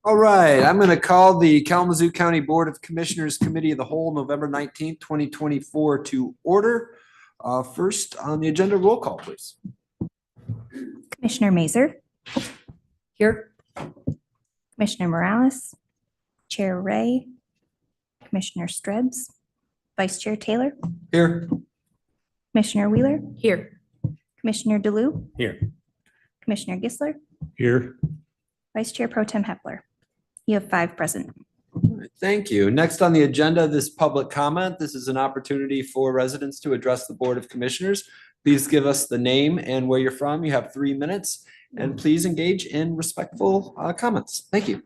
All right, I'm going to call the Kalamazoo County Board of Commissioners Committee of the Whole, November 19th, 2024 to order. First on the agenda, roll call, please. Commissioner Mazer. Here. Commissioner Morales. Chair Ray. Commissioner Strebs. Vice Chair Taylor. Here. Commissioner Wheeler. Here. Commissioner DeLue. Here. Commissioner Gisler. Here. Vice Chair Pro Tem Hepler. You have 5 present. Thank you. Next on the agenda, this public comment. This is an opportunity for residents to address the Board of Commissioners. Please give us the name and where you're from. You have 3 minutes, and please engage in respectful comments. Thank you.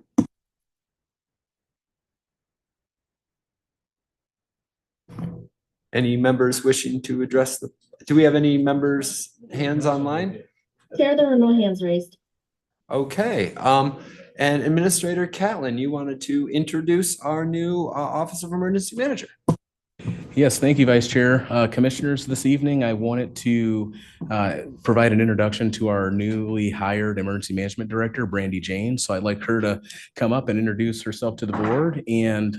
Any members wishing to address do we have any members' hands online? Chair, there are no hands raised. Okay. And Administrator Catlin, you wanted to introduce our new Office of Emergency Manager. Yes, thank you, Vice Chair. Commissioners, this evening I wanted to provide an introduction to our newly hired Emergency Management Director, Brandy James. So I'd like her to come up and introduce herself to the board, and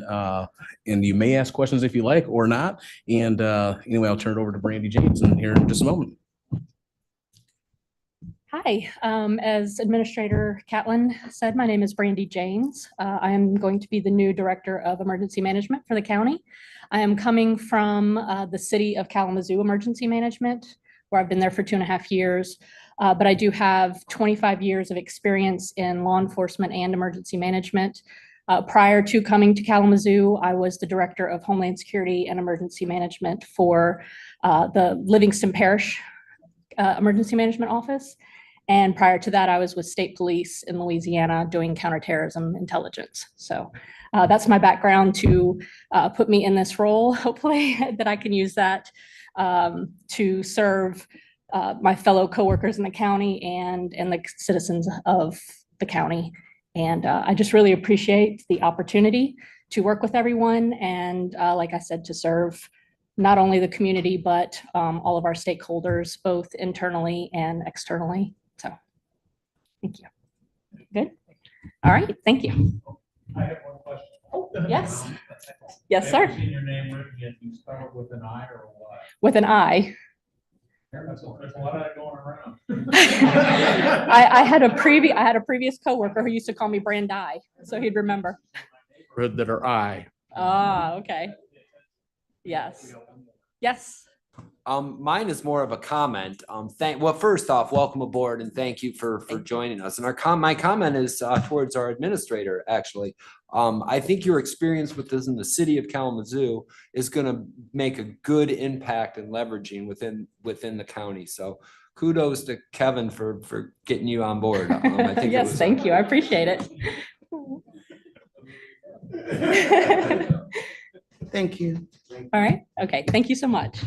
you may ask questions if you like or not. And anyway, I'll turn it over to Brandy James here in just a moment. Hi, as Administrator Catlin said, my name is Brandy James. I am going to be the new Director of Emergency Management for the county. I am coming from the City of Kalamazoo Emergency Management, where I've been there for 2.5 years. But I do have 25 years of experience in law enforcement and emergency management. Prior to coming to Kalamazoo, I was the Director of Homeland Security and Emergency Management for the Livingston Parish Emergency Management Office. And prior to that, I was with state police in Louisiana doing counterterrorism intelligence. So that's my background to put me in this role, hopefully, that I can use that to serve my fellow coworkers in the county and the citizens of the county. And I just really appreciate the opportunity to work with everyone. And like I said, to serve not only the community, but all of our stakeholders, both internally and externally. So thank you. Good. All right. Thank you. I have one question. Yes. Yes, sir. Seen your name written yet. You start with an I or what? With an I. There's a lot of that going around. I had a previous coworker who used to call me Brandi, so he'd remember. That are I. Ah, okay. Yes. Yes. Mine is more of a comment. Well, first off, welcome aboard and thank you for joining us. And my comment is towards our administrator, actually. I think your experience with this in the city of Kalamazoo is going to make a good impact in leveraging within the county. So kudos to Kevin for getting you on board. I think yes, thank you. I appreciate it. Thank you. All right. Okay. Thank you so much.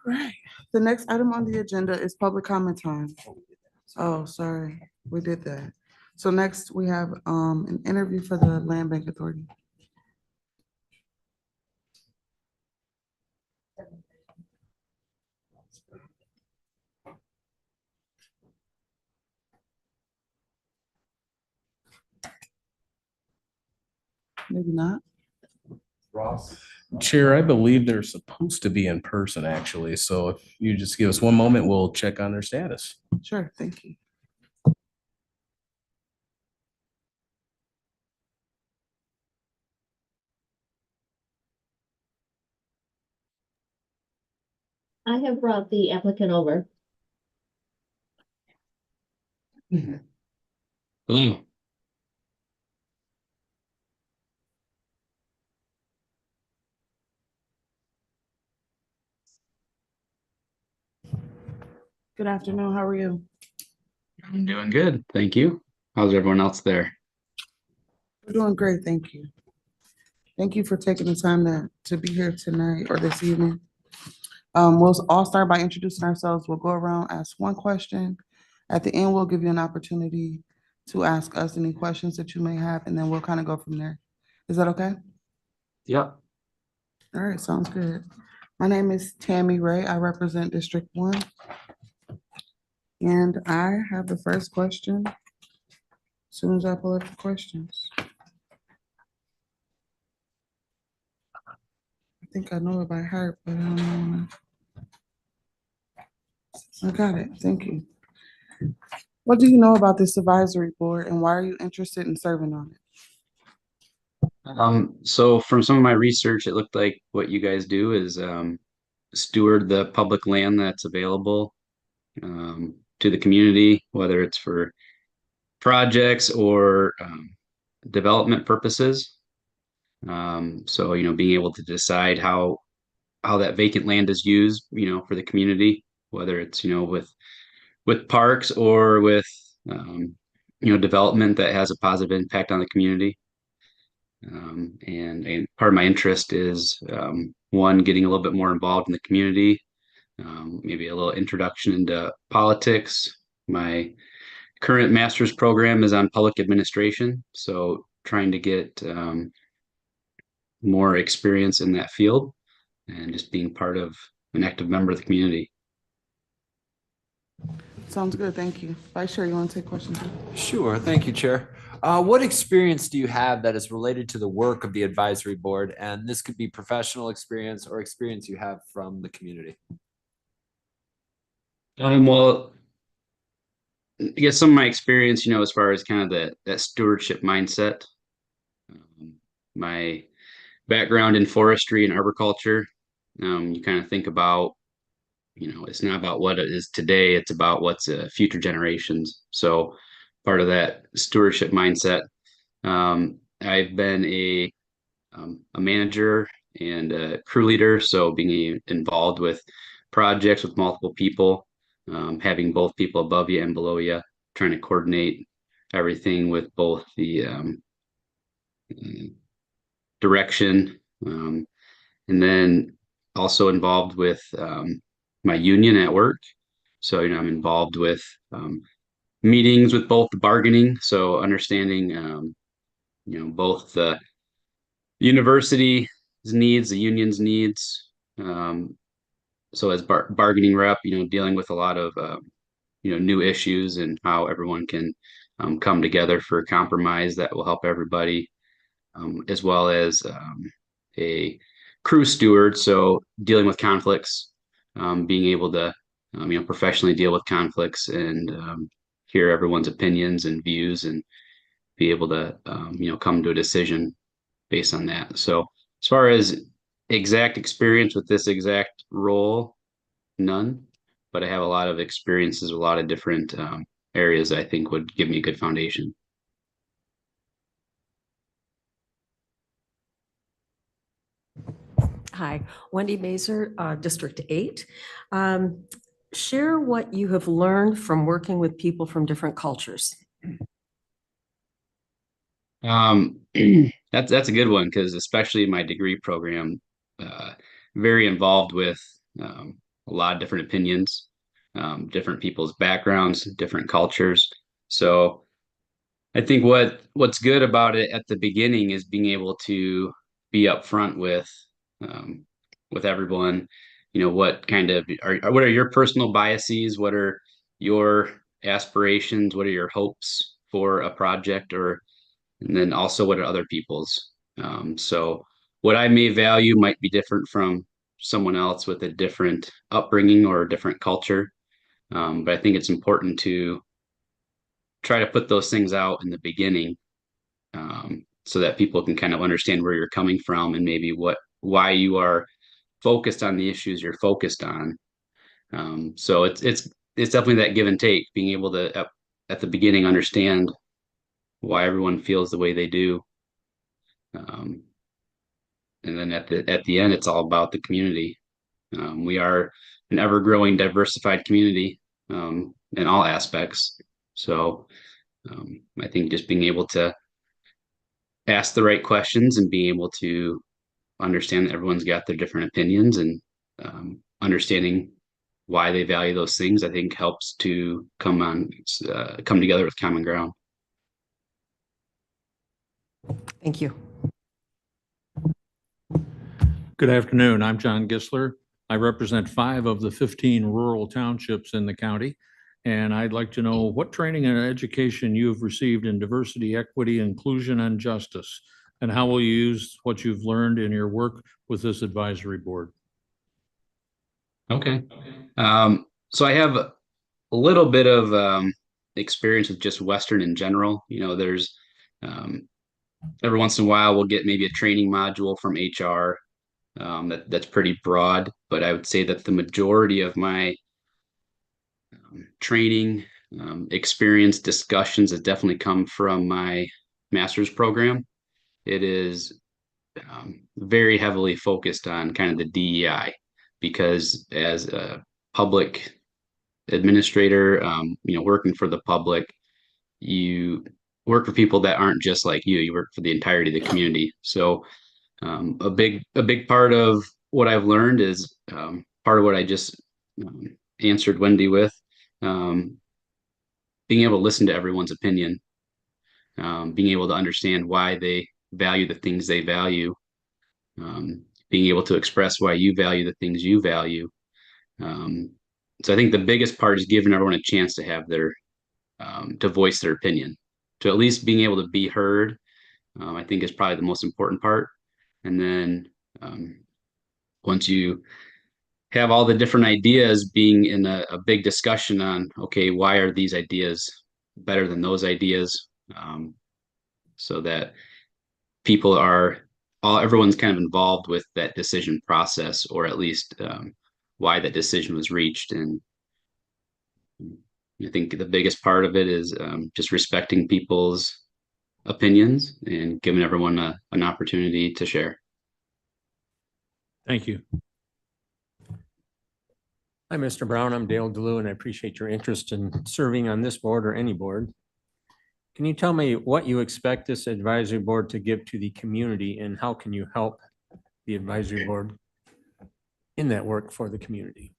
Right. The next item on the agenda is public comment time. Oh, sorry, we did that. So next we have an interview for the Land Bank Authority. Maybe not. Ross. Chair, I believe they're supposed to be in person, actually. So if you just give us one moment, we'll check on their status. Sure, thank you. I have brought the applicant over. Hello. Good afternoon, how are you? I'm doing good, thank you. How's everyone else there? We're doing great, thank you. Thank you for taking the time to be here tonight or this evening. We'll all start by introducing ourselves. We'll go around, ask one question. At the end, we'll give you an opportunity to ask us any questions that you may have, and then we'll kind of go from there. Is that okay? Yep. All right, sounds good. My name is Tammy Ray. I represent District 1. And I have the first question. As soon as I pull up the questions. I think I know it by heart, but I don't know. I got it. Thank you. What do you know about this advisory board and why are you interested in serving on it? So from some of my research, it looked like what you guys do is steward the public land that's available to the community, whether it's for projects or development purposes. So, being able to decide how that vacant land is used, for the community, whether it's, with parks or with, development that has a positive impact on the community. And part of my interest is one, getting a little bit more involved in the community, maybe a little introduction into politics. My current master's program is on public administration, so trying to get more experience in that field and just being part of an active member of the community. Sounds good. Thank you. Vice Chair, you want to take questions? Sure. Thank you, Chair. What experience do you have that is related to the work of the advisory board? And this could be professional experience or experience you have from the community. Well, I guess some of my experience, as far as kind of that stewardship mindset, my background in forestry and arboriculture, you kind of think about, it's not about what it is today, it's about what's future generations. So part of that stewardship mindset. I've been a manager and a crew leader, so being involved with projects with multiple people, having both people above you and below you, trying to coordinate everything with both the direction, and then also involved with my union at work. So, I'm involved with meetings with both the bargaining, so understanding, both the university's needs, the union's needs. So as bargaining rep, dealing with a lot of, new issues and how everyone can come together for a compromise that will help everybody, as well as a crew steward. So dealing with conflicts, being able to, professionally deal with conflicts and hear everyone's opinions and views and be able to, come to a decision based on that. So as far as exact experience with this exact role, none, but I have a lot of experiences, a lot of different areas that I think would give me a good foundation. Hi, Wendy Mazer, District 8. Share what you have learned from working with people from different cultures. That's a good one because especially in my degree program, very involved with a lot of different opinions, different people's backgrounds, different cultures. So I think what's good about it at the beginning is being able to be upfront with everyone. What kind of what are your personal biases? What are your aspirations? What are your hopes for a project and then also what are other people's? So what I may value might be different from someone else with a different upbringing or a different culture. But I think it's important to try to put those things out in the beginning, so that people can kind of understand where you're coming from and maybe why you are focused on the issues you're focused on. So it's definitely that give and take, being able to at the beginning understand why everyone feels the way they do. And then at the end, it's all about the community. We are an ever-growing, diversified community in all aspects. So I think just being able to ask the right questions and being able to understand that everyone's got their different opinions and understanding why they value those things, I think helps to come together with common ground. Thank you. Good afternoon. I'm John Gisler. I represent 5 of the 15 rural townships in the county. and I'd like to know what training and education you have received in diversity, equity, inclusion, and justice, and how will you use what you've learned in your work with this advisory board? Okay. So I have a little bit of experience with just Western in general. There's um, every once in a while we'll get maybe a training module from HR that's pretty broad, but I would say that the majority of my training experience discussions has definitely come from my master's program. It is very heavily focused on kind of the DEI because as a public administrator, working for the public, you work for people that aren't just like you work for the entirety of the community. So a big part of what I've learned is part of what I just answered Wendy with, um, being able to listen to everyone's opinion, being able to understand why they value the things they value, being able to express why you value the things you value. So I think the biggest part is giving everyone a chance to have to voice their opinion, to at least being able to be heard. I think is probably the most important part. And then once you have all the different ideas, being in a big discussion on, okay, why are these ideas better than those ideas? So that everyone's kind of involved with that decision process, or at least why that decision was reached. And I think the biggest part of it is just respecting people's opinions and giving everyone an opportunity to share. Thank you. Hi, Mr. Brown. I'm Dale DeLue, and I appreciate your interest in serving on this board or any board. Can you tell me what you expect this advisory board to give to the community, and how can you help the advisory board in that work for the community?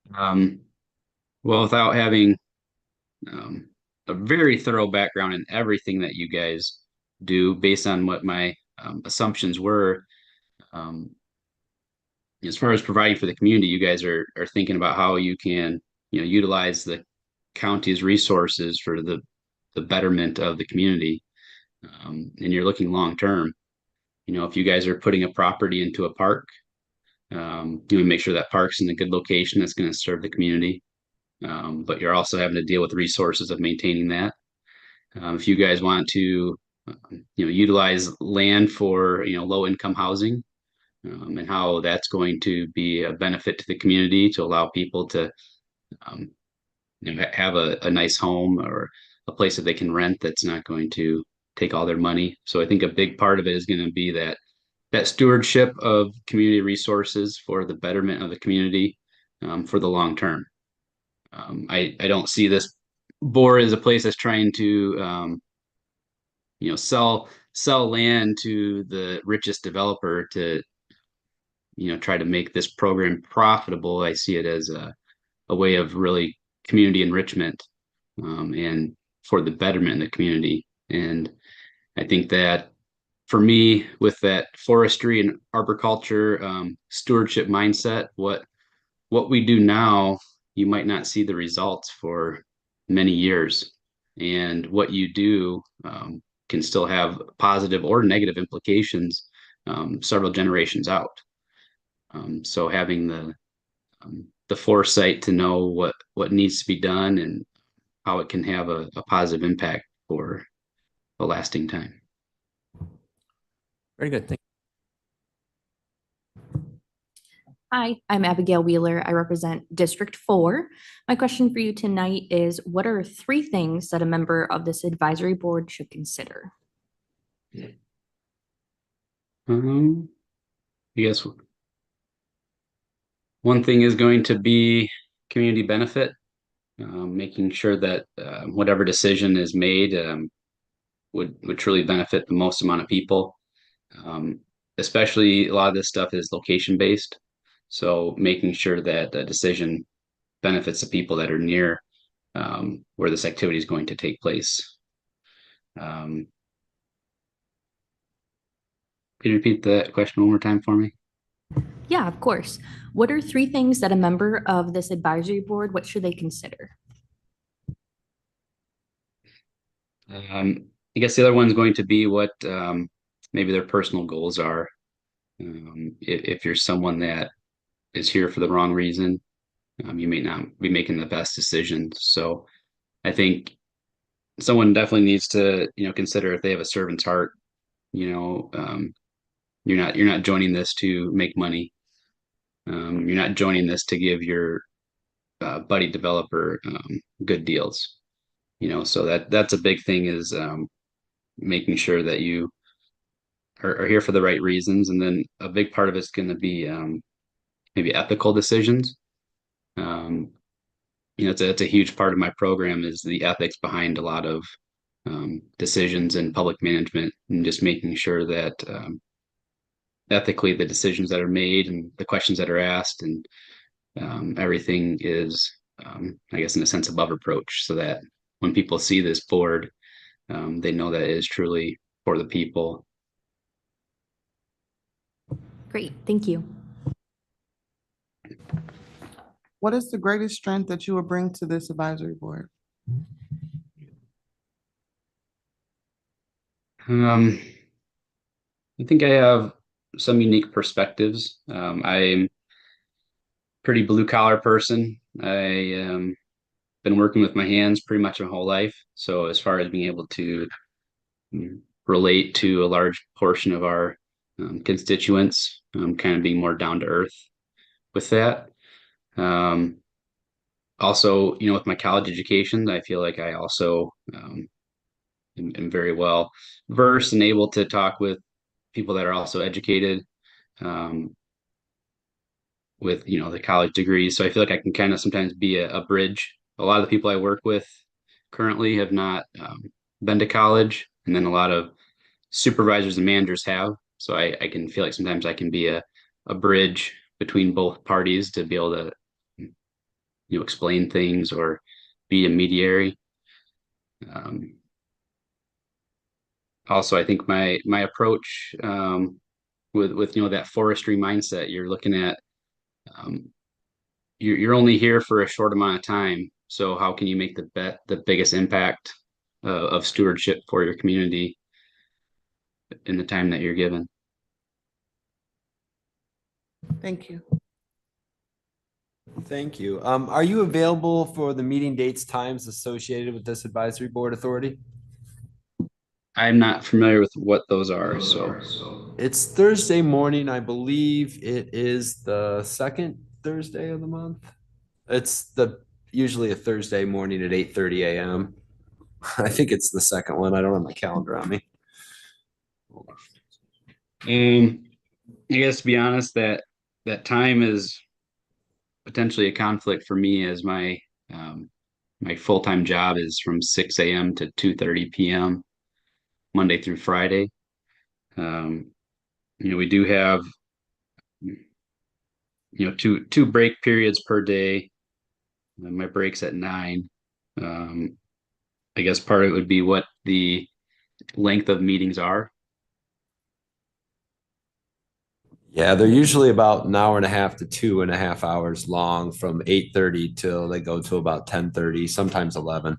Well, without having a very thorough background in everything that you guys do, based on what my assumptions were, as far as providing for the community, you guys are thinking about how you can, utilize the county's resources for the betterment of the community, and you're looking long term. If you guys are putting a property into a park, you make sure that park's in a good location that's going to serve the community. But you're also having to deal with the resources of maintaining that. If you guys want to, utilize land for, low income housing, and how that's going to be a benefit to the community to allow people to have a nice home or a place that they can rent that's not going to take all their money. So I think a big part of it is going to be that stewardship of community resources for the betterment of the community, for the long term. I don't see this board as a place that's trying to sell land to the richest developer to try to make this program profitable. I see it as a way of really community enrichment, and for the betterment in the community. And I think that for me, with that forestry and arboriculture stewardship mindset, what we do now, you might not see the results for many years. And what you do can still have positive or negative implications several generations out. So having the foresight to know what needs to be done and how it can have a positive impact for a lasting time. Very good. Thank Hi, I'm Abigail Wheeler. I represent District 4. My question for you tonight is, what are 3 things that a member of this advisory board should consider? I guess one thing is going to be community benefit, making sure that whatever decision is made would truly benefit the most amount of people. Especially a lot of this stuff is location based. So making sure that the decision benefits the people that are near where this activity is going to take place. Could you repeat that question one more time for me? Yeah, of course. What are three things that a member of this advisory board, what should they consider? I guess the other one's going to be what maybe their personal goals are. If you're someone that is here for the wrong reason, you may not be making the best decisions. So I think someone definitely needs to, consider if they have a servant's heart. You know, you're not joining this to make money. You're not joining this to give your buddy developer good deals. So that's a big thing is making sure that you are here for the right reasons, and then a big part of it's going to be maybe ethical decisions. Um, it's a huge part of my program is the ethics behind a lot of decisions in public management, and just making sure that ethically the decisions that are made and the questions that are asked and everything is, I guess, in a sense, above reproach, so that when people see this board, they know that it is truly for the people. Great, thank you. What is the greatest strength that you will bring to this advisory board? I think I have some unique perspectives. I'm pretty blue collar person. I been working with my hands pretty much my whole life. So as far as being able to relate to a large portion of our constituents, kind of being more down to earth with that. Also, with my college education, I feel like I also am very well versed and able to talk with people that are also educated with the college degrees. So I feel like I can kind of sometimes be a bridge. A lot of the people I work with currently have not been to college, and then a lot of supervisors and managers have. So I can feel like sometimes I can be a bridge between both parties to be able to explain things or be a mediary. Also, I think my approach with that forestry mindset, you're looking at you're only here for a short amount of time. So how can you make the biggest impact of stewardship for your community in the time that you're given? Thank you. Thank you. Are you available for the meeting dates, times associated with this advisory board authority? I'm not familiar with what those are, so. It's Thursday morning. I believe it is the second Thursday of the month. It's usually a Thursday morning at 8:30 a.m. I think it's the second one. I don't have my calendar on me. I guess, to be honest, that time is potentially a conflict for me, as my full-time job is from 6 a.m. to 2:30 p.m. Monday through Friday. We do have two break periods per day. My break's at 9. I guess part of it would be what the length of meetings are. Yeah, they're usually about an hour and a half to 2.5 hours long, from 8:30 till they go to about 10:30, sometimes 11.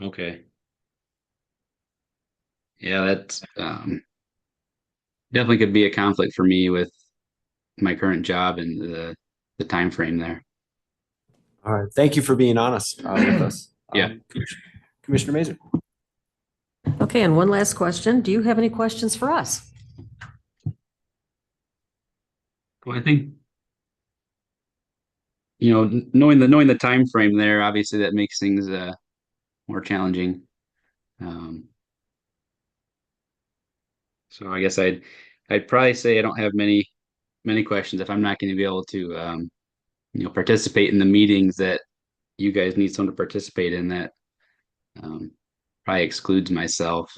Okay. Yeah, that's definitely could be a conflict for me with my current job and the time frame there. All right. Thank you for being honest with us. Yeah. Commissioner Mazer. Okay, and one last question. Do you have any questions for us? Well, I think knowing the time frame there, obviously that makes things more challenging. So I guess I'd probably say I don't have many questions if I'm not going to be able to participate in the meetings that you guys need someone to participate in. That probably excludes myself.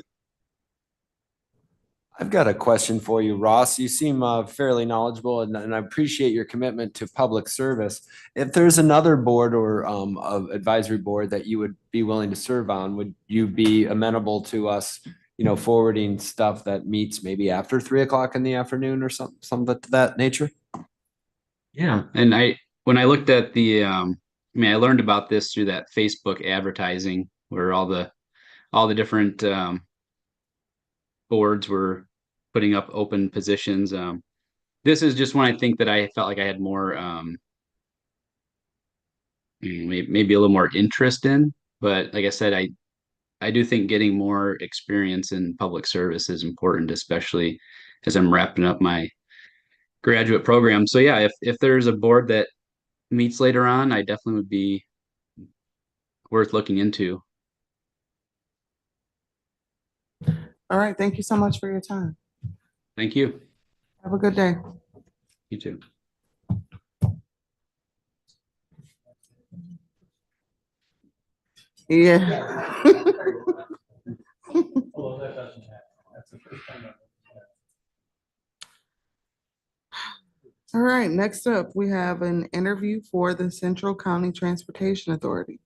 I've got a question for you, Ross. You seem fairly knowledgeable, and I appreciate your commitment to public service. If there's another board or advisory board that you would be willing to serve on, would you be amenable to us forwarding stuff that meets maybe after 3 o'clock in the afternoon or something of that nature? Yeah, and when I looked at I learned about this through that Facebook advertising where all the different boards were putting up open positions. This is just one I think that I felt like I had more maybe a little more interest in. But like I said, I do think getting more experience in public service is important, especially as I'm wrapping up my graduate program. So yeah, if there's a board that meets later on, I definitely would be worth looking into. All right, thank you so much for your time. Thank you. Have a good day. You too. Yeah. All right, next up, we have an interview for the Central County Transportation Authority.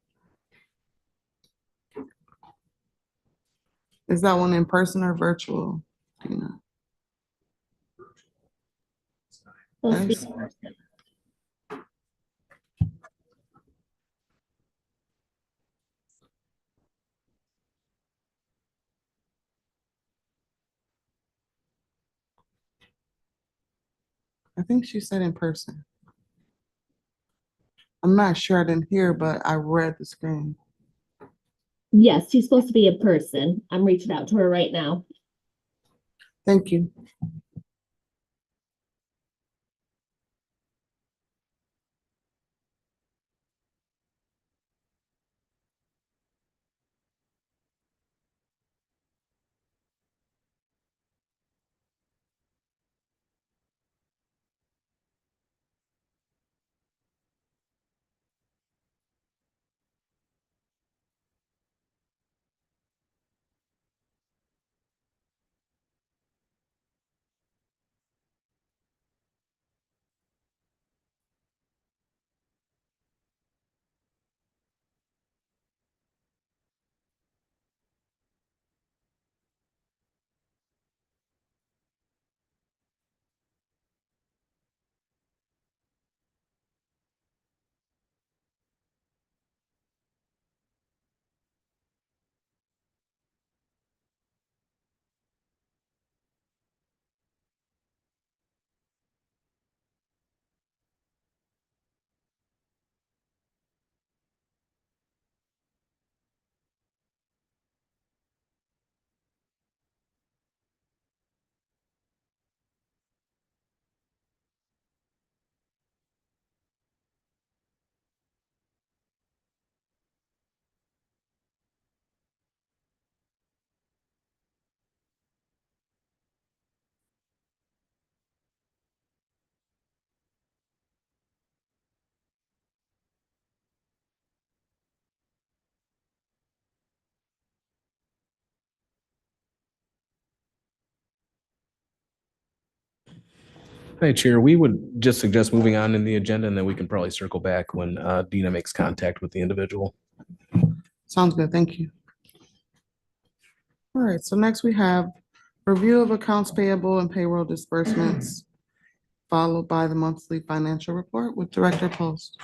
Is that one in person or virtual? Do you know? Supposed to be Nice. in person. I think she said in person. I'm not sure, I didn't hear, but I read the screen. Yes, she's supposed to be in person. I'm reaching out to her right now. Thank you. Hey, Chair, we would just suggest moving on in the agenda and then we can probably circle back when Dina makes contact with the individual. Sounds good, thank you. All right, so next we have review of accounts payable and payroll disbursements, followed by the monthly financial report with Director Post.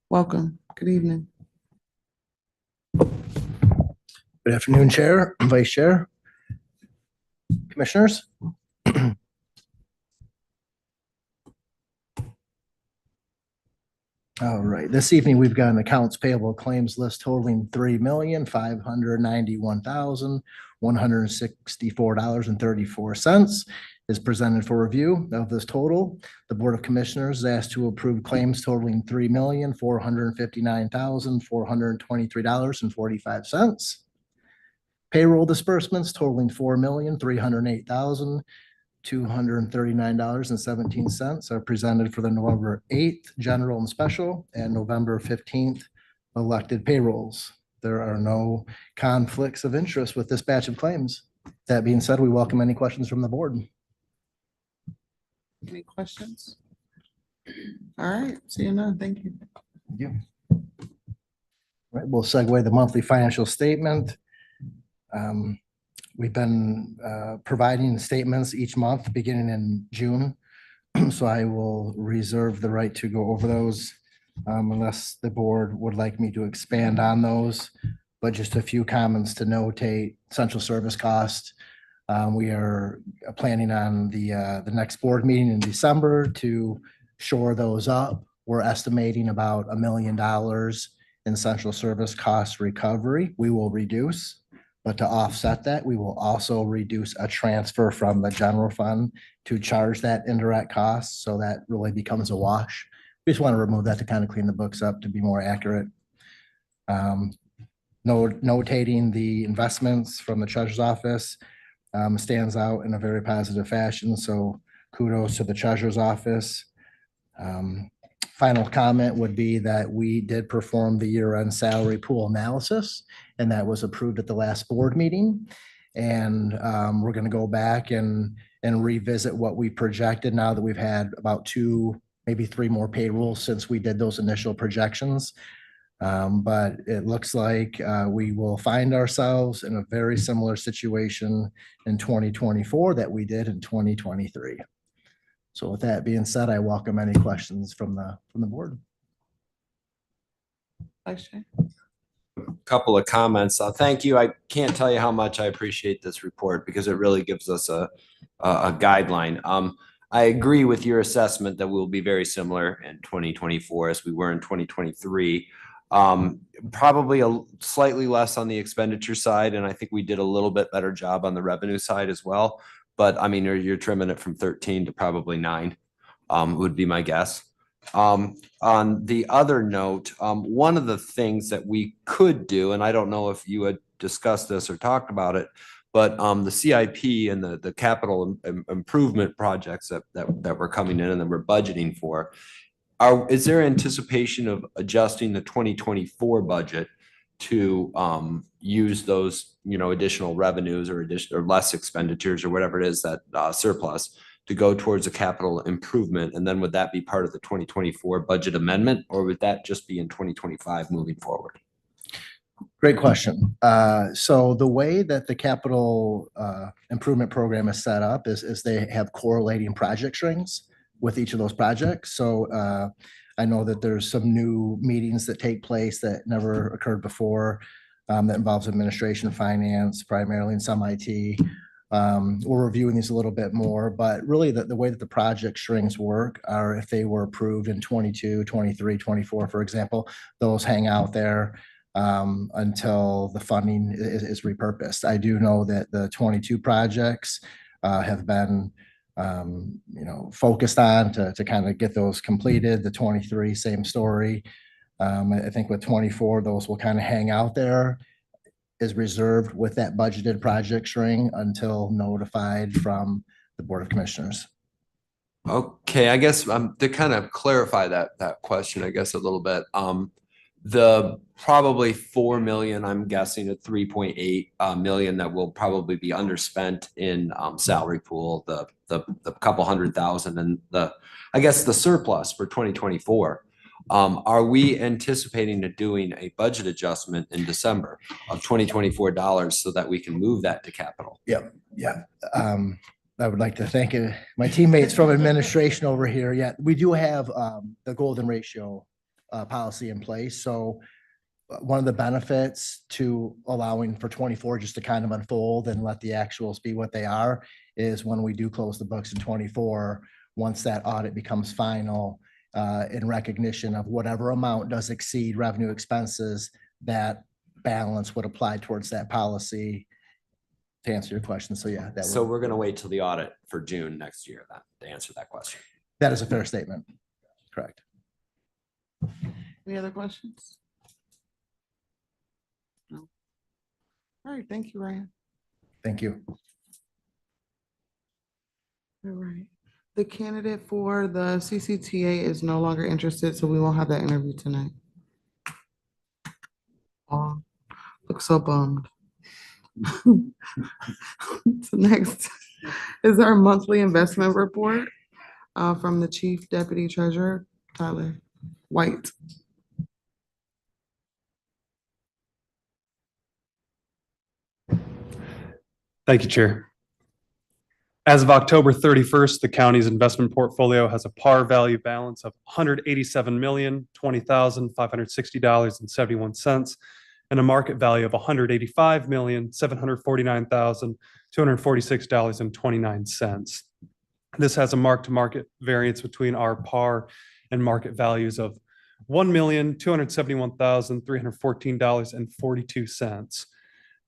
Welcome, good evening. Good afternoon, Chair, Vice Chair, Commissioners. All right, this evening we've got an accounts payable claims list totaling $3,591,164.34 is presented for review. Of this total, the Board of Commissioners is asked to approve claims totaling $3,459,423.45. Payroll disbursements totaling $4,308,239.17 are presented for the November 8th general and special and November 15th elected payrolls. There are no conflicts of interest with this batch of claims. That being said, we welcome any questions from the board. Any questions? All right, seeing none, thank you. Thank you. All right, we'll segue the monthly financial statement. We've been providing statements each month beginning in June. So I will reserve the right to go over those unless the board would like me to expand on those. But just a few comments to notate central service cost. We are planning on the next board meeting in December to shore those up. We're estimating about $1 million in central service cost recovery. We will reduce, but to offset that, we will also reduce a transfer from the general fund to charge that indirect cost. So that really becomes a wash. We just want to remove that to kind of clean the books up to be more accurate. Notating the investments from the treasurer's office stands out in a very positive fashion. So kudos to the treasurer's office. Final comment would be that we did perform the year-end salary pool analysis, and that was approved at the last board meeting. And we're going to go back and revisit what we projected now that we've had about 2, maybe 3 more payrolls since we did those initial projections. But it looks like we will find ourselves in a very similar situation in 2024 that we did in 2023. So with that being said, I welcome any questions from the board. Vice Chair. Couple of comments. Thank you. I can't tell you how much I appreciate this report because it really gives us a guideline. I agree with your assessment that we'll be very similar in 2024 as we were in 2023. Probably a slightly less on the expenditure side, and I think we did a little bit better job on the revenue side as well. But I mean, you're trimming it from 13 to probably 9, would be my guess. On the other note, one of the things that we could do, and I don't know if you had discussed this or talked about it, but the CIP and the capital improvement projects that were coming in and that we're budgeting for, is there anticipation of adjusting the 2024 budget to use those, additional revenues or less expenditures or whatever it is that surplus to go towards a capital improvement? And then would that be part of the 2024 budget amendment, or would that just be in 2025 moving forward? Great question. So the way that the capital improvement program is set up is they have correlating project strings with each of those projects. So I know that there's some new meetings that take place that never occurred before that involves administration, finance, primarily, and some IT. We're reviewing these a little bit more, but really the way that the project strings work are if they were approved in 22, 23, 24, for example, those hang out there until the funding is repurposed. I do know that the 22 projects have been focused on to kind of get those completed. The 23, same story. I think with 24, those will kind of hang out there, is reserved with that budgeted project string until notified from the Board of Commissioners. Okay, I guess to kind of clarify that question, I guess a little bit. The probably 4 million, I'm guessing at 3.8 million that will probably be underspent in salary pool, the couple 100,000 and I guess the surplus for 2024. Are we anticipating doing a budget adjustment in December of 2024 dollars so that we can move that to capital? Yeah. I would like to thank my teammates from administration over here. Yeah, we do have the golden ratio policy in place. So one of the benefits to allowing for 24 just to kind of unfold and let the actuals be what they are is when we do close the books in 24, once that audit becomes final, in recognition of whatever amount does exceed revenue expenses, that balance would apply towards that policy, to answer your question. So yeah. So we're going to wait till the audit for June next year then to answer that question. That is a fair statement. Correct. Any other questions? No. All right, thank you, Ryan. Thank you. All right. The candidate for the CCTA is no longer interested, so we won't have that interview tonight. Oh, look so bummed. So next is our monthly investment report from the Chief Deputy Treasurer, Tyler White. Thank you, Chair. As of October 31st, the county's investment portfolio has a par value balance of $187,020,560.71 and a market value of $185,749,246.29. This has a mark-to-market variance between our par and market values of $1,271,314.42.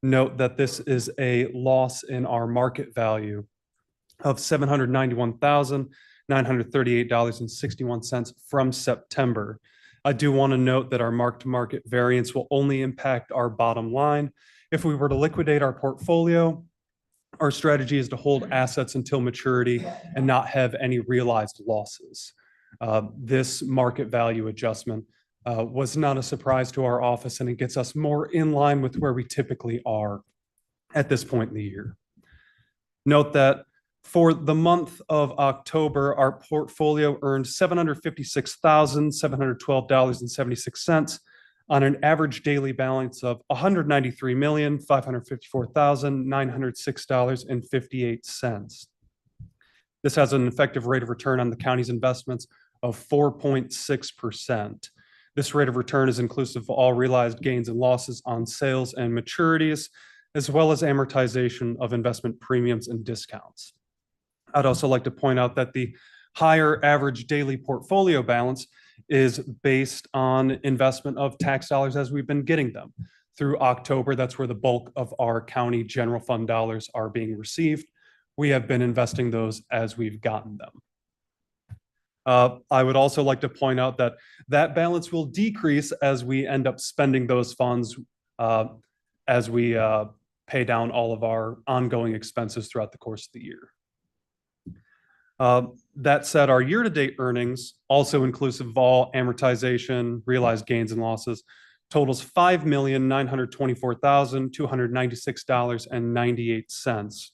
Note that this is a loss in our market value of $791,938.61 from September. I do want to note that our mark-to-market variance will only impact our bottom line. If we were to liquidate our portfolio, our strategy is to hold assets until maturity and not have any realized losses. This market value adjustment was not a surprise to our office, and it gets us more in line with where we typically are at this point in the year. Note that for the month of October, our portfolio earned $756,712.76 on an average daily balance of $193,554,906.58. This has an effective rate of return on the county's investments of 4.6%. This rate of return is inclusive of all realized gains and losses on sales and maturities, as well as amortization of investment premiums and discounts. I'd also like to point out that the higher average daily portfolio balance is based on investment of tax dollars as we've been getting them. Through October, that's where the bulk of our county general fund dollars are being received. We have been investing those as we've gotten them. I would also like to point out that that balance will decrease as we end up spending those funds as we pay down all of our ongoing expenses throughout the course of the year. That said, our year-to-date earnings, also inclusive of all amortization, realized gains and losses, totals $5,924,296.98.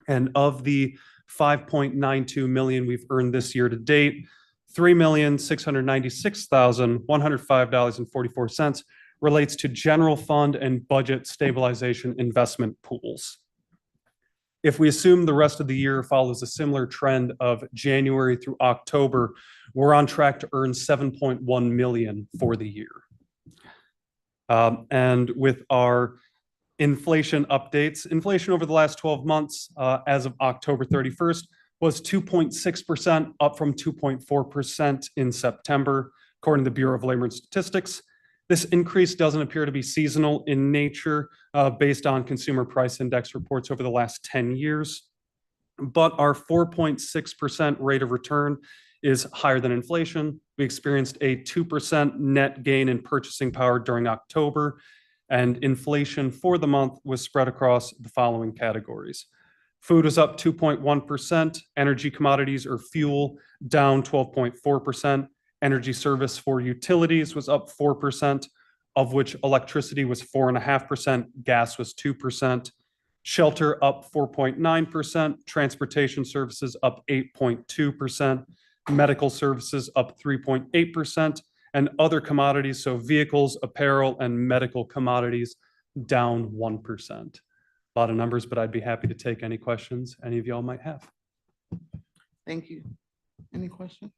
And of the $5.92 million we've earned this year to date, $3,696,105.44 relates to general fund and budget stabilization investment pools. If we assume the rest of the year follows a similar trend of January through October, we're on track to earn $7.1 million for the year. And with our inflation updates, inflation over the last 12 months, as of October 31st, was 2.6%, up from 2.4% in September, according to the Bureau of Labor and Statistics. This increase doesn't appear to be seasonal in nature, based on consumer price index reports over the last 10 years. But our 4.6% rate of return is higher than inflation. We experienced a 2% net gain in purchasing power during October, and inflation for the month was spread across the following categories. Food was up 2.1%, energy commodities or fuel down 12.4%, energy service for utilities was up 4%, of which electricity was 4.5%, gas was 2%, shelter up 4.9%, transportation services up 8.2%, medical services up 3.8%, and other commodities, so vehicles, apparel, and medical commodities down 1%. A lot of numbers, but I'd be happy to take any questions any of y'all might have. Thank you. Any questions?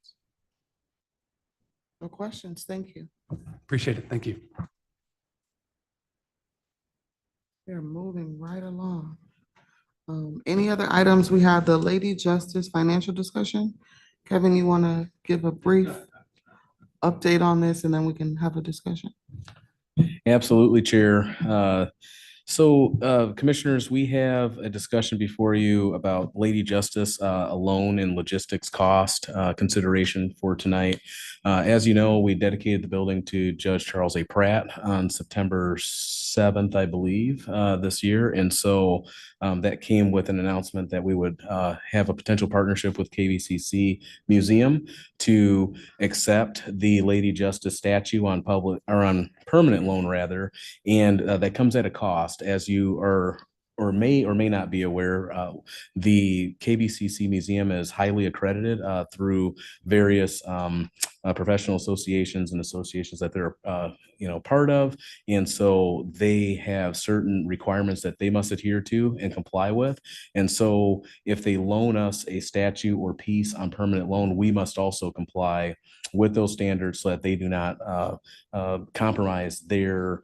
No questions. Thank you. Appreciate it. Thank you. We're moving right along. Any other items? We have the Lady Justice financial discussion. Kevin, you want to give a brief update on this and then we can have a discussion? Absolutely, Chair. So, Commissioners, we have a discussion before you about Lady Justice, a loan and logistics cost consideration for tonight. As you know, we dedicated the building to Judge Charles A. Pratt on September 7th, I believe, this year. And so that came with an announcement that we would have a potential partnership with KVCC Museum to accept the Lady Justice statue on public or on permanent loan rather. And that comes at a cost. As you are or may not be aware, the KBCC Museum is highly accredited through various professional associations and associations that they're part of. And so they have certain requirements that they must adhere to and comply with. And so if they loan us a statue or piece on permanent loan, we must also comply with those standards so that they do not compromise their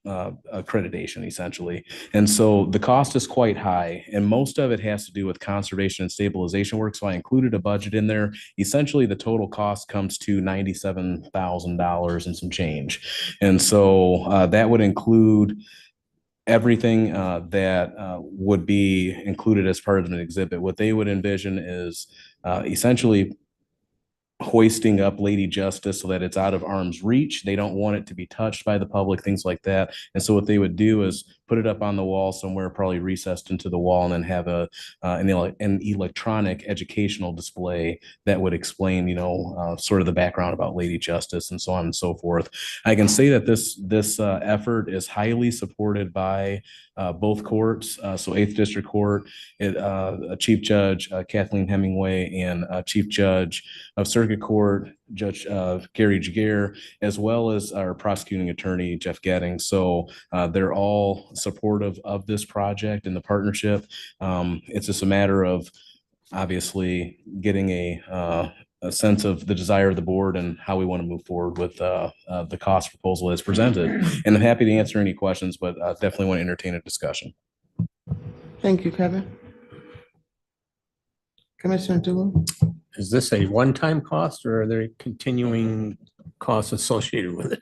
accreditation essentially. And so the cost is quite high, and most of it has to do with conservation and stabilization work. So I included a budget in there. Essentially, the total cost comes to $97,000 and some change. And so that would include everything that would be included as part of an exhibit. What they would envision is essentially hoisting up Lady Justice so that it's out of arm's reach. They don't want it to be touched by the public, things like that. And so what they would do is put it up on the wall somewhere, probably recessed into the wall, and then have an electronic educational display that would explain, sort of the background about Lady Justice and so on and so forth. I can say that this effort is highly supported by both courts. So 8th District Court, Chief Judge Kathleen Hemingway, and Chief Judge of Circuit Court, Judge Gary Jaguar, as well as our prosecuting attorney, Jeff Getting. So they're all supportive of this project and the partnership. It's just a matter of obviously getting a sense of the desire of the board and how we want to move forward with the cost proposal as presented. And I'm happy to answer any questions, but definitely want to entertain a discussion. Thank you, Kevin. Commissioner Dulu? Is this a one-time cost or are there continuing costs associated with it?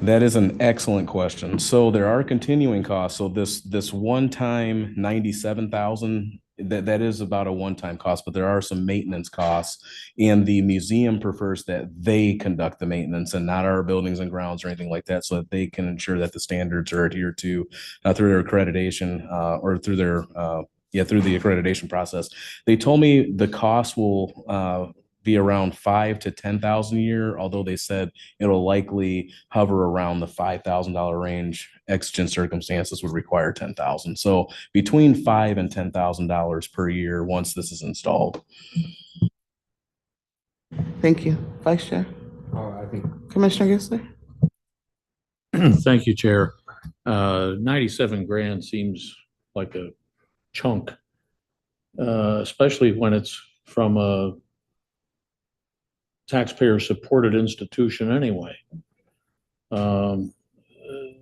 That is an excellent question. So there are continuing costs. So this one-time 97,000, that is about a one-time cost, but there are some maintenance costs, and the museum prefers that they conduct the maintenance and not our buildings and grounds or anything like that, so that they can ensure that the standards are adhered to through their accreditation or through their through the accreditation process. They told me the cost will be around $5,000 to $10,000 a year, although they said it'll likely hover around the $5,000 range. Exigent circumstances would require $10,000. So between $5,000 and $10,000 per year once this is installed. Thank you. Vice Chair? Commissioner Gessler? Thank you, Chair. 97 grand seems like a chunk, especially when it's from a taxpayer-supported institution anyway. I'm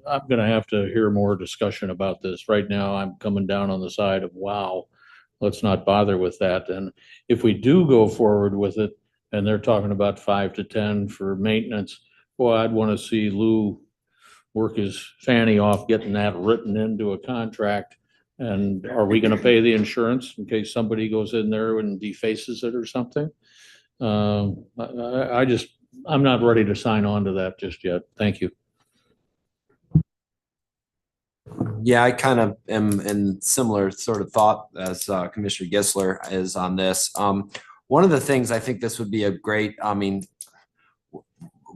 going to have to hear more discussion about this. Right now, I'm coming down on the side of, wow, let's not bother with that. And if we do go forward with it, and they're talking about 5 to 10 for maintenance, boy, I'd want to see Lou work his fanny off getting that written into a contract. And are we going to pay the insurance in case somebody goes in there and defaces it or something? I'm not ready to sign on to that just yet. Thank you. Yeah, I kind of am in similar sort of thought as Commissioner Gessler is on this. One of the things I think this would be a great,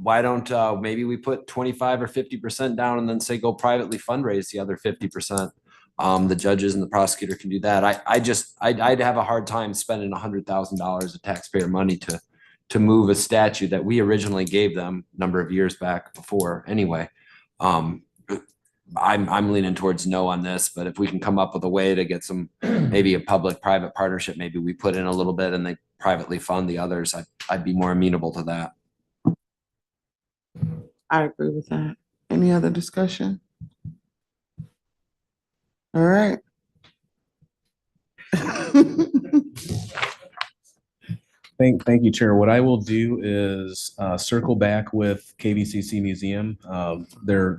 why don't maybe we put 25 or 50% down and then say go privately fundraise the other 50%. The judges and the prosecutor can do that. I'd have a hard time spending $100,000 of taxpayer money to move a statue that we originally gave them a number of years back before anyway. I'm leaning towards no on this, but if we can come up with a way to get some, maybe a public-private partnership, maybe we put in a little bit and they privately fund the others, I'd be more amenable to that. I agree with that. Any other discussion? All right. Thank you, Chair. What I will do is circle back with KBCC Museum, their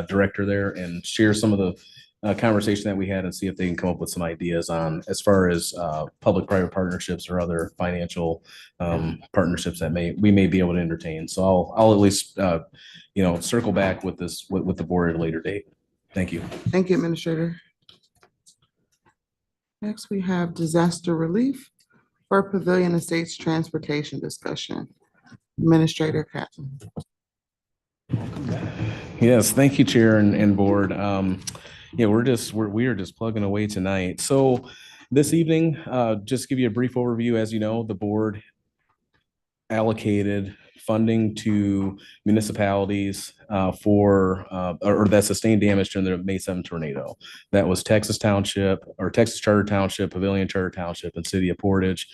director there, and share some of the conversation that we had and see if they can come up with some ideas on as far as public-private partnerships or other financial partnerships that we may be able to entertain. So I'll at least circle back with the board at a later date. Thank you. Thank you, Administrator. Next, we have disaster relief for Pavilion Estates transportation discussion. Administrator Catton. Yes, thank you, Chair and Board. Yeah, we are just plugging away tonight. So this evening, just give you a brief overview. As you know, the board allocated funding to municipalities or that sustained damage during the May 7 tornado. That was Texas Township or Texas Charter Township, Pavilion Charter Township, and City of Portage.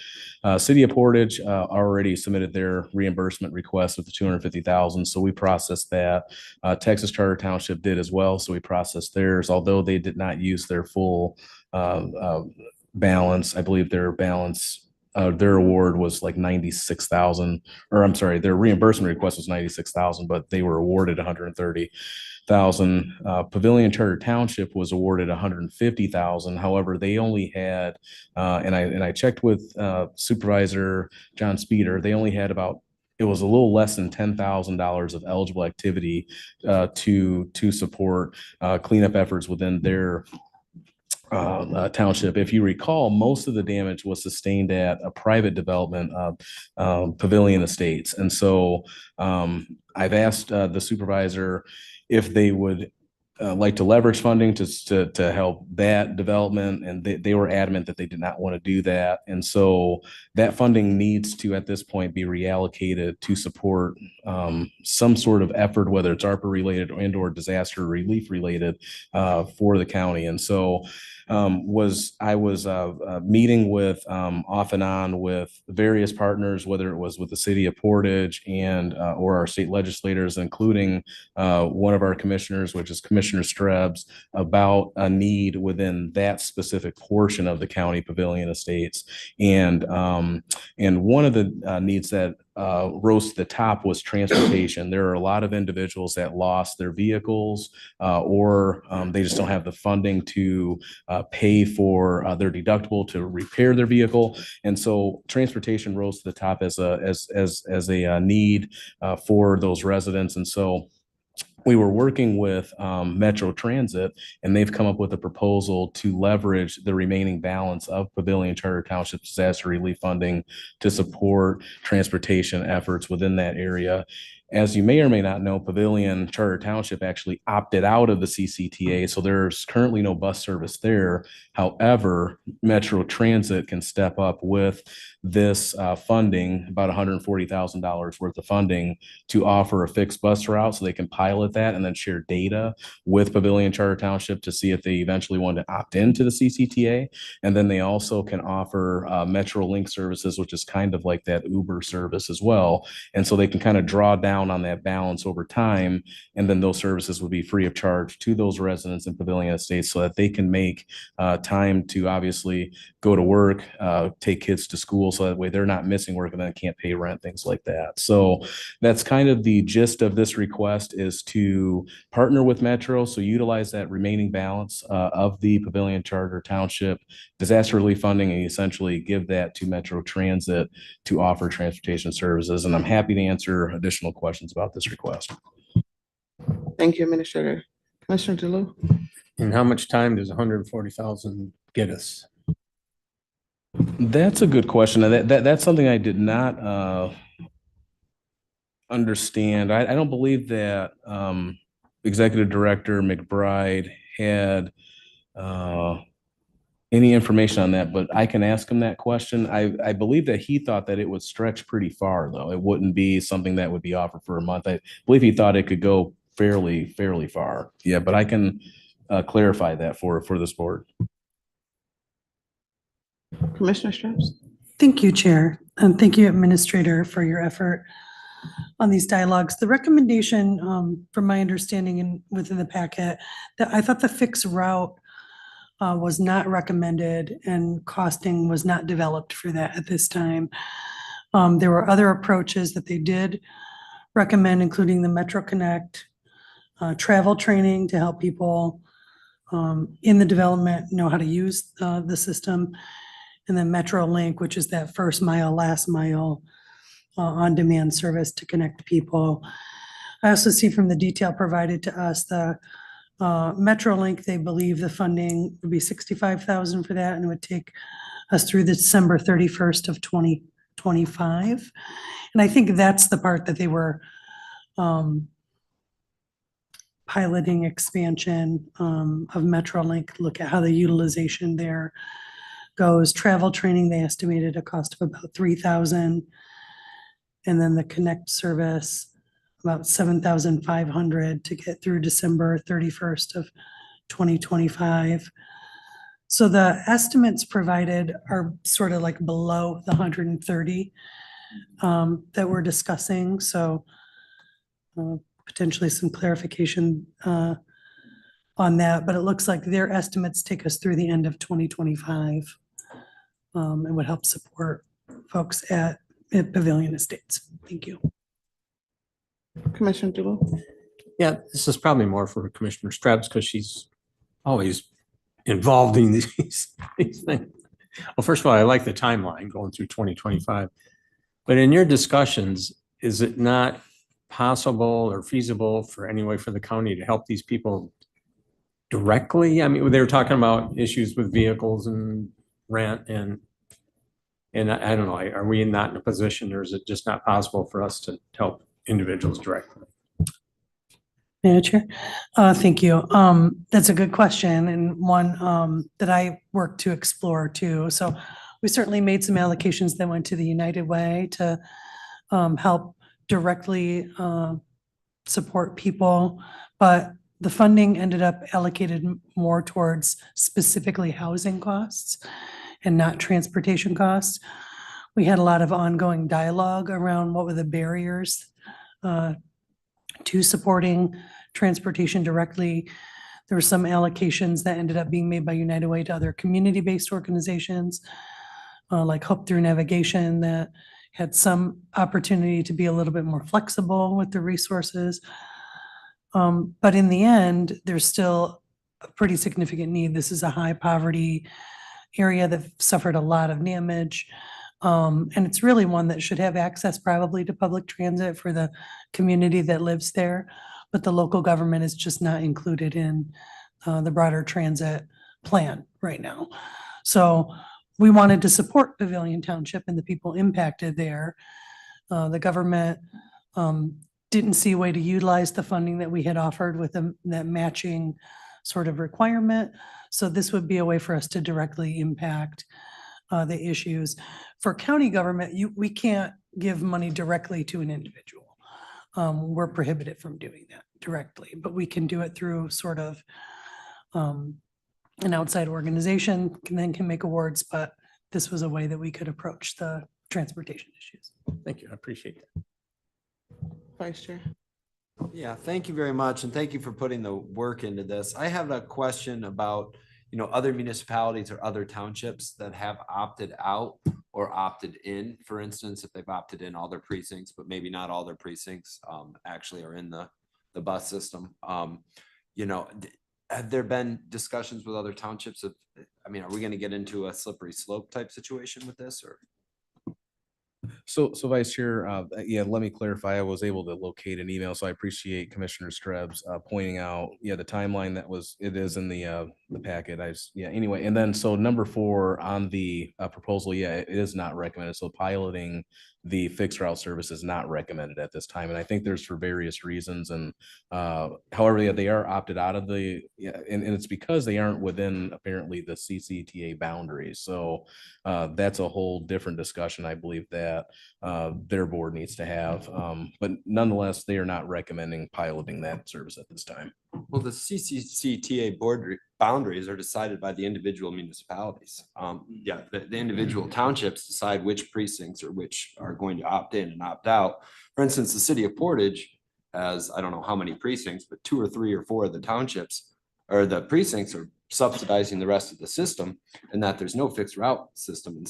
City of Portage already submitted their reimbursement request of the 250,000, so we processed that. Texas Charter Township did as well, so we processed theirs, although they did not use their full balance. I believe their balance their award was like 96,000, or I'm sorry, their reimbursement request was 96,000, but they were awarded 130,000. Pavilion Charter Township was awarded 150,000. However, they only had, and I checked with Supervisor John Speeder, they only had it was a little less than $10,000 of eligible activity to support cleanup efforts within their township. If you recall, most of the damage was sustained at a private development of Pavilion Estates. And so I've asked the supervisor if they would like to leverage funding to help that development, and they were adamant that they did not want to do that. And so that funding needs to, at this point, be reallocated to support some sort of effort, whether it's ARPA related and/or disaster relief related for the county. And so I was meeting with off and on with various partners, whether it was with the city of Portage and or our state legislators, including one of our commissioners, which is Commissioner Strebs, about a need within that specific portion of the county Pavilion Estates. And one of the needs that rose to the top was transportation. There are a lot of individuals that lost their vehicles or they just don't have the funding to pay for their deductible to repair their vehicle. And so transportation rose to the top as a need for those residents. And so we were working with Metro Transit, and they've come up with a proposal to leverage the remaining balance of Pavilion Charter Township disaster relief funding to support transportation efforts within that area. As you may or may not know, Pavilion Charter Township actually opted out of the CCTA, so there's currently no bus service there. However, Metro Transit can step up with this funding, about $140,000 worth of funding, to offer a fixed bus route so they can pilot that and then share data with Pavilion Charter Township to see if they eventually want to opt into the CCTA. And then they also can offer Metro Link services, which is kind of like that Uber service as well. And so they can kind of draw down on that balance over time. And then those services would be free of charge to those residents in Pavilion Estates so that they can make time to obviously go to work, take kids to school, so that way they're not missing work and then can't pay rent, things like that. So that's kind of the gist of this request, is to partner with Metro. So utilize that remaining balance of the Pavilion Charter Township disaster relief funding and essentially give that to Metro Transit to offer transportation services. And I'm happy to answer additional questions about this request. Thank you, Administrator. Commissioner DeLu. And how much time does 140,000 get us? That's a good question. That's something I did not understand. I don't believe that Executive Director McBride had any information on that, but I can ask him that question. I believe that he thought that it would stretch pretty far, though. It wouldn't be something that would be offered for a month. I believe he thought it could go fairly far. Yeah, but I can clarify that for this board. Commissioner Strebs. Thank you, Chair, and thank you, Administrator, for your effort on these dialogues. The recommendation, from my understanding and within the packet, that I thought the fixed route was not recommended and costing was not developed for that at this time. There were other approaches that they did recommend, including the Metro Connect, travel training to help people in the development know how to use the system, and then Metro Link, which is that first mile, last mile on-demand service to connect people. I also see from the detail provided to us, the Metro Link, they believe the funding would be 65,000 for that, and it would take us through the December 31st of 2025. And I think that's the part that they were piloting expansion of Metrolink, look at how the utilization there goes. Travel training, they estimated a cost of about 3,000. And then the Connect service, about 7,500 to get through December 31st of 2025. So the estimates provided are sort of like below the 130 that we're discussing. So potentially some clarification on that, but it looks like their estimates take us through the end of 2025 and would help support folks at Pavilion Estates. Thank you. Commissioner Dulu? Yeah, this is probably more for Commissioner Straps because she's always involved in these things. Well, first of all, I like the timeline going through 2025. But in your discussions, is it not possible or feasible for any way for the county to help these people directly? I mean, they were talking about issues with vehicles and rent and I don't know, are we not in a position or is it just not possible for us to help individuals directly? Madam Chair, thank you. That's a good question and one that I work to explore too. So we certainly made some allocations that went to the United Way to help directly support people, but the funding ended up allocated more towards specifically housing costs and not transportation costs. We had a lot of ongoing dialogue around what were the barriers to supporting transportation directly. There were some allocations that ended up being made by United Way to other community-based organizations, like Hope Through Navigation, that had some opportunity to be a little bit more flexible with the resources. But in the end, there's still a pretty significant need. This is a high poverty area that suffered a lot of damage. And it's really one that should have access probably to public transit for the community that lives there. But the local government is just not included in the broader transit plan right now. So we wanted to support Pavilion Township and the people impacted there. The government didn't see a way to utilize the funding that we had offered with that matching sort of requirement. So this would be a way for us to directly impact the issues. For county government, we can't give money directly to an individual. We're prohibited from doing that directly, but we can do it through sort of an outside organization can make awards, but this was a way that we could approach the transportation issues. Thank you. I appreciate that. Vice Chair. Yeah, thank you very much. And thank you for putting the work into this. I have a question about, other municipalities or other townships that have opted out or opted in. For instance, if they've opted in all their precincts, but maybe not all their precincts actually are in the bus system. Have there been discussions with other townships are we going to get into a slippery slope type situation with this or? So Vice Chair, yeah, let me clarify. I was able to locate an email, so I appreciate Commissioner Strebs pointing out, the timeline it is in the packet. Anyway, and then so number 4 on the proposal, it is not recommended. So piloting the fixed route service is not recommended at this time, and I think there's for various reasons. And however, they are opted out of and it's because they aren't within apparently the CCTA boundaries. So that's a whole different discussion, I believe, that their board needs to have. But nonetheless, they are not recommending piloting that service at this time. Well, the CCTA board boundaries are decided by the individual municipalities. The individual townships decide which precincts or which are going to opt in and opt out. For instance, the city of Portage has, I don't know how many precincts, but 2 or 3 or 4 of the townships or the precincts are subsidizing the rest of the system, and that there's no fixed route system in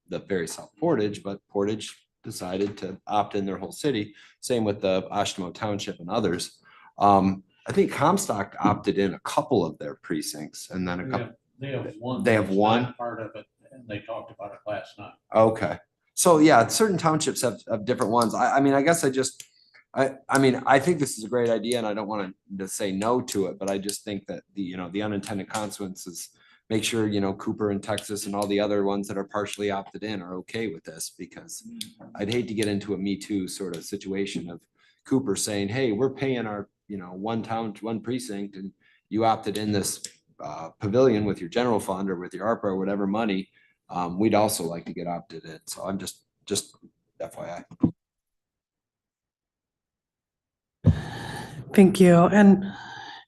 the very South Portage, but Portage decided to opt in their whole city. Same with the Oshtemo Township and others. I think Comstock opted in a couple of their precincts and then a couple. They have one. They have that's one? not part of it, and they talked about it last night. Okay. So certain townships have different ones. I guess I think this is a great idea and I don't want to say no to it, but I just think that the unintended consequences, make sure, Cooper and Texas and all the other ones that are partially opted in are okay with this, because I'd hate to get into a Me Too sort of situation of Cooper saying, hey, we're paying our one town, one precinct, and you opted in this pavilion with your general fund or with your ARPA or whatever money, we'd also like to get opted in. So I'm just FYI. Thank you. And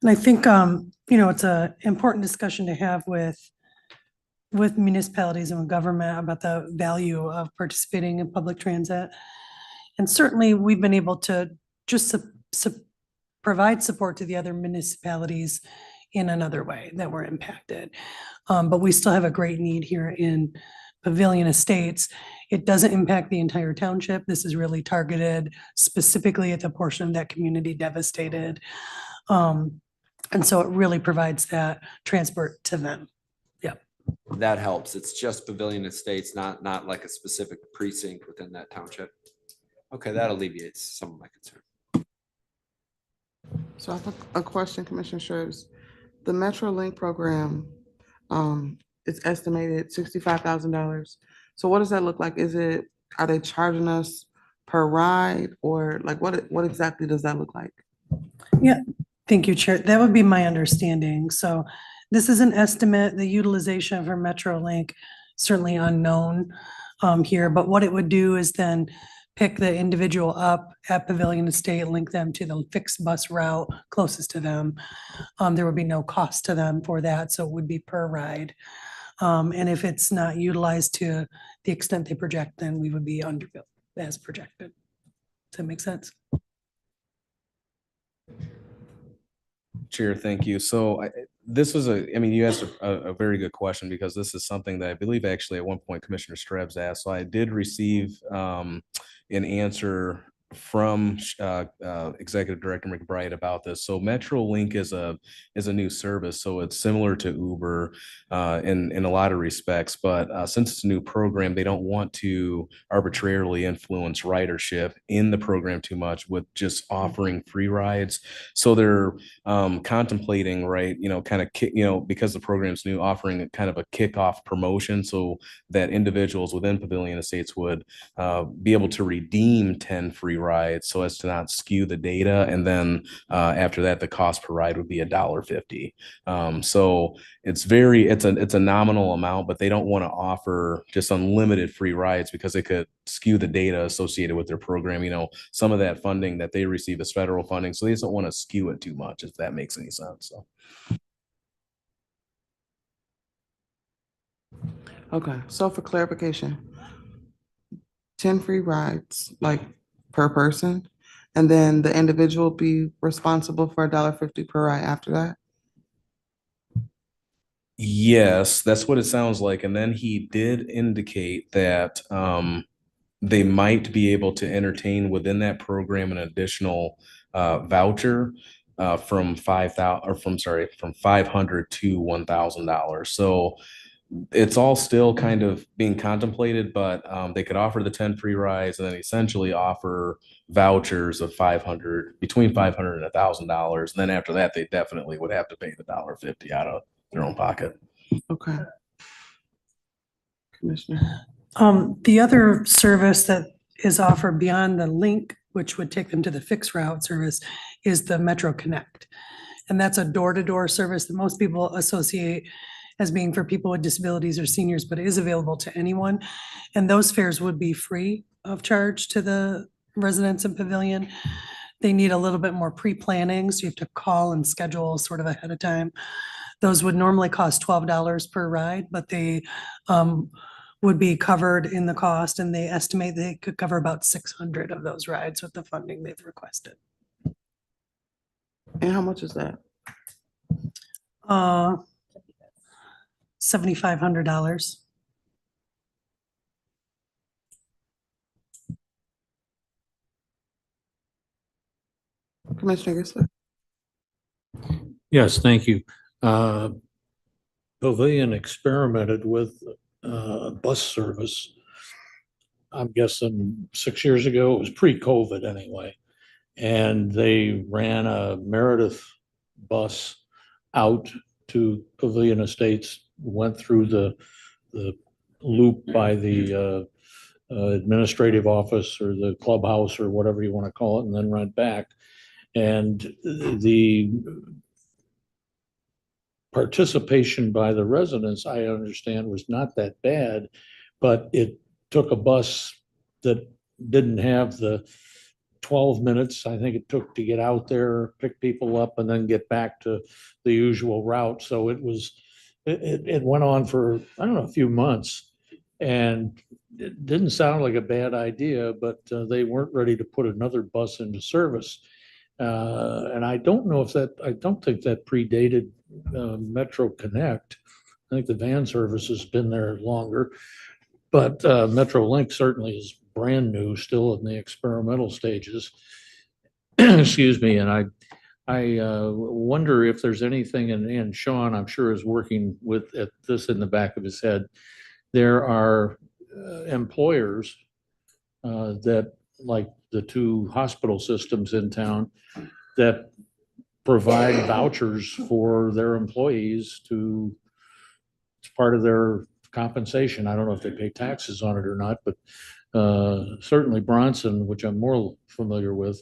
I think, it's a important discussion to have with municipalities and with government about the value of participating in public transit. And certainly we've been able to just provide support to the other municipalities in another way that were impacted. But we still have a great need here in Pavilion Estates. It doesn't impact the entire township. This is really targeted specifically at the portion of that community devastated. And so it really provides that transport to them. Yep. That helps. It's just Pavilion Estates, not like a specific precinct within that township. Okay, that alleviates some of my concern. So I have a question, Commissioner Shrubs. The MetroLink program, it's estimated $65,000. So what does that look like? Are they charging us per ride, or like what exactly does that look like? Yeah, thank you, Chair. That would be my understanding. So this is an estimate. The utilization for MetroLink, certainly unknown here, but what it would do is then pick the individual up at Pavilion Estate, link them to the fixed bus route closest to them. There would be no cost to them for that, so it would be per ride. And if it's not utilized to the extent they project, then we would be underbilled as projected. Does that make sense? Chair, thank you. So this was you asked a very good question, because this is something that I believe actually at one point Commissioner Strebs asked. So I did receive an answer from Executive Director McBride about this. So MetroLink is a new service, so it's similar to Uber in a lot of respects. But since it's a new program, they don't want to arbitrarily influence ridership in the program too much with just offering free rides. So they're contemplating, right, because the program's new, offering a kind of a kickoff promotion so that individuals within Pavilion Estates would be able to redeem 10 free rides so as to not skew the data. And then after that, the cost per ride would be $1.50. So it's a nominal amount, but they don't want to offer just unlimited free rides because it could skew the data associated with their program. Some of that funding that they receive is federal funding, so they just don't want to skew it too much, if that makes any sense. So. Okay, so for clarification, 10 free rides, like per person, and then the individual be responsible for $1.50 per ride after that? Yes, that's what it sounds like. And then he did indicate that they might be able to entertain within that program an additional voucher from from $500 to $1,000. So it's all still kind of being contemplated, but they could offer the 10 free rides and then essentially offer vouchers of between $500 and $1,000. And then after that, they definitely would have to pay the $1.50 out of their own pocket. Okay. Commissioner. The other service that is offered beyond the link, which would take them to the fixed route service, is the Metro Connect. And that's a door-to-door service that most people associate as being for people with disabilities or seniors, but it is available to anyone. And those fares would be free of charge to the residents in Pavilion. They need a little bit more pre-planning, so you have to call and schedule sort of ahead of time. Those would normally cost $12 per ride, but they would be covered in the cost, and they estimate they could cover about 600 of those rides with the funding they've requested. And how much is that? $7,500. Commissioner Gissler. Yes, thank you. Pavilion experimented with bus service. I'm guessing 6 years ago. It was pre-COVID anyway. And they ran a Meredith bus out to Pavilion Estates, went through the loop by the administrative office or the clubhouse or whatever you want to call it, and then went back. And the participation by the residents, I understand, was not that bad, but it took a bus that didn't have the 12 minutes, I think it took to get out there, pick people up, and then get back to the usual route. So it went on for, I don't know, a few months. And it didn't sound like a bad idea, but they weren't ready to put another bus into service. And I don't know if that, I don't think that predated Metro Connect. I think the van service has been there longer, but Metro Link certainly is brand new, still in the experimental stages. Excuse me, and I wonder if there's anything, and Sean, I'm sure, is working with at this in the back of his head. There are employers that, like the two hospital systems in town, that provide vouchers for their employees to, it's part of their compensation. I don't know if they pay taxes on it or not, but certainly Bronson, which I'm more familiar with,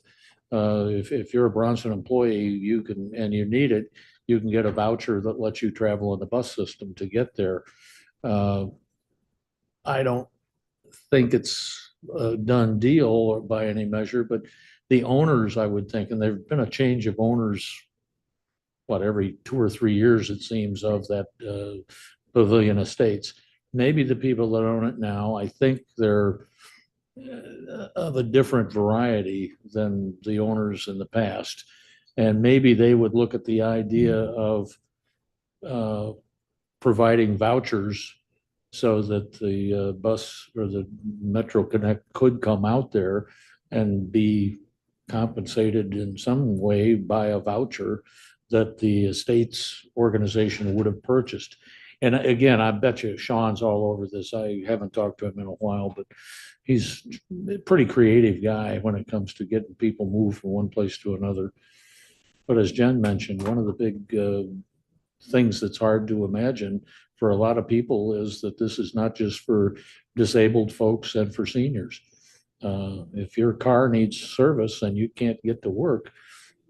if you're a Bronson employee, you can, and you need it, you can get a voucher that lets you travel in the bus system to get there. I don't think it's a done deal by any measure, but the owners, I would think, and there's been a change of owners, what, every 2 or 3 years, it seems, of that Pavilion Estates. Maybe the people that own it now, I think they're of a different variety than the owners in the past. And maybe they would look at the idea of providing vouchers so that the bus or the Metro Connect could come out there and be compensated in some way by a voucher that the estates organization would have purchased. And again, I bet you Sean's all over this. I haven't talked to him in a while, but he's a pretty creative guy when it comes to getting people moved from one place to another. But as Jen mentioned, one of the big things that's hard to imagine for a lot of people is that this is not just for disabled folks and for seniors. If your car needs service and you can't get to work,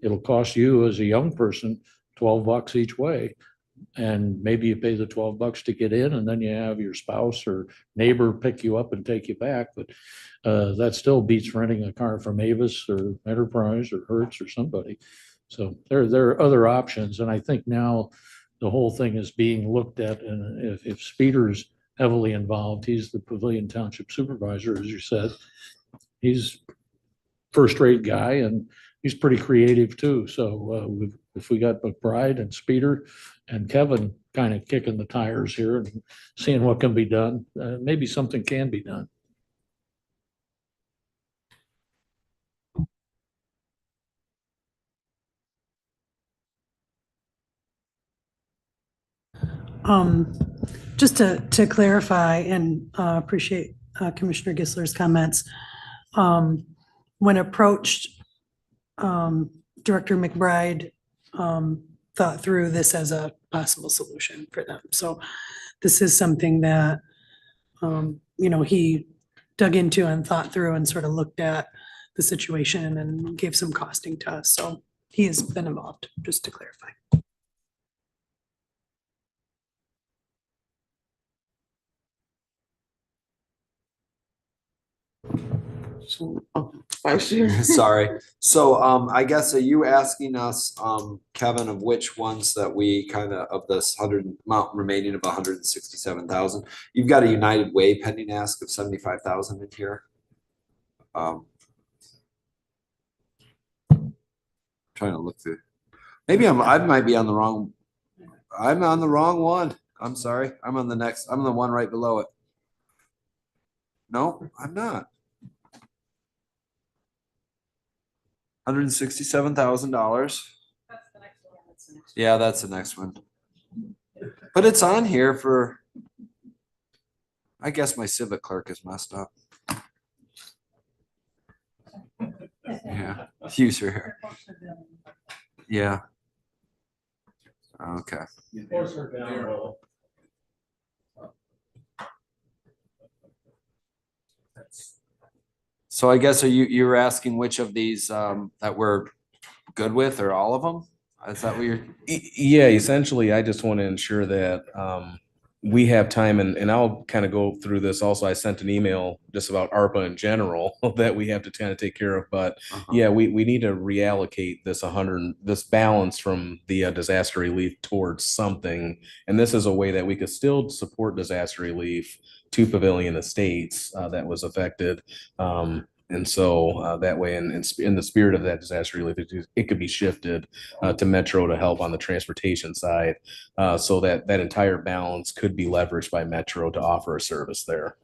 it'll cost you as a young person $12 each way. And maybe you pay the $12 to get in, and then you have your spouse or neighbor pick you up and take you back. But that still beats renting a car from Avis or Enterprise or Hertz or somebody. So there are other options. And I think now the whole thing is being looked at. And if Speeder's heavily involved, he's the Pavilion Township Supervisor, as you said. He's first-rate guy, and he's pretty creative too. So if we got McBride and Speeder and Kevin kind of kicking the tires here and seeing what can be done, maybe something can be done. Just to clarify and appreciate Commissioner Gisler's comments. When approached, Director McBride thought through this as a possible solution for them. So this is something that, he dug into and thought through and sort of looked at the situation and gave some costing to us. So he has been involved, just to clarify. So, Vice Chair. Sorry. So I guess, are you asking us, Kevin, of which ones that we kind of this amount remaining of 167,000? You've got a United Way pending ask of 75,000 in here. Trying to look through. Maybe I might be on the wrong. I'm on the wrong one. I'm sorry. I'm on the next. I'm the one right below it. No, I'm not. $167,000. Yeah, that's the next one. But it's on here for, I guess my civic clerk is messed up. Yeah, user here. Yeah. Okay. So I guess you're asking which of these that we're good with, or all of them? Is that what you're? Yeah, essentially, I just want to ensure that we have time, and I'll kind of go through this also. I sent an email just about ARPA in general that we have to kind of take care of, but yeah, we need to reallocate this balance from the disaster relief towards something. And this is a way that we could still support disaster relief to Pavilion Estates that was affected. And so that way, in the spirit of that disaster relief, it could be shifted to Metro to help on the transportation side, so that that entire balance could be leveraged by Metro to offer a service there.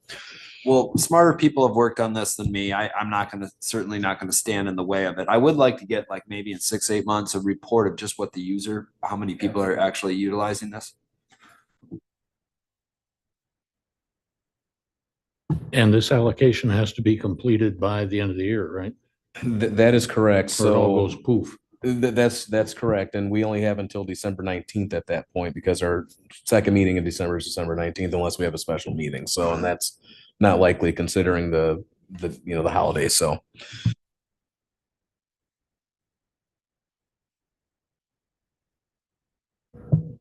Well, smarter people have worked on this than me. I'm not gonna, certainly not gonna stand in the way of it. I would like to get, like, maybe in 6, 8 months, a report of just what the user, how many people are actually utilizing this. And this allocation has to be completed by the end of the year, right? That is correct. Or it all So goes poof. that's correct. And we only have until December 19th at that point, because our second meeting in December is December 19th, unless we have a special meeting. So, and that's not likely considering the the holidays. So.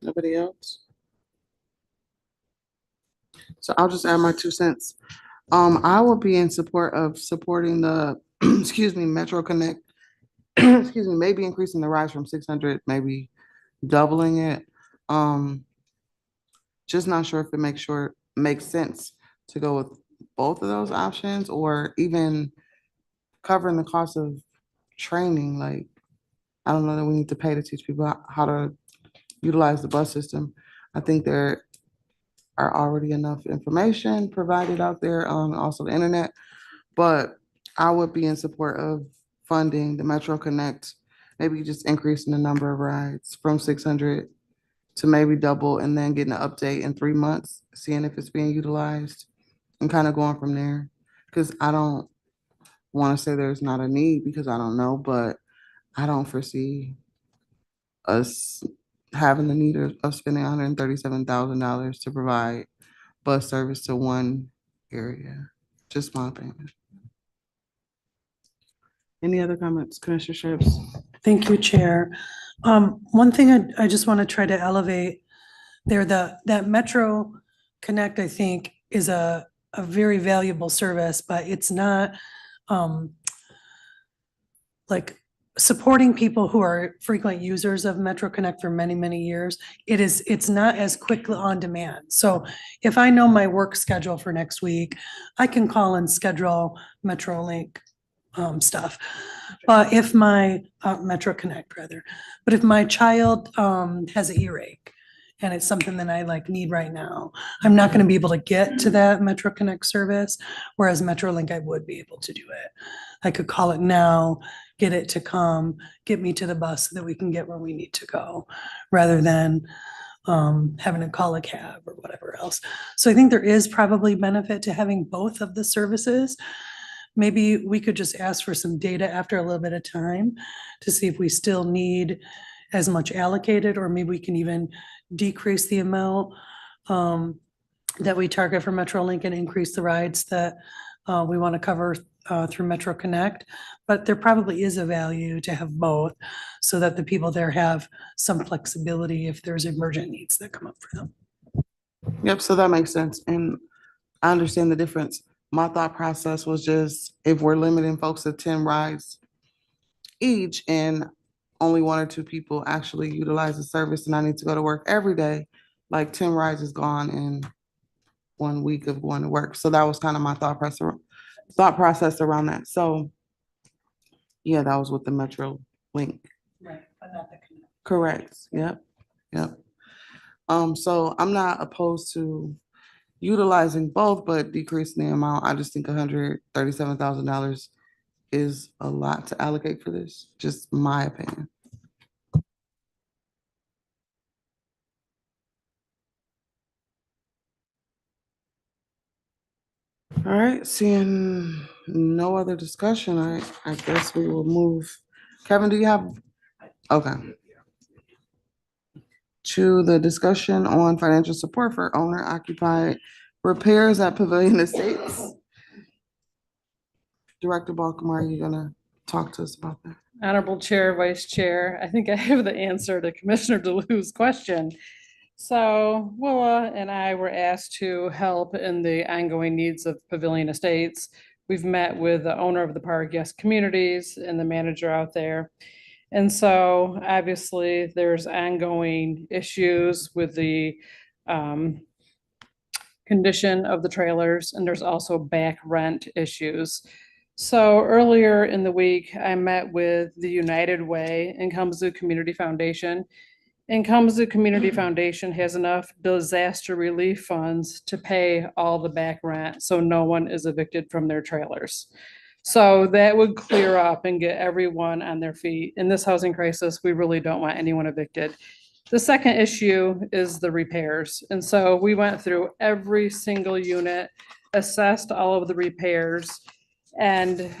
Nobody else? So I'll just add my 2 cents. I will be in support of supporting the, excuse me, Metro Connect. Excuse me, maybe increasing the rise from 600, maybe doubling it. Just not sure if it makes sense to go with both of those options, or even covering the cost of training. Like, I don't know that we need to pay to teach people how to utilize the bus system. I think there are already enough information provided out there on also the internet, but I would be in support of funding the Metro Connect, maybe just increasing the number of rides from 600 to maybe double, and then getting an update in 3 months, seeing if it's being utilized, and kind of going from there. Because I don't want to say there's not a need, because I don't know, but I don't foresee us having the need of spending $137,000 to provide bus service to one area. Just my opinion. Any other comments, Commissioner Ships? Thank you, Chair. One thing I just want to try to elevate there, that Metro Connect, I think, is a very valuable service, but it's not like supporting people who are frequent users of Metro Connect for many, many years. It's not as quickly on demand. So if I know my work schedule for next week, I can call and schedule MetroLink stuff. But if my, Metro Connect rather, but if my child has an earache and it's something that I like need right now, I'm not gonna be able to get to that Metro Connect service, whereas MetroLink, I would be able to do it. I could call it now, get it to come, get me to the bus so that we can get where we need to go, rather than having to call a cab or whatever else. So I think there is probably benefit to having both of the services. Maybe we could just ask for some data after a little bit of time to see if we still need as much allocated, or maybe we can even decrease the amount that we target for MetroLink and increase the rides that we want to cover through Metro Connect. But there probably is a value to have both, so that the people there have some flexibility if there's emergent needs that come up for them. Yep, so that makes sense. And I understand the difference. My thought process was just, if we're limiting folks to 10 rides each and only 1 or 2 people actually utilize the service, and I need to go to work every day, like 10 rides is gone in 1 week of going to work. So that was kind of my thought process around that. So yeah, that was with the Metro Link. Right, but not the Connect. Correct. Yep. So I'm not opposed to utilizing both, but decreasing the amount. I just think $137,000 is a lot to allocate for this. Just my opinion. All right, seeing no other discussion, I guess we will move. Kevin, do you have? Okay. To the discussion on financial support for owner occupied repairs at Pavilion Estates. Director Balkamar, are you gonna talk to us about that? Honorable Chair, Vice Chair, I think I have the answer to Commissioner DeLue's question. So Willa and I were asked to help in the ongoing needs of Pavilion Estates. We've met with the owner of the park, Yes Communities, and the manager out there. And so obviously there's ongoing issues with the condition of the trailers, and there's also back rent issues. So earlier in the week, I met with the United Way and Kalamazoo Community Foundation. And Kalamazoo Community Foundation has enough disaster relief funds to pay all the back rent, so no one is evicted from their trailers. So that would clear up and get everyone on their feet. In this housing crisis, we really don't want anyone evicted. The second issue is the repairs. And so we went through every single unit, assessed all of the repairs. And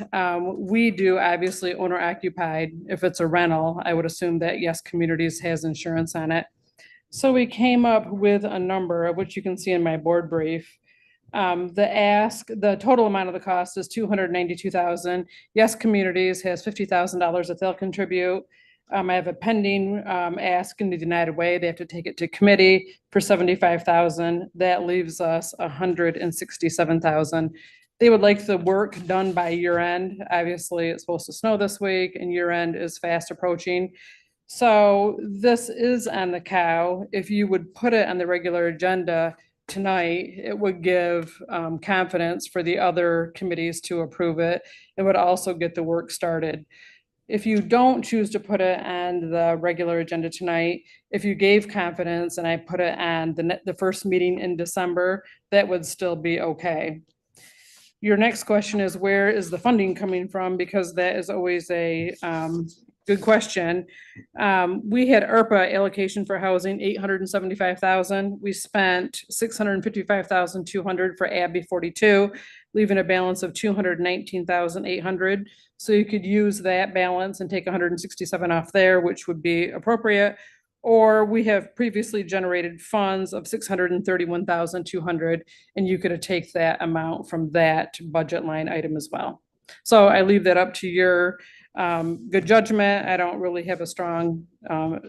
we do obviously owner occupied. If it's a rental, I would assume that Yes Communities has insurance on it. So we came up with a number, which you can see in my board brief. The total amount of the cost is $292,000. Yes Communities has $50,000 that they'll contribute. I have a pending ask in the United Way. They have to take it to committee for $75,000. That leaves us $167,000. They would like the work done by year end. Obviously, it's supposed to snow this week and year end is fast approaching. So this is on the cow. If you would put it on the regular agenda tonight, it would give confidence for the other committees to approve it. It would also get the work started. If you don't choose to put it on the regular agenda tonight, if you gave confidence and I put it on the first meeting in December, that would still be okay. Your next question is, where is the funding coming from? Because that is always a good question. We had ARPA allocation for housing, $875,000. We spent $655,200 for AB 42, leaving a balance of $219,800. So you could use that balance and take 167 off there, which would be appropriate. Or we have previously generated funds of $631,200, and you could take that amount from that budget line item as well. So I leave that up to your good judgment. I don't really have a strong, whatever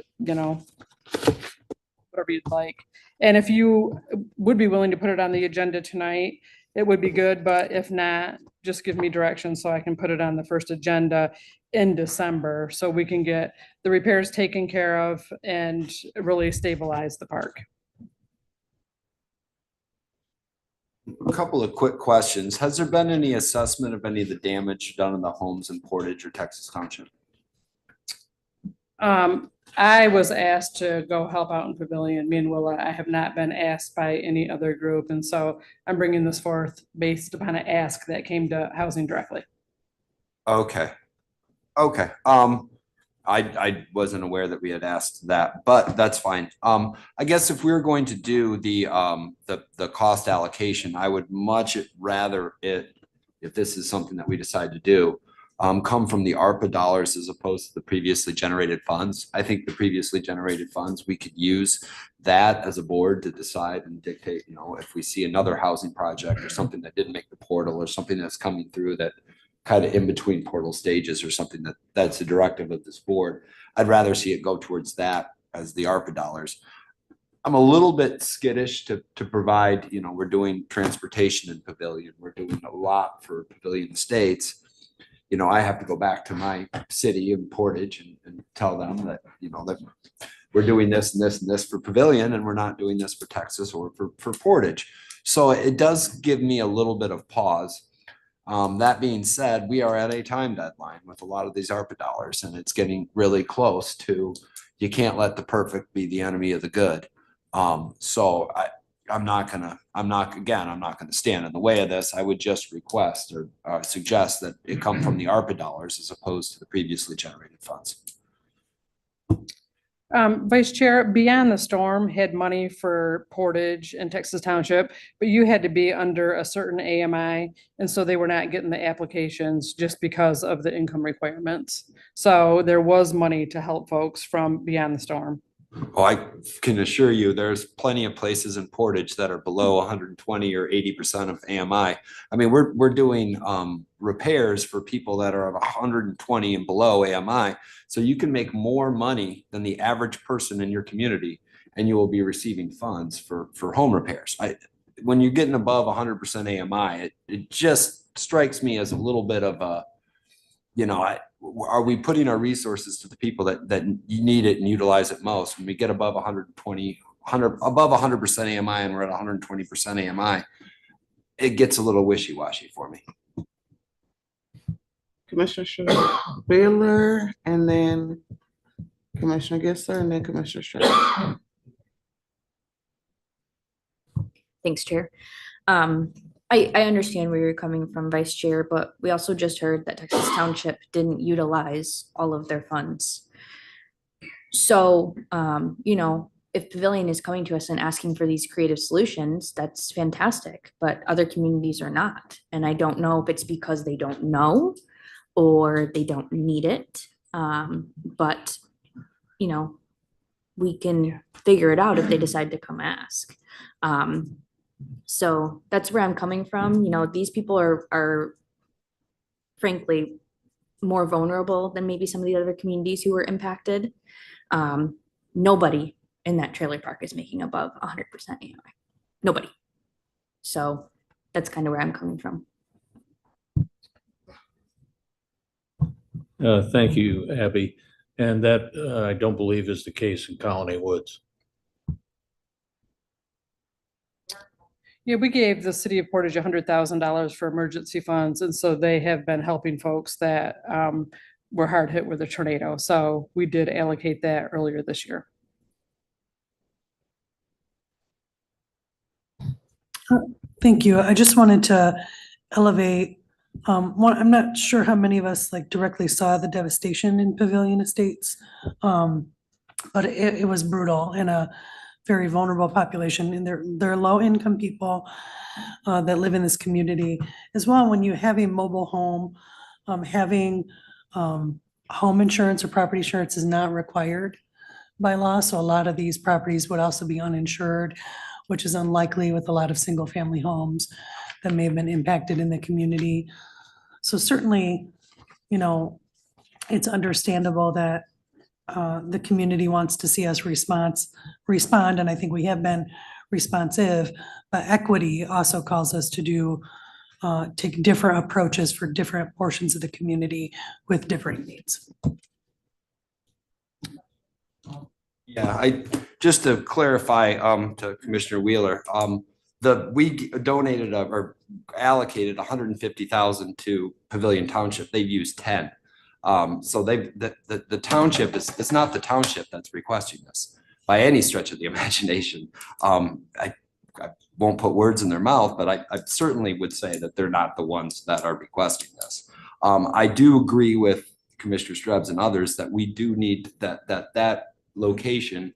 you'd like. And if you would be willing to put it on the agenda tonight, it would be good, but if not, just give me direction so I can put it on the first agenda in December, so we can get the repairs taken care of and really stabilize the park. A couple of quick questions. Has there been any assessment of any of the damage done in the homes in Portage or Texas Township? I was asked to go help out in Pavilion, me and Willa. I have not been asked by any other group, and so I'm bringing this forth based upon an ask that came to housing directly. Okay. Okay. I wasn't aware that we had asked that, but that's fine. I guess if we were going to do the cost allocation, I would much rather it, if this is something that we decide to do, come from the ARPA dollars as opposed to the previously generated funds. I think the previously generated funds, we could use that as a board to decide and dictate, if we see another housing project or something that didn't make the portal or something that's coming through that kind of in between portal stages or something that's a directive of this board. I'd rather see it go towards that as the ARPA dollars. I'm a little bit skittish to provide, we're doing transportation in Pavilion. We're doing a lot for Pavilion Estates. I have to go back to my city in Portage and tell them that, that we're doing this and this and this for Pavilion, and we're not doing this for Texas or for Portage. So it does give me a little bit of pause. That being said, we are at a time deadline with a lot of these ARPA dollars, and it's getting really close to, you can't let the perfect be the enemy of the good. So I'm not gonna stand in the way of this. I would just request or suggest that it come from the ARPA dollars as opposed to the previously generated funds. Vice Chair, Beyond the Storm had money for Portage and Texas Township, but you had to be under a certain AMI, and so they were not getting the applications just because of the income requirements. So there was money to help folks from Beyond the Storm. Oh, I can assure you, there's plenty of places in Portage that are below 120 or 80% of AMI. I mean, we're doing repairs for people that are at 120 and below AMI. So you can make more money than the average person in your community, and you will be receiving funds for home repairs. When you're getting above 100% AMI, it just strikes me as a little bit of a, are we putting our resources to the people that need it and utilize it most? When we get above 120, above 100% AMI and we're at 120% AMI, it gets a little wishy-washy for me. Commissioner Wheeler, and then Commissioner Gisler, and then Commissioner Shreve. Thanks, Chair. I understand where you're coming from, Vice Chair, but we also just heard that Texas Township didn't utilize all of their funds. So, if Pavilion is coming to us and asking for these creative solutions, that's fantastic, but other communities are not. And I don't know if it's because they don't know or they don't need it. But, we can figure it out if they decide to come ask. So that's where I'm coming from. These people are frankly more vulnerable than maybe some of the other communities who were impacted. Nobody in that trailer park is making above 100% AMI. Nobody. So that's kind of where I'm coming from. Thank you, Abby. And that I don't believe is the case in Colony Woods. Yeah, we gave the city of Portage $100,000 for emergency funds, and so they have been helping folks that were hard hit with a tornado. So we did allocate that earlier this year. Thank you. I just wanted to elevate, I'm not sure how many of us directly saw the devastation in Pavilion Estates. But it was brutal in a very vulnerable population, and they're low-income people that live in this community as well. When you have a mobile home, having home insurance or property insurance is not required by law, so a lot of these properties would also be uninsured, which is unlikely with a lot of single-family homes that may have been impacted in the community. So certainly, it's understandable that the community wants to see us respond, and I think we have been responsive, but equity also calls us to take different approaches for different portions of the community with different needs. Yeah, just to clarify, to Commissioner Wheeler, we donated or allocated 150,000 to Pavilion Township. They've used 10. So the township it's not the township that's requesting this by any stretch of the imagination. I won't put words in their mouth, but I certainly would say that they're not the ones that are requesting this. I do agree with Commissioner Strebs and others that we do need that location.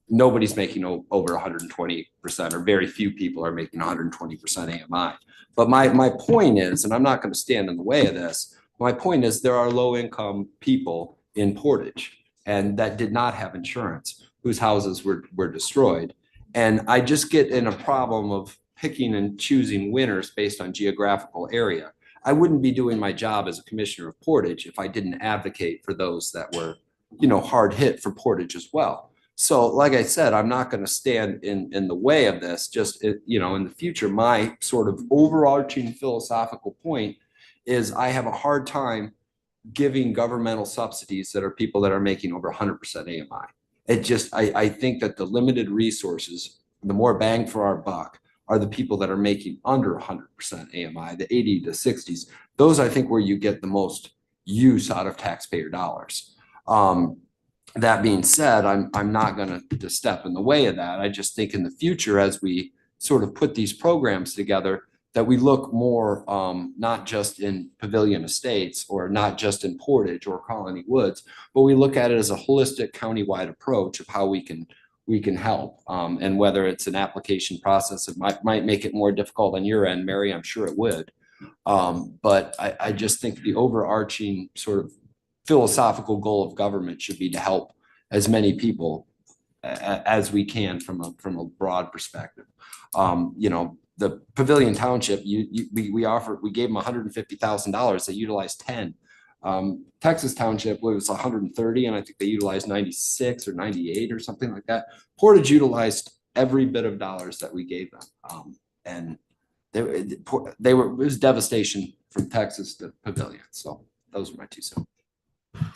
Nobody's making over 120%, or very few people are making 120% AMI. But my point is, and I'm not going to stand in the way of this, my point is there are low-income people in Portage and that did not have insurance, whose houses were destroyed. And I just get in a problem of picking and choosing winners based on geographical area. I wouldn't be doing my job as a commissioner of Portage if I didn't advocate for those that were, hard hit for Portage as well. So like I said, I'm not going to stand in the way of this. Just, in the future, my sort of overarching philosophical point is I have a hard time giving governmental subsidies that are people that are making over 100% AMI. I think that the limited resources, the more bang for our buck, are the people that are making under 100% AMI, the 80 to 60s. Those, I think, where you get the most use out of taxpayer dollars. That being said, I'm not going to step in the way of that. I just think in the future, as we sort of put these programs together, that we look more not just in Pavilion Estates or not just in Portage or Colony Woods, but we look at it as a holistic countywide approach of how we can help. And whether it's an application process, it might make it more difficult on your end, Mary, I'm sure it would. But I just think the overarching sort of philosophical goal of government should be to help as many people as we can from a broad perspective. You know, the Pavilion Township, we gave them $150,000. They utilized 10. Texas Township was 130, and I think they utilized 96 or 98 or something like that. Portage utilized every bit of dollars that we gave them. And it was devastation from Texas to Pavilion. So those are my 2 cents.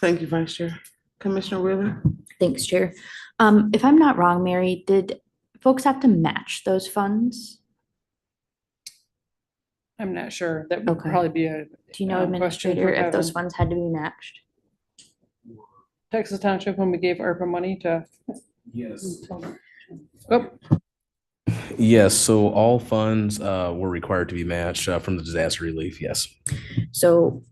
Thank you, Vice Chair. Commissioner Wheeler? Thanks, Chair. If I'm not wrong, Mary, did folks have to match those funds? I'm not sure. That would Okay. probably be a Do you know, question for Administrator, if those Kevin. funds had to be matched? Texas Township, when we gave ARPA money to. Yes. Oh, Yes, so all funds were required to be matched from the disaster relief, yes. So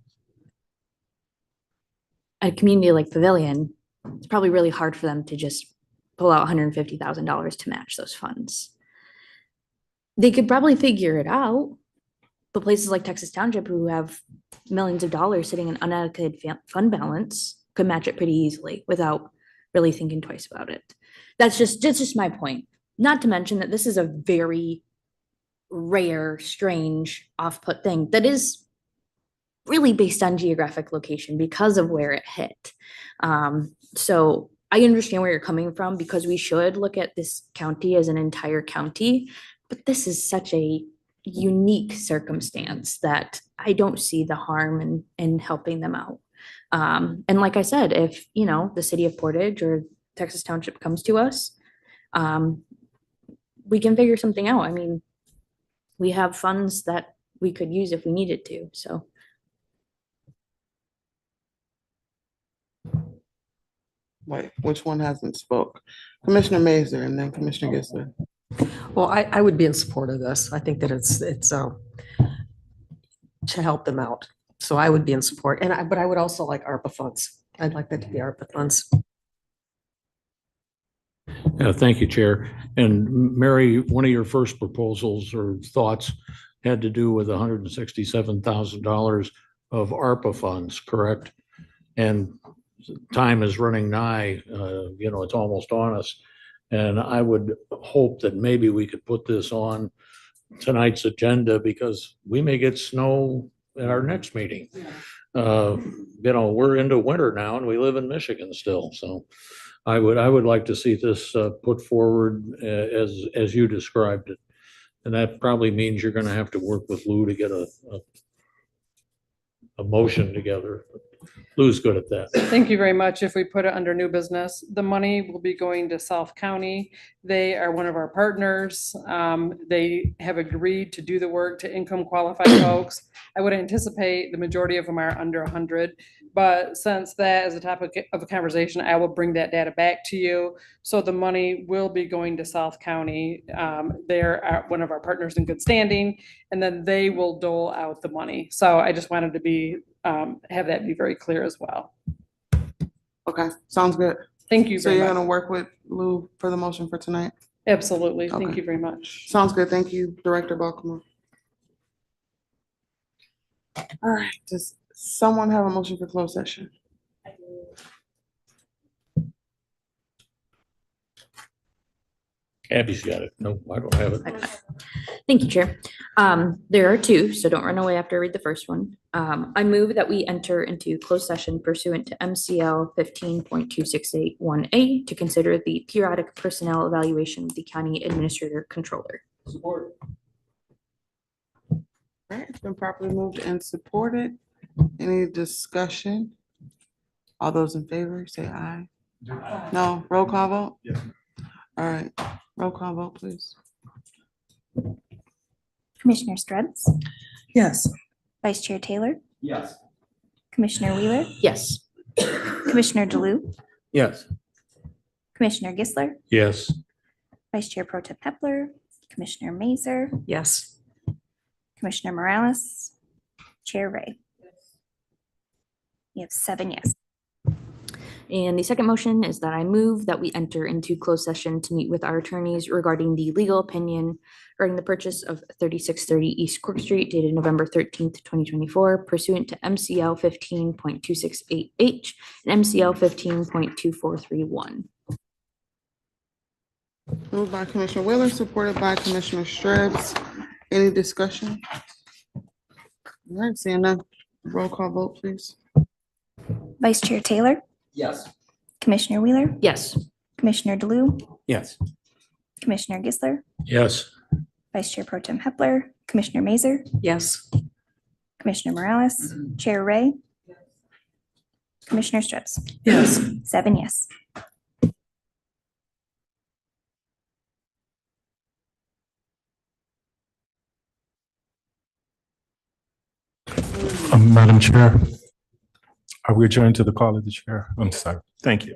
a community like Pavilion, it's probably really hard for them to just pull out $150,000 to match those funds. They could probably figure it out, but places like Texas Township, who have millions of dollars sitting in unallocated fund balance, could match it pretty easily without really thinking twice about it. That's just my point. Not to mention that this is a very rare, strange, off-put thing that is really based on geographic location because of where it hit. So I understand where you're coming from, because we should look at this county as an entire county, but this is such a unique circumstance that I don't see the harm in helping them out. And like I said, if, you know, the city of Portage or Texas Township comes to us, we can figure something out. I mean, we have funds that we could use if we needed to, so. Wait, which one hasn't spoke? Commissioner Mazer and then Commissioner Gisler. Well, I would be in support of this. I think that it's to help them out. So I would be in support. But I would also like ARPA funds. I'd like that to be ARPA funds. Yeah, thank you, Chair. And Mary, one of your first proposals or thoughts had to do with $167,000 of ARPA funds, correct? And time is running nigh, you know, it's almost on us. And I would hope that maybe we could put this on tonight's agenda, because we may get snow at our next meeting. You know, we're into winter now and we live in Michigan still. So I would like to see this put forward as you described it. And that probably means you're going to have to work with Lou to get a motion together. Lou's good at that. thank you very much. If we put it under new business, the money will be going to South County. They are one of our partners. They have agreed to do the work to income qualified folks. I would anticipate the majority of them are under 100. But since that is a topic of a conversation, I will bring that data back to you. So the money will be going to South County. They're one of our partners in good standing, and then they will dole out the money. So I just wanted to be have that be very clear as well. Okay, sounds good. Thank you So very you're much. gonna work with Lou for the motion for tonight? Absolutely. Thank Okay. you very much. Sounds good. Thank you, Director Baltimore. All right, does someone have a motion for closed session? Abby's got it. No, I don't have it. Thank you, Chair. There are 2, so don't run away after I read the first one. I move that we enter into closed session pursuant to MCL 15.2681A to consider the periodic personnel evaluation of the county administrator controller. Support. All right, it's been properly moved and supported. Any discussion? All those in favor, say aye. No, roll call vote? Yes. All right, roll call vote, please. Commissioner Strebs, Yes. Vice Chair Taylor, Yes. Commissioner Wheeler, Yes. Commissioner DeLu, Yes. Commissioner Gisler, Yes. Vice Chair Pro Tem Pepler, Commissioner Mazer, Yes. Commissioner Morales, Chair Ray. You have 7 yes. And the second motion is that I move that we enter into closed session to meet with our attorneys regarding the legal opinion regarding the purchase of 3630 East Cork Street dated November 13th, 2024 pursuant to MCL 15.268H and MCL 15.2431. Moved by Commissioner Wheeler, supported by Commissioner Strabbs. Any discussion? All right, seeing none, roll call vote, please. Vice Chair Taylor, Yes. Commissioner Wheeler, Yes. Commissioner DeLu, Yes. Commissioner Gisler, Yes. Vice Chair Pro Tem Hepler, Commissioner Mazer, Yes. Commissioner Morales, Chair Ray, Commissioner Strips, Yes. 7 yes. Madam Chair, are we adjourned to the call of the chair? I'm sorry. Thank you.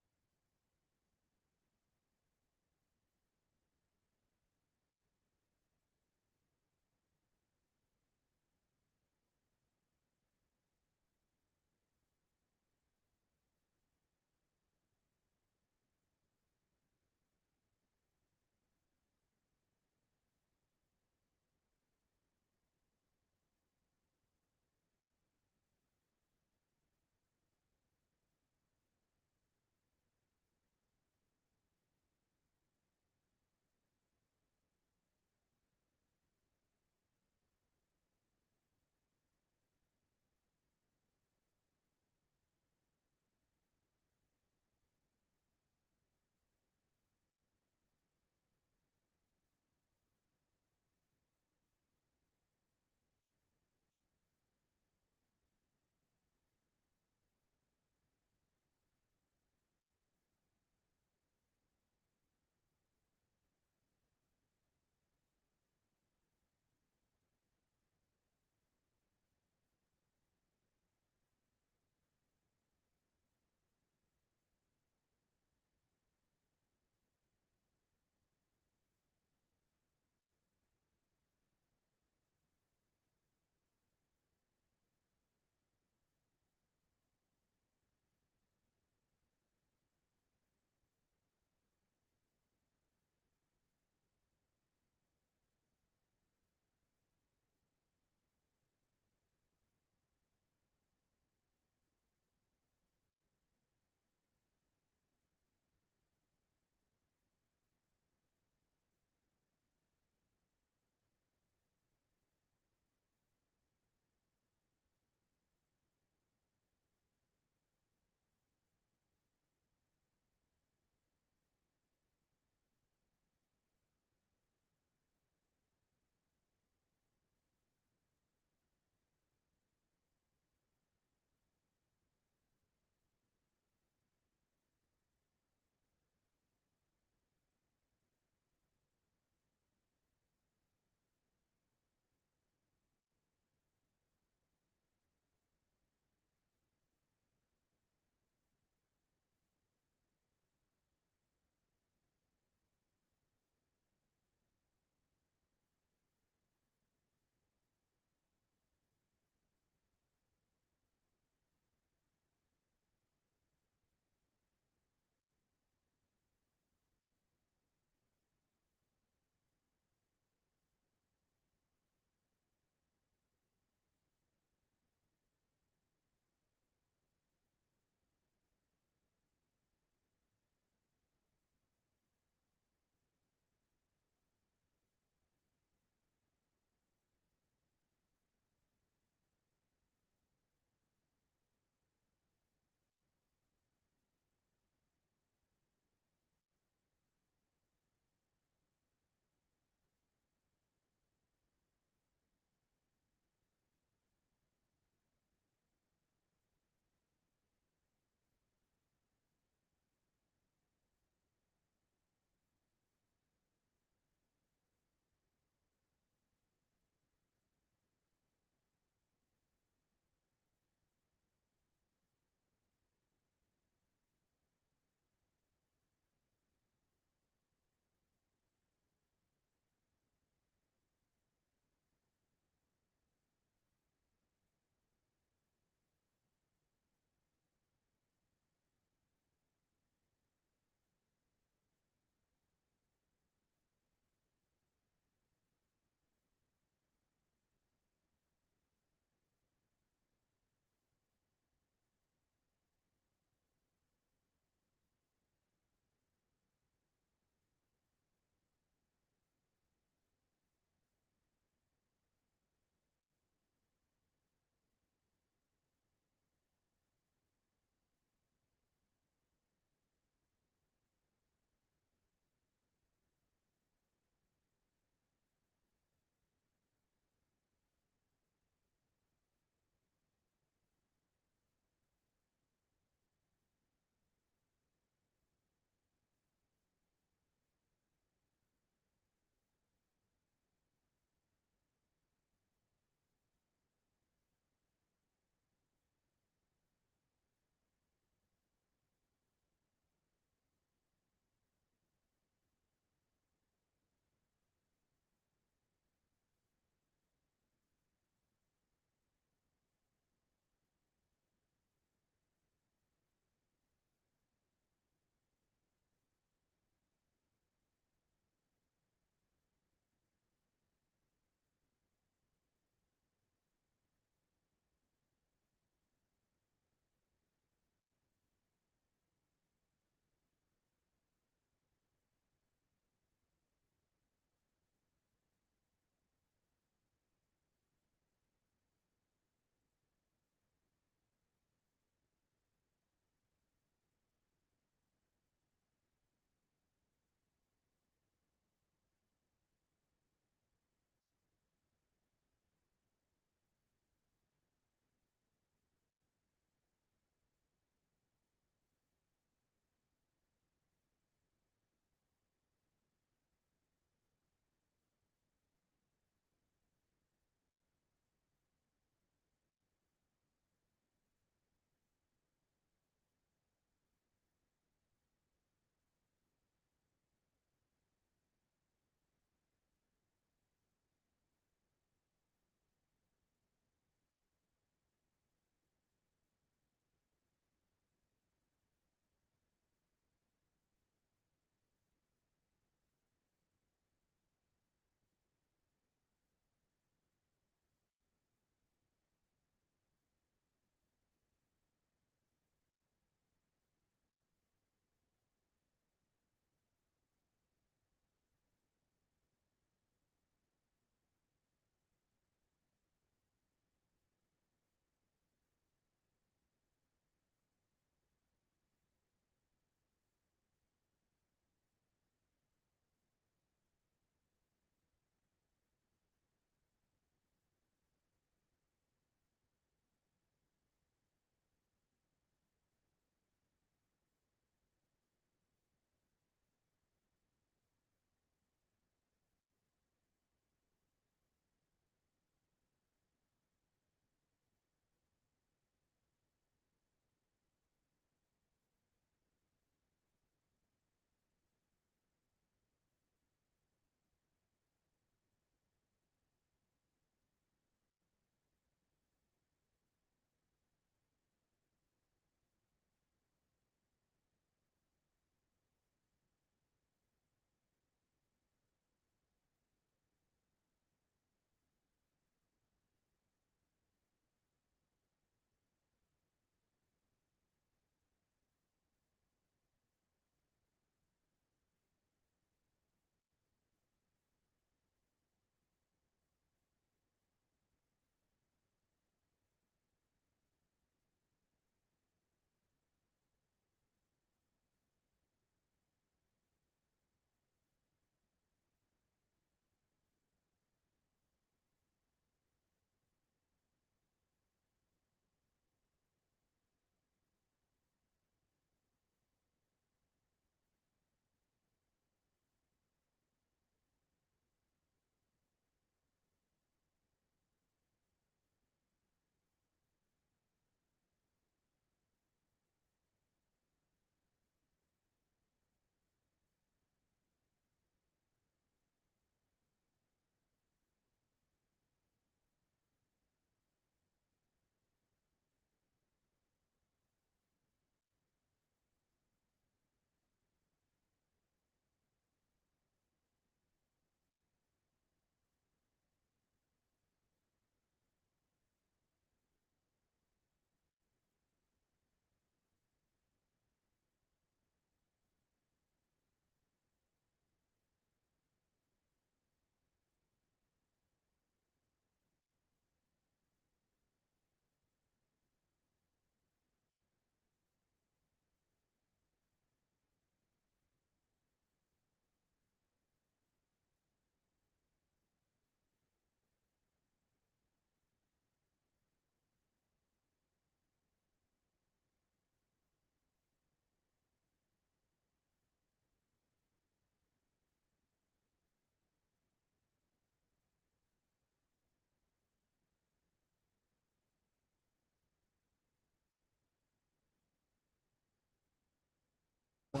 I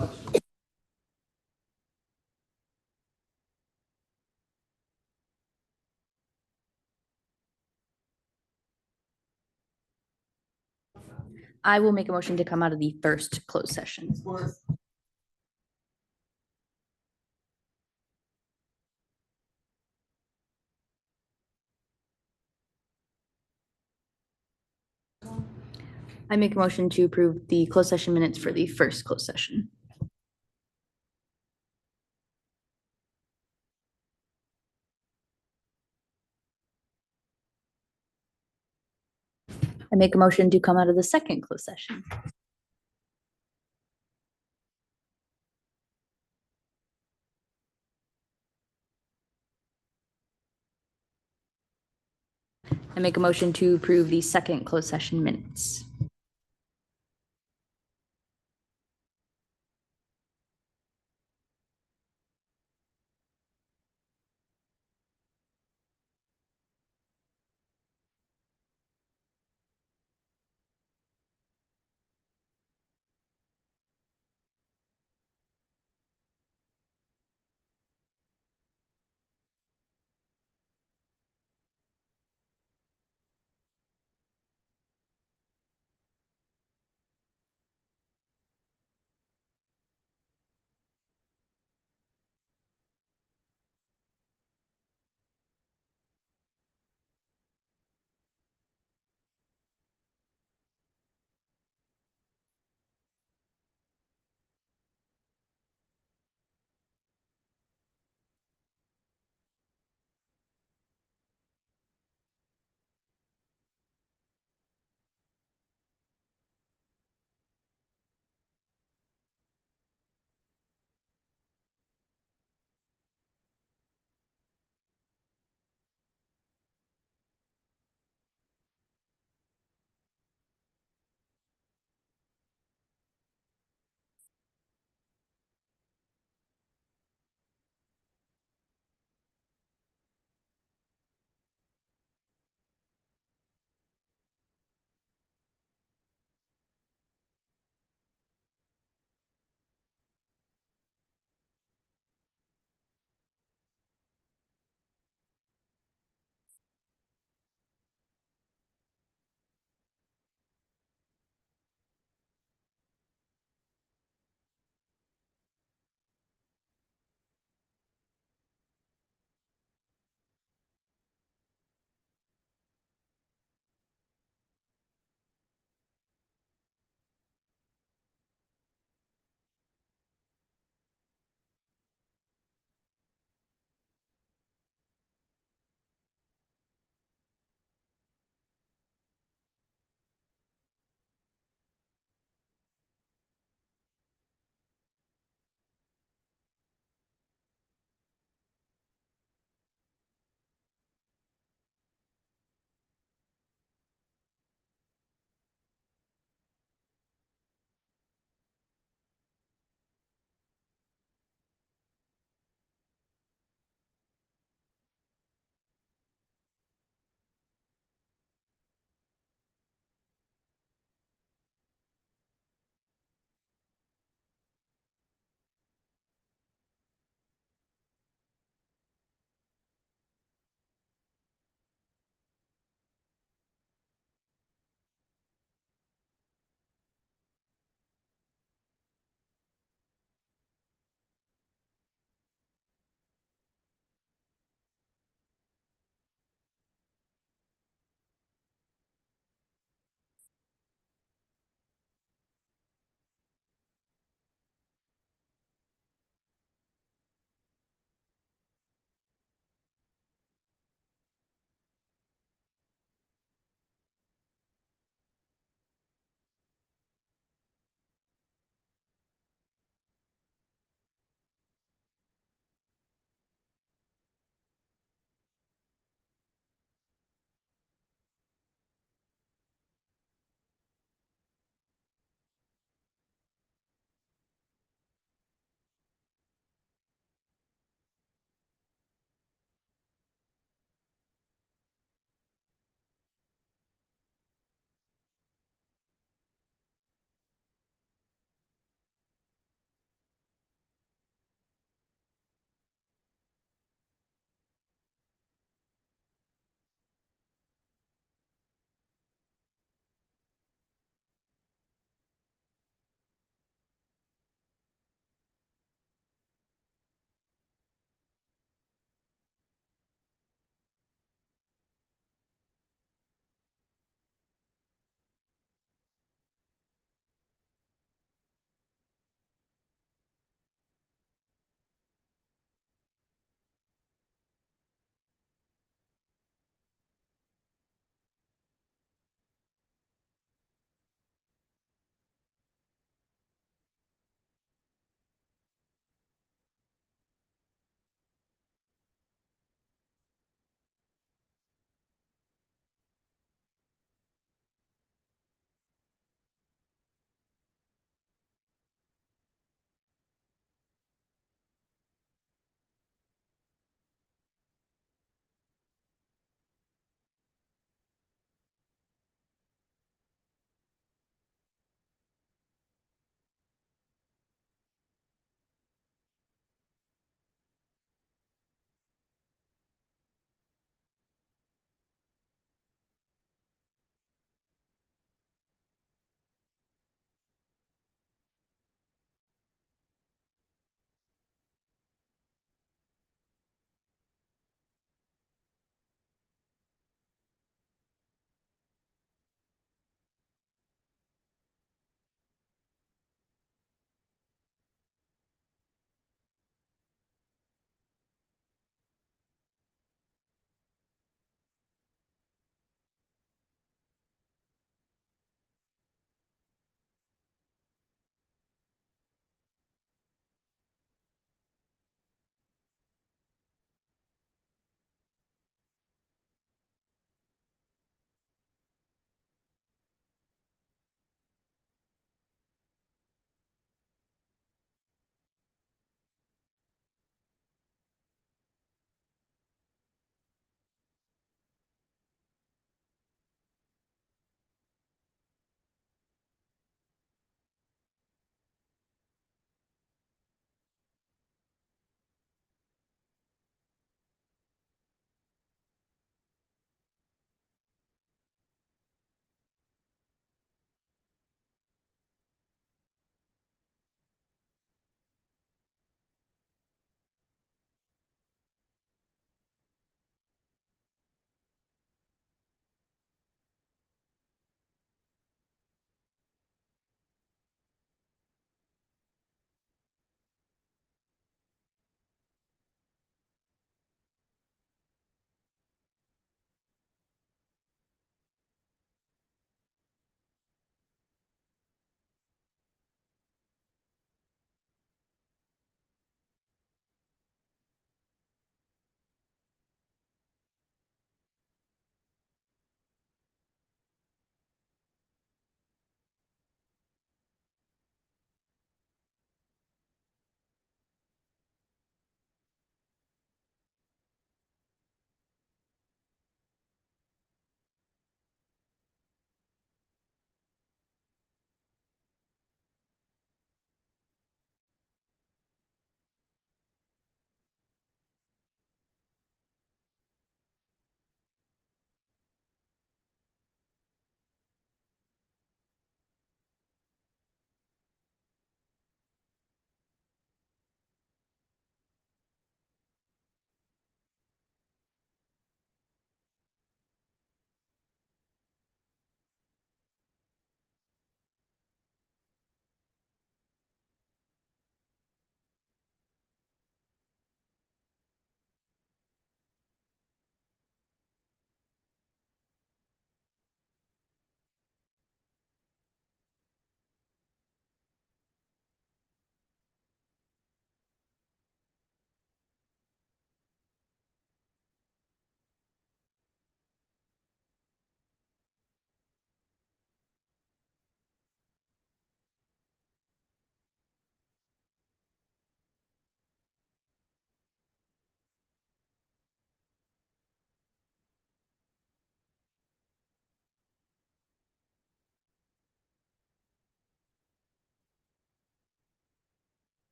will make a motion to come out of the first closed session. I make a motion to approve the closed session minutes for the first closed session. I make a motion to come out of the second closed session. I make a motion to approve the second closed session minutes.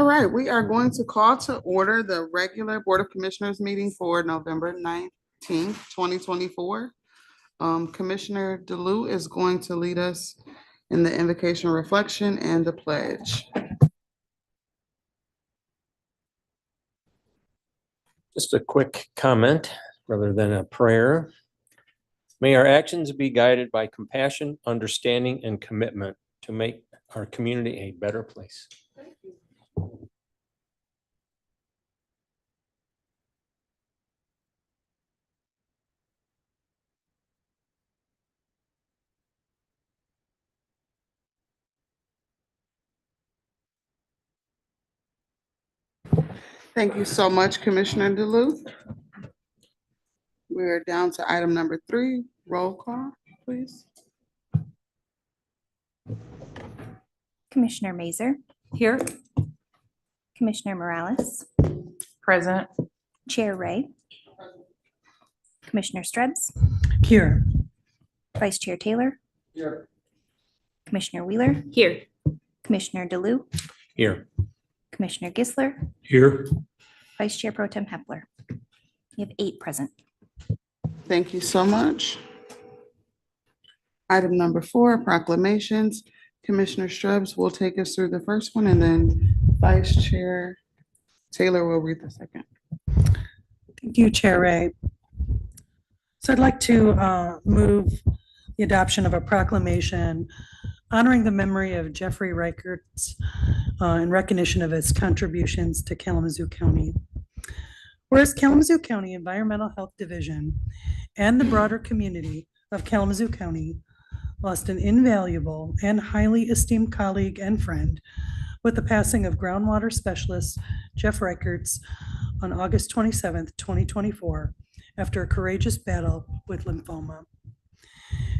All right, we are going to call to order the regular Board of Commissioners meeting for November 19th, 2024. Commissioner DeLu is going to lead us in the invocation, reflection, and the pledge. Just a quick comment rather than a prayer. May our actions be guided by compassion, understanding, and commitment to make our community a better place. Thank you so much, Commissioner DeLu. We're down to item number 3, roll call, please. Commissioner Mazer, Here. Commissioner Morales, Present. Chair Ray, Commissioner Strebs, Here. Vice Chair Taylor, Here. Commissioner Wheeler, Here. Commissioner DeLu, Here. Commissioner Gisler, Here. Vice Chair Pro Tem Hepler. You have 8 present. Thank you so much. Item number 4, proclamations. Commissioner Strebs will take us through the first one, and then Vice Chair Taylor will read the second. Thank you, Chair Ray. So I'd like to move the adoption of a proclamation honoring the memory of Jeffrey Reichertz in recognition of his contributions to Kalamazoo County. Whereas Kalamazoo County Environmental Health Division and the broader community of Kalamazoo County lost an invaluable and highly esteemed colleague and friend with the passing of groundwater specialist Jeff Reichertz on August 27th, 2024, after a courageous battle with lymphoma.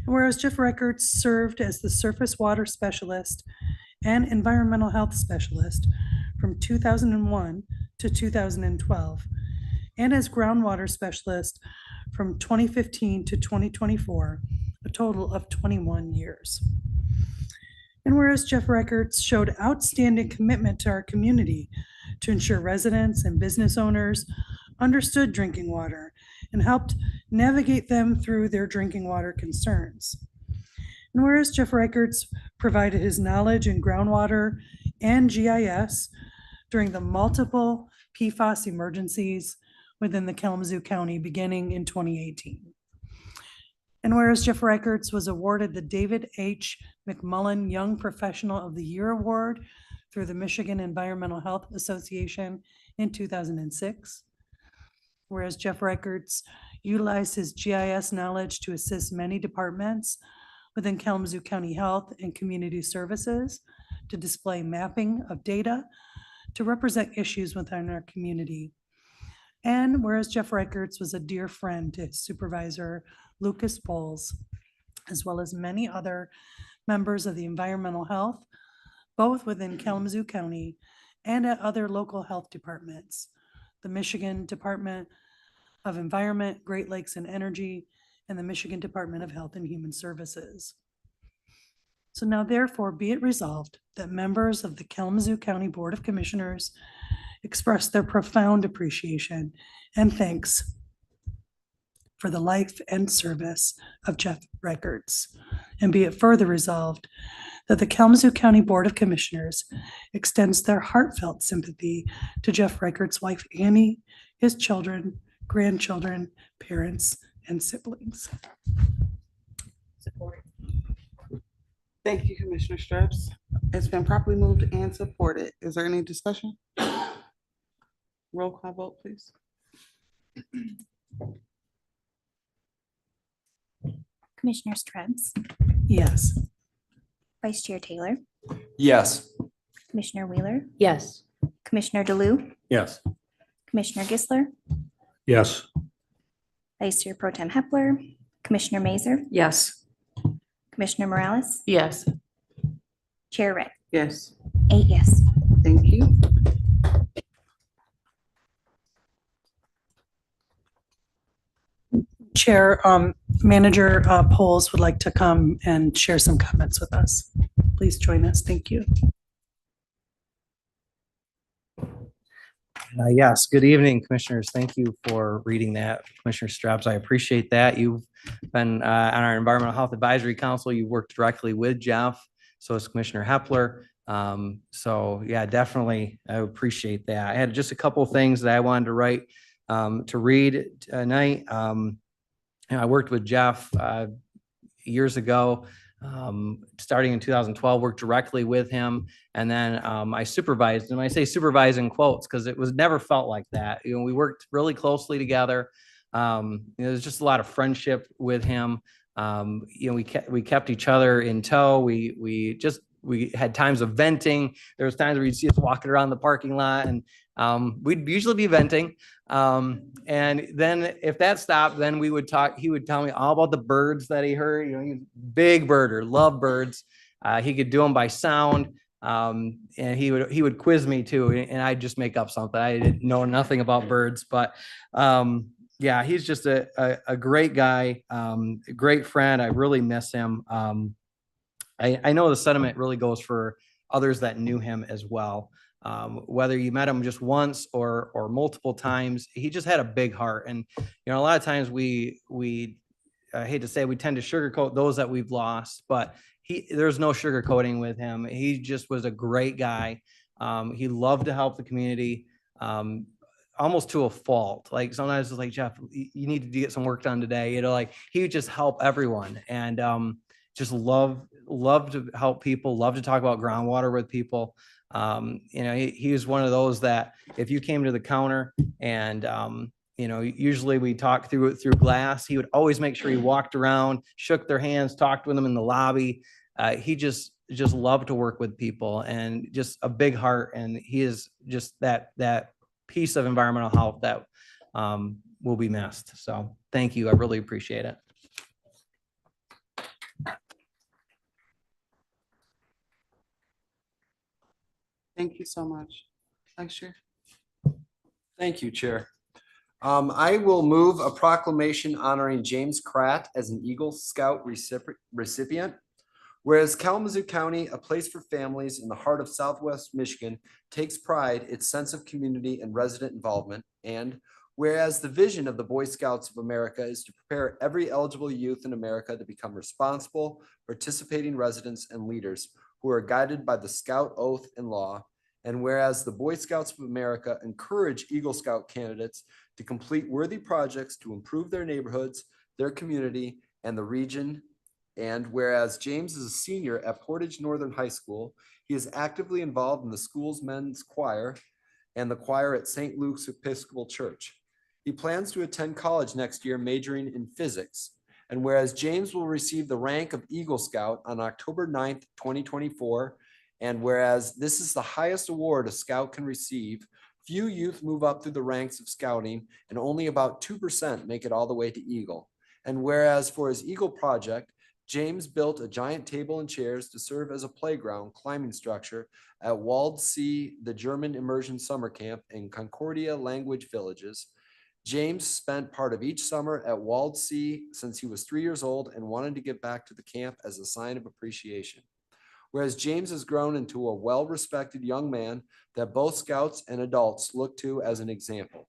And whereas Jeff Reichertz served as the surface water specialist and environmental health specialist from 2001 to 2012, and as groundwater specialist from 2015 to 2024, a total of 21 years. And whereas Jeff Reichertz showed outstanding commitment to our community to ensure residents and business owners understood drinking water and helped navigate them through their drinking water concerns. And whereas Jeff Reichertz provided his knowledge in groundwater and GIS during the multiple PFAS emergencies within the Kalamazoo County beginning in 2018. And whereas Jeff Reichertz was awarded the David H. McMullen Young Professional of the Year Award through the Michigan Environmental Health Association in 2006. Whereas Jeff Reichertz utilized his GIS knowledge to assist many departments within Kalamazoo County Health and Community Services to display mapping of data to represent issues within our community. And whereas Jeff Reichertz was a dear friend to his supervisor, Lucas Bowles, as well as many other members of the environmental health, both within Kalamazoo County and at other local health departments, the Michigan Department of Environment, Great Lakes and Energy, and the Michigan Department of Health and Human Services. So now therefore be it resolved that members of the Kalamazoo County Board of Commissioners express their profound appreciation and thanks for the life and service of Jeff Reichertz. And be it further resolved that the Kalamazoo County Board of Commissioners extends their heartfelt sympathy to Jeff Reichert's wife, Annie, his children, grandchildren, parents, and siblings. Support. Thank you, Commissioner Strebs. It's been properly moved and supported. Is there any discussion? Roll call vote, please. Commissioner Strebs, Yes. Vice Chair Taylor, Yes. Commissioner Wheeler, Yes. Commissioner DeLu, Yes. Commissioner Gisler, Yes. Vice Chair Pro Tem Hepler, Commissioner Mazer, Yes. Commissioner Morales, Yes. Chair Ray. Yes. 8 yes. Thank you. Chair, Manager Poles would like to come and share some comments with us. Please join us. Thank you. Yes, good evening, Commissioners. Thank you for reading that. Commissioner Straubs, I appreciate that. You've been on our Environmental Health Advisory Council. You worked directly with Jeff, so is Commissioner Hepler. So yeah, definitely, I appreciate that. I had just a couple of things that I wanted to write to read tonight. I worked with Jeff years ago, starting in 2012, worked directly with him. And then I supervised, and I say supervise in quotes because it was never felt like that. You know, we worked really closely together. There's just a lot of friendship with him. You know, we kept each other in tow. We had times of venting. There was times where you'd see us walking around the parking lot, and we'd usually be venting. And then if that stopped, then we would talk. He would tell me all about the birds that he heard. You know, he's a big birder, love birds. He could do them by sound. And he would quiz me too, and I'd just make up something. I didn't know nothing about birds, but yeah, he's just a great guy, a great friend. I really miss him. I know the sentiment really goes for others that knew him as well. Whether you met him just once or multiple times, he just had a big heart. And you know, a lot of times I hate to say, we tend to sugarcoat those that we've lost, but there's no sugarcoating with him. He just was a great guy. He loved to help the community, almost to a fault. Like sometimes it's like, Jeff, you need to get some work done today. You know, like he would just help everyone, and just love to help people, love to talk about groundwater with people. You know, he was one of those that if you came to the counter and you know, usually we talk through glass. He would always make sure he walked around, shook their hands, talked with them in the lobby. He just loved to work with people, and just a big heart. And he is just that piece of environmental health that will be missed. So thank you. I really appreciate it. Thank you so much. Vice Chair. Thank you, Chair. I will move a proclamation honoring James Kratt as an Eagle Scout recipient. Whereas Kalamazoo County, a place for families in the heart of Southwest Michigan, takes pride its sense of community and resident involvement. And whereas the vision of the Boy Scouts of America is to prepare every eligible youth in America to become responsible, participating residents and leaders who are guided by the Scout oath and law. And whereas the Boy Scouts of America encourage Eagle Scout candidates to complete worthy projects to improve their neighborhoods, their community, and the region. And whereas James is a senior at Portage Northern High School, he is actively involved in the school's men's choir and the choir at St. Luke's Episcopal Church. He plans to attend college next year, majoring in physics. And whereas James will receive the rank of Eagle Scout on October 9th, 2024, and whereas this is the highest award a Scout can receive, few youth move up through the ranks of Scouting, and only about 2% make it all the way to Eagle. And whereas for his Eagle project, James built a giant table and chairs to serve as a playground climbing structure at Wald See, the German immersion summer camp in Concordia language villages. James spent part of each summer at Wald See since he was 3 years old and wanted to give back to the camp as a sign of appreciation. Whereas James has grown into a well-respected young man that both Scouts and adults look to as an example.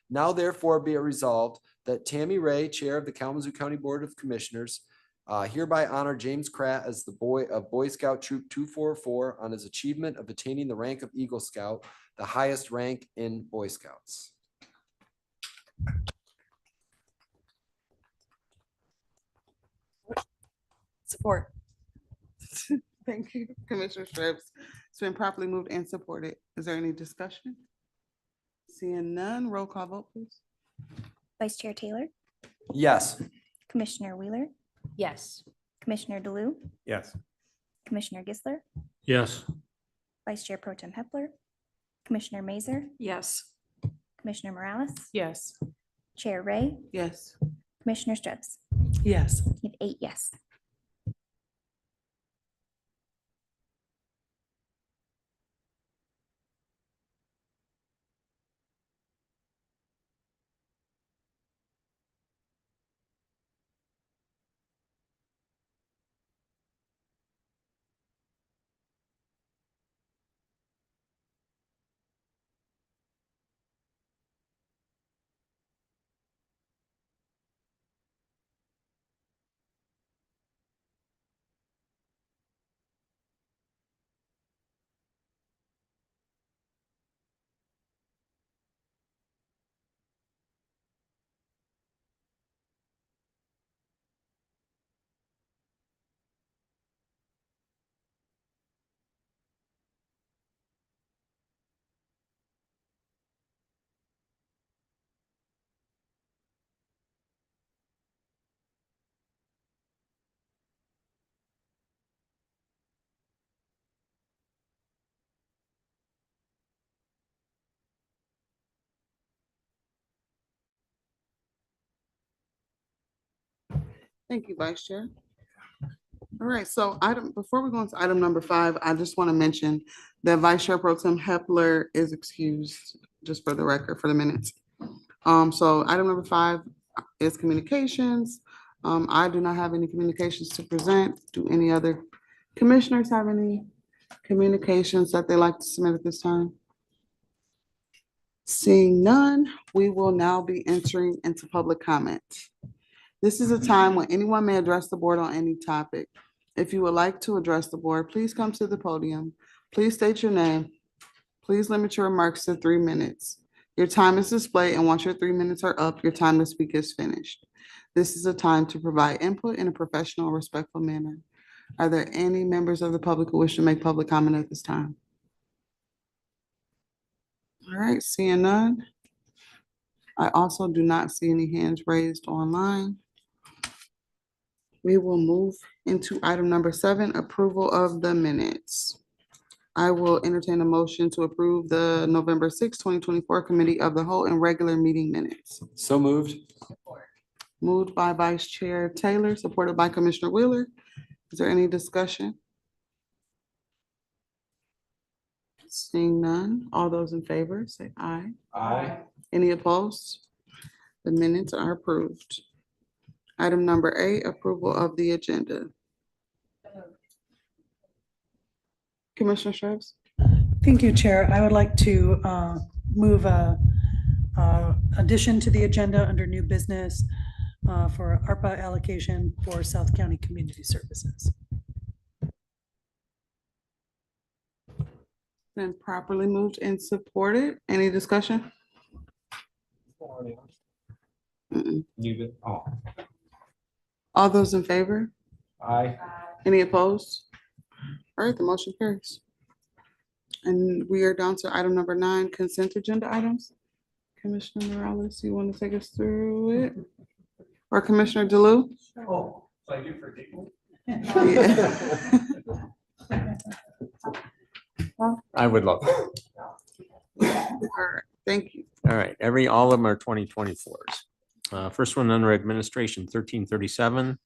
Now therefore be it resolved that Tammy Ray, Chair of the Kalamazoo County Board of Commissioners, hereby honor James Kratt as the Boy Scout Troop 244 on his achievement of attaining the rank of Eagle Scout, the highest rank in Boy Scouts. Support. Thank you, Commissioner Strips. It's been properly moved and supported. Is there any discussion? Seeing none, roll call vote, please. Vice Chair Taylor, Yes. Commissioner Wheeler, Yes. Commissioner DeLu, Yes. Commissioner Gisler, Yes. Vice Chair Pro Tem Hepler, Commissioner Mazer, Yes. Commissioner Morales, Yes. Chair Ray, Yes. Commissioner Strips. Yes. You have 8 yes. Thank you, Vice Chair. All right, so before we go into item number 5, I just want to mention that Vice Chair Pro Tem Hepler is excused, just for the record, for the minutes. So item number 5 is communications. I do not have any communications to present. Do any other commissioners have any communications that they like to submit at this time? Seeing none, we will now be entering into public comment. This is a time when anyone may address the board on any topic. If you would like to address the board, please come to the podium. Please state your name. Please limit your remarks to 3 minutes. Your time is displayed, and once your 3 minutes are up, your time to speak is finished. This is a time to provide input in a professional and respectful manner. Are there any members of the public who wish to make public comment at this time? All right, seeing none. I also do not see any hands raised online. We will move into item number 7, approval of the minutes. I will entertain a motion to approve the November 6, 2024 Committee of the Whole and regular meeting minutes. So moved. Moved by Vice Chair Taylor, supported by Commissioner Wheeler. Is there any discussion? Seeing none, all those in favor say aye. Aye. Any opposed? The minutes are approved. Item number 8, approval of the agenda. Commissioner Strauss? Thank you, Chair. I would like to move a addition to the agenda under new business for ARPA allocation for South County Community Services. Been properly moved and supported. Any discussion? All those in favor? Aye. Any opposed? All right, the motion carries. And we are down to item number 9, consent agenda items. Commissioner Morales, you want to take us through it? Or Commissioner DeLu? Oh, I do forget. I would love it. All right, thank you. All right, all of them are 2024s. First one under administration, 1337,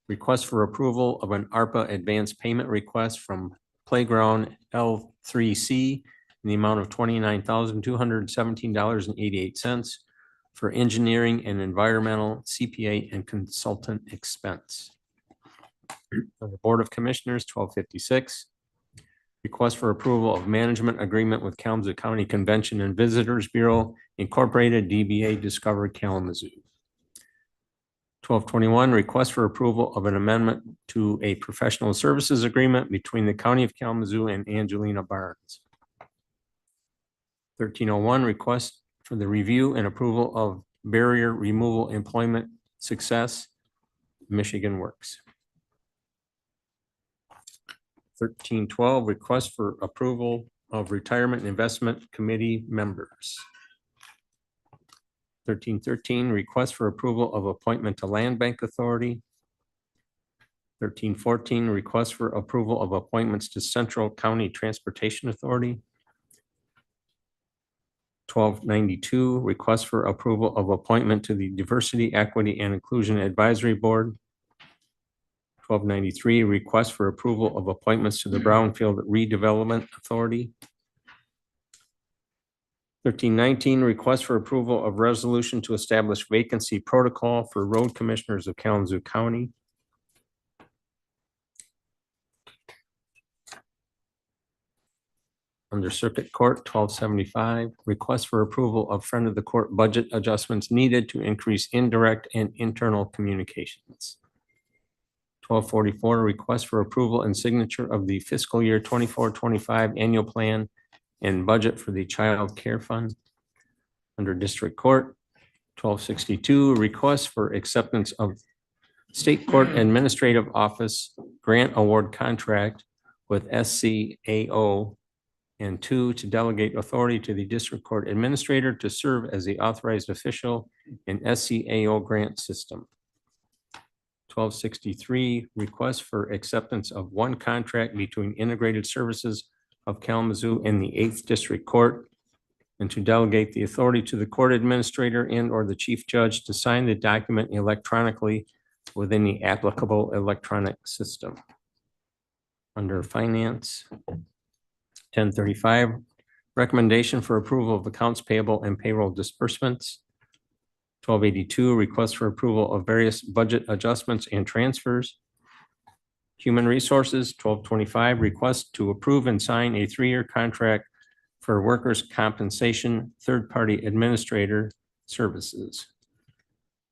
request for approval of an ARPA advance payment request from Playground L3C in the amount of $29,217.88 for engineering and environmental CPA and consultant expense. The Board of Commissioners, 1256. Request for approval of management agreement with Kalamazoo County Convention and Visitors Bureau Incorporated, DBA Discover Kalamazoo. 1221, request for approval of an amendment to a professional services agreement between the County of Kalamazoo and Angelina Barnes. 1301, request for the review and approval of barrier removal employment success, Michigan Works. 1312, request for approval of retirement investment committee members. 1313, request for approval of appointment to Land Bank Authority. 1314, request for approval of appointments to Central County Transportation Authority. 1292, request for approval of appointment to the Diversity, Equity, and Inclusion Advisory Board. 1293, request for approval of appointments to the Brownfield Redevelopment Authority. 1319, request for approval of resolution to establish vacancy protocol for road commissioners of Kalamazoo County. Under Circuit Court, 1275, request for approval of friend of the court budget adjustments needed to increase indirect and internal communications. 1244, request for approval and signature of the fiscal year 24-25 annual plan and budget for the Child Care Fund. Under District Court, 1262, request for acceptance of State Court Administrative Office Grant Award Contract with SCAO, and 2, to delegate authority to the District Court Administrator to serve as the authorized official in SCAO grant system. 1263, request for acceptance of one contract between Integrated Services of Kalamazoo and the 8th District Court, and to delegate the authority to the court administrator and or the chief judge to sign the document electronically within the applicable electronic system. Under Finance, 1035, recommendation for approval of accounts payable and payroll disbursements. 1282, request for approval of various budget adjustments and transfers. Human Resources, 1225, request to approve and sign a 3-year contract for workers' compensation third-party administrator services.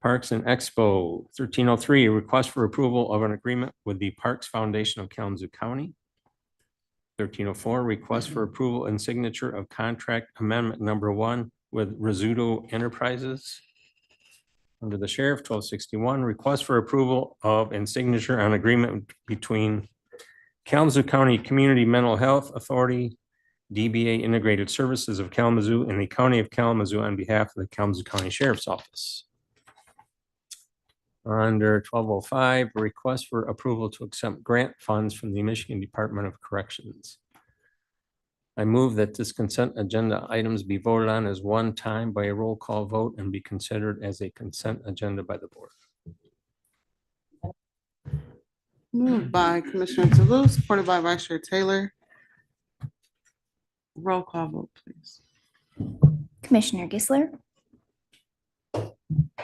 Parks and Expo, 1303, request for approval of an agreement with the Parks Foundation of Kalamazoo County. 1304, request for approval and signature of contract amendment number 1 with Rizzuto Enterprises. Under the Sheriff, 1261, request for approval of and signature on agreement between Kalamazoo County Community Mental Health Authority, DBA Integrated Services of Kalamazoo, and the County of Kalamazoo on behalf of the Kalamazoo County Sheriff's Office. Under 1205, a request for approval to accept grant funds from the Michigan Department of Corrections. I move that this consent agenda items be voted on as one time by a roll call vote and be considered as a consent agenda by the board. Moved by Commissioner Toulouse, supported by Vice Chair Taylor. Roll call vote, please. Commissioner Gisler,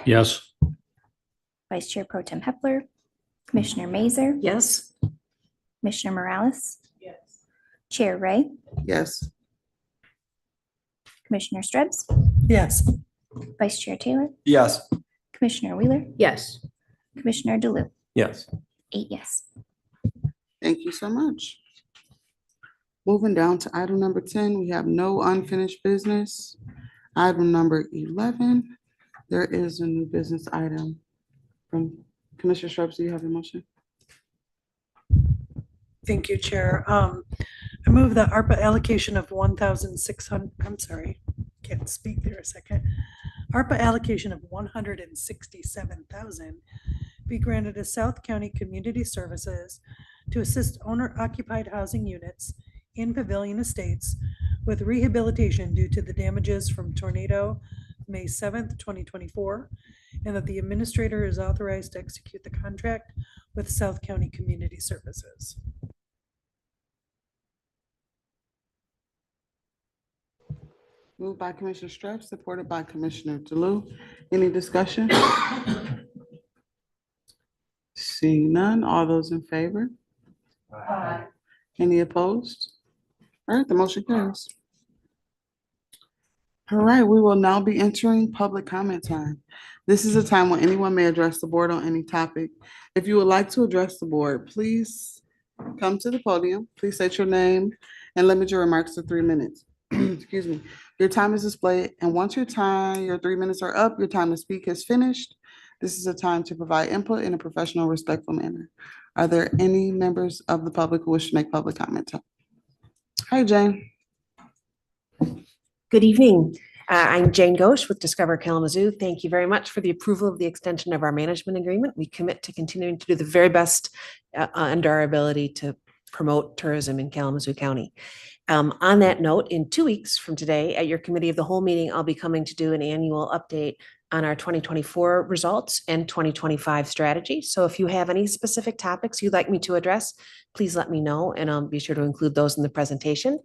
Yes. Vice Chair Pro Tem Hepler, Commissioner Mazer, Yes. Commissioner Morales, Yes. Chair Ray, Yes. Commissioner Strebs, Yes. Vice Chair Taylor, Yes. Commissioner Wheeler, Yes. Commissioner DeLu, Yes. 8 yes. Thank you so much. Moving down to item number 10, we have no unfinished business. Item number 11, there is a new business item from Commissioner Strebs. Do you have a motion? Thank you, Chair. I move that ARPA allocation of 1,600, I'm sorry, can't speak there a second. ARPA allocation of 167,000 be granted to South County Community Services to assist owner-occupied housing units in Pavilion Estates with rehabilitation due to the damages from tornado May 7th, 2024, and that the administrator is authorized to execute the contract with South County Community Services. Moved by Commissioner Strebs, supported by Commissioner DeLu. Any discussion? Seeing none, all those in favor? Aye. Any opposed? All right, the motion carries. All right, we will now be entering public comment time. This is a time when anyone may address the board on any topic. If you would like to address the board, please come to the podium. Please state your name and limit your remarks to 3 minutes. Excuse me. Your time is displayed, and once your 3 minutes are up, your time to speak is finished. This is a time to provide input in a professional, respectful manner. Are there any members of the public who wish to make public comment? Hi, Jane. Good evening. I'm Jane Ghosh with Discover Kalamazoo. Thank you very much for the approval of the extension of our management agreement. We commit to continuing to do the very best under our ability to promote tourism in Kalamazoo County. On that note, in 2 weeks from today, at your committee of the whole meeting, I'll be coming to do an annual update on our 2024 results and 2025 strategy. So if you have any specific topics you'd like me to address, please let me know, and I'll be sure to include those in the presentation.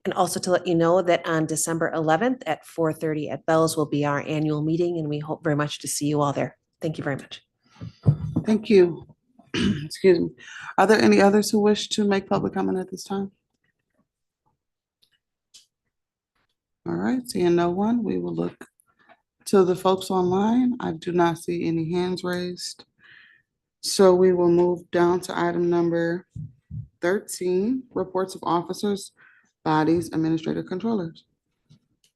And also to let you know that on December 11th at 4:30 at Bell's will be our annual meeting, and we hope very much to see you all there. Thank you very much. Thank you. Excuse me. Are there any others who wish to make public comment at this time? All right, seeing no one, we will look to the folks online. I do not see any hands raised. So we will move down to item number 13, reports of officers, bodies, administrative controllers.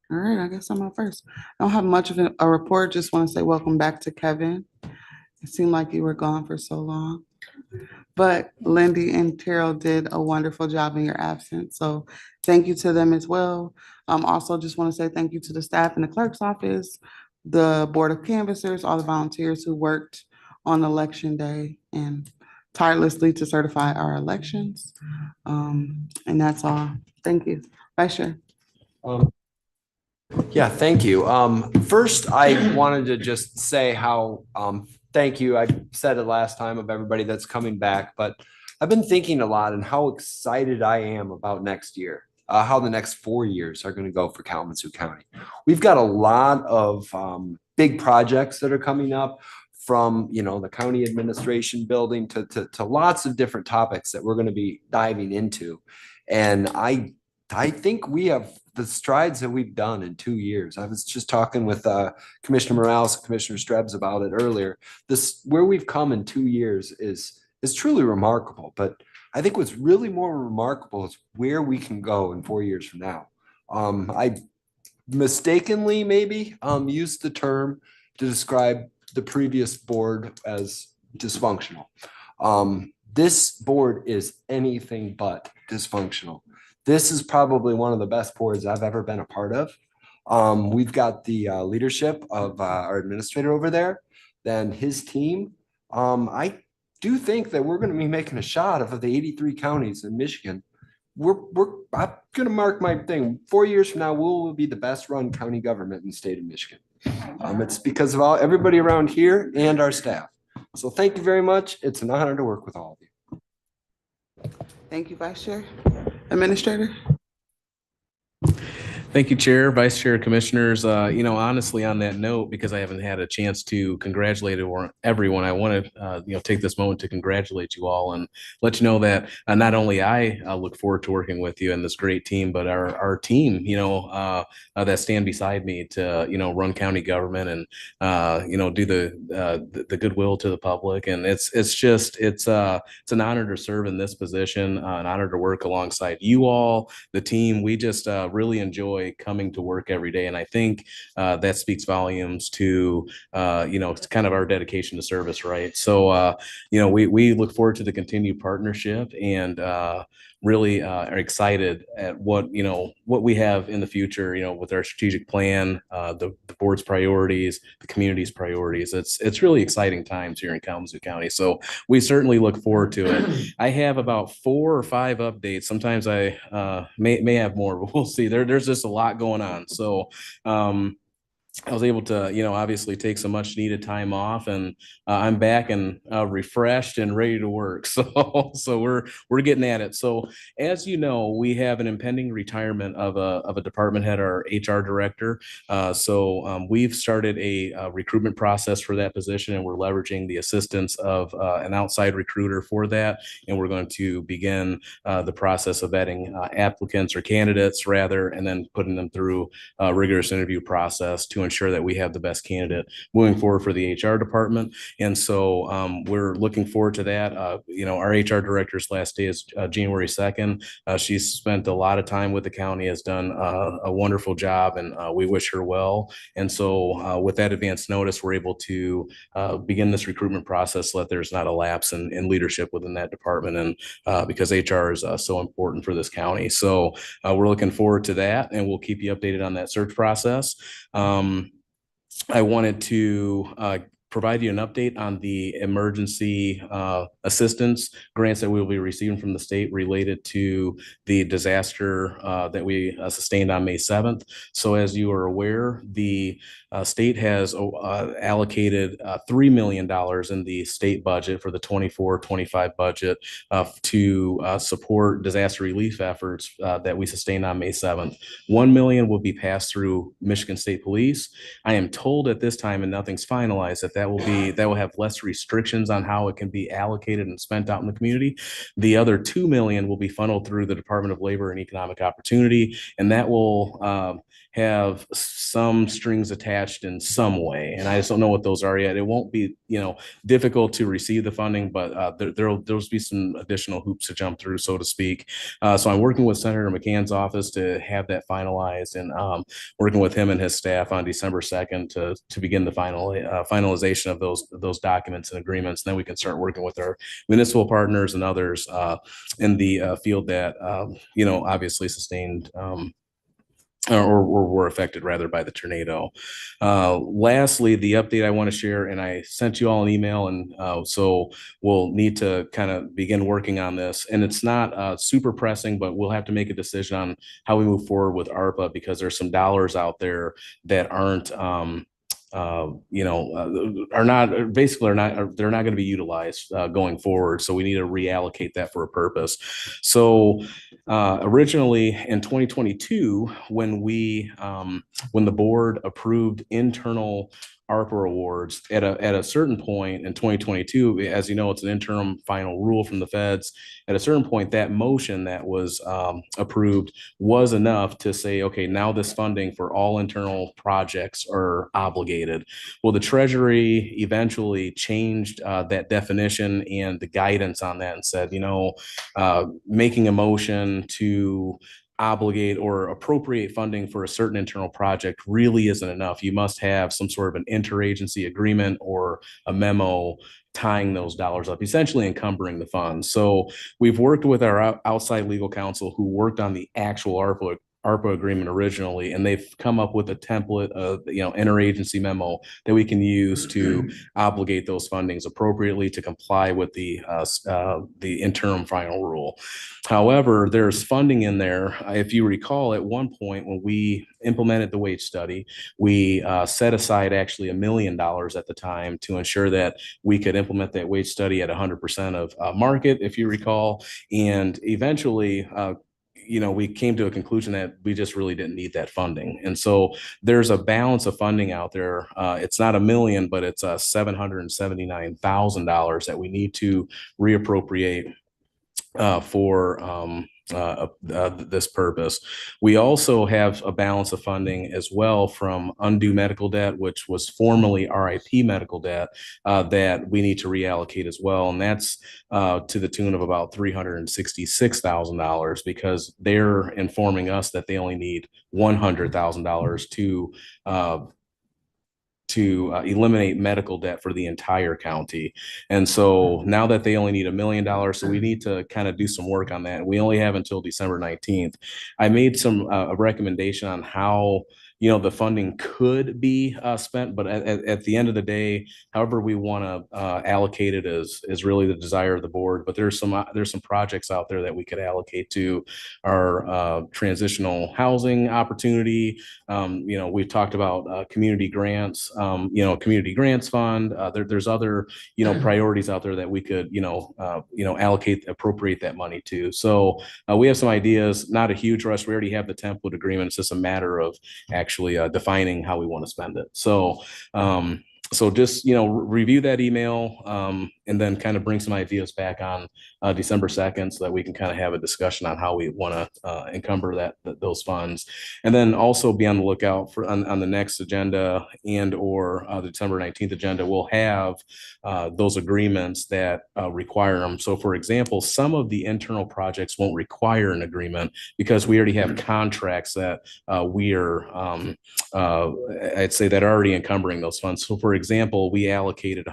All right, I guess I'm up first. I don't have much of a report. Just want to say welcome back to Kevin. It seemed like you were gone for so long. But Lindy and Terrell did a wonderful job in your absence. So thank you to them as well. Also just want to say thank you to the staff in the clerk's office, the board of canvassers, all the volunteers who worked on election day and tirelessly to certify our elections. And that's all. Thank you. Vice Chair. Yeah, thank you. First, I wanted to just say how thank you. I said it last time of everybody that's coming back, but I've been thinking a lot and how excited I am about next year, how the next 4 years are going to go for Kalamazoo County. We've got a lot of big projects that are coming up, from the county administration building to lots of different topics that we're going to be diving into. And I think we have the strides that we've done in 2 years. I was just talking with Commissioner Morales, Commissioner Strebs about it earlier. This, where we've come in 2 years, is truly remarkable. But I think what's really more remarkable is where we can go in 4 years from now. I mistakenly maybe used the term to describe the previous board as dysfunctional. This board is anything but dysfunctional. This is probably one of the best boards I've ever been a part of. We've got the leadership of our administrator over there, then his team. I do think that we're going to be making a shot of the 83 counties in Michigan. I'm going to mark my thing. 4 years from now, we'll be the best run county government in the state of Michigan. It's because of everybody around here and our staff. So thank you very much. It's an honor to work with all of you. Thank you, Vice Chair. Administrator? Thank you, Chair, Vice Chair, Commissioners. Honestly, on that note, because I haven't had a chance to congratulate everyone, I want to, take this moment to congratulate you all and let you know that not only I look forward to working with you and this great team, but our team, that stand beside me to, run county government and, do the goodwill to the public. And it's an honor to serve in this position, an honor to work alongside you all, the team. We just really enjoy coming to work every day. And I think that speaks volumes to, it's kind of our dedication to service, right? So, we look forward to the continued partnership and really are excited at what we have in the future, with our strategic plan, the board's priorities, the community's priorities. It's really exciting times here in Kalamazoo County. So we certainly look forward to it. I have about 4 or 5 updates. Sometimes I may have more, but we'll see. There's just a lot going on. So I was able to, obviously take some much needed time off, and I'm back and refreshed and ready to work. So we're getting at it. So as you know, we have an impending retirement of a department head, our HR director. So we've started a recruitment process for that position, and we're leveraging the assistance of an outside recruiter for that. And we're going to begin the process of vetting applicants, or candidates rather, and then putting them through a rigorous interview process to ensure that we have the best candidate moving forward for the HR department. And so we're looking forward to that. Our HR director's last day is January 2nd. She's spent a lot of time with the county, has done a wonderful job, and we wish her well. And so with that advance notice, we're able to begin this recruitment process so that there's not a lapse in leadership within that department, and because HR is so important for this county. So we're looking forward to that, and we'll keep you updated on that search process. I wanted to provide you an update on the emergency assistance grants that we will be receiving from the state related to the disaster that we sustained on May 7th. So as you are aware, the state has allocated $3 million in the state budget for the 24-25 budget to support disaster relief efforts that we sustained on May 7th. $1 million will be passed through Michigan State Police. I am told at this time, and nothing's finalized, that will have less restrictions on how it can be allocated and spent out in the community. The other $2 million will be funneled through the Department of Labor and Economic Opportunity, and that will have some strings attached in some way. And I just don't know what those are yet. It won't be, difficult to receive the funding, but there'll be some additional hoops to jump through, so to speak. So I'm working with Senator McCann's office to have that finalized, and working with him and his staff on December 2nd to begin the finalization of those documents and agreements. And then we can start working with our municipal partners and others in the field that, obviously sustained or were affected rather by the tornado. Lastly, the update I want to share, and I sent you all an email, and so we'll need to kind of begin working on this. And it's not super pressing, but we'll have to make a decision on how we move forward with ARPA, because there's some dollars out there that aren't are not basically they're not going to be utilized going forward. So we need to reallocate that for a purpose. So originally in 2022, when the board approved internal ARPA awards at a certain point in 2022, as you know, it's an interim final rule from the feds. At a certain point, that motion that was approved was enough to say, okay, now this funding for all internal projects are obligated. Well, the Treasury eventually changed that definition and the guidance on that and said, making a motion to obligate or appropriate funding for a certain internal project really isn't enough. You must have some sort of an interagency agreement or a memo tying those dollars up, essentially encumbering the funds. So we've worked with our outside legal counsel who worked on the actual ARPA agreement originally, and they've come up with a template of, interagency memo that we can use to obligate those fundings appropriately to comply with the interim final rule. However, there's funding in there. If you recall, at one point when we implemented the wage study, we set aside actually $1 million at the time to ensure that we could implement that wage study at 100% of market, if you recall. And eventually, we came to a conclusion that we just really didn't need that funding. And so there's a balance of funding out there. It's not $1 million, but it's $779,000 that we need to reappropriate for this purpose. We also have a balance of funding as well from undue medical debt, which was formerly RIP medical debt, that we need to reallocate as well. And that's to the tune of about $366,000 because they're informing us that they only need $100,000 to eliminate medical debt for the entire county. And so now that they only need $1 million, so we need to kind of do some work on that. We only have until December 19th. I made a recommendation on how the funding could be spent, but at the end of the day, however we want to allocate it is really the desire of the board. But there's some projects out there that we could allocate to our transitional housing opportunity. We've talked about community grants, community grants fund. There's other priorities out there that we could appropriate that money to. So we have some ideas. Not a huge rush. We already have the template agreement. It's just a matter of actually defining how we want to spend it. So just, review that email and then kind of bring some ideas back on December 2nd so that we can kind of have a discussion on how we want to encumber those funds. And then also be on the lookout for on the next agenda and or the December 19th agenda, we'll have those agreements that require them. So for example, some of the internal projects won't require an agreement because we already have contracts that we are, I'd say, that are already encumbering those funds. So for example, we allocated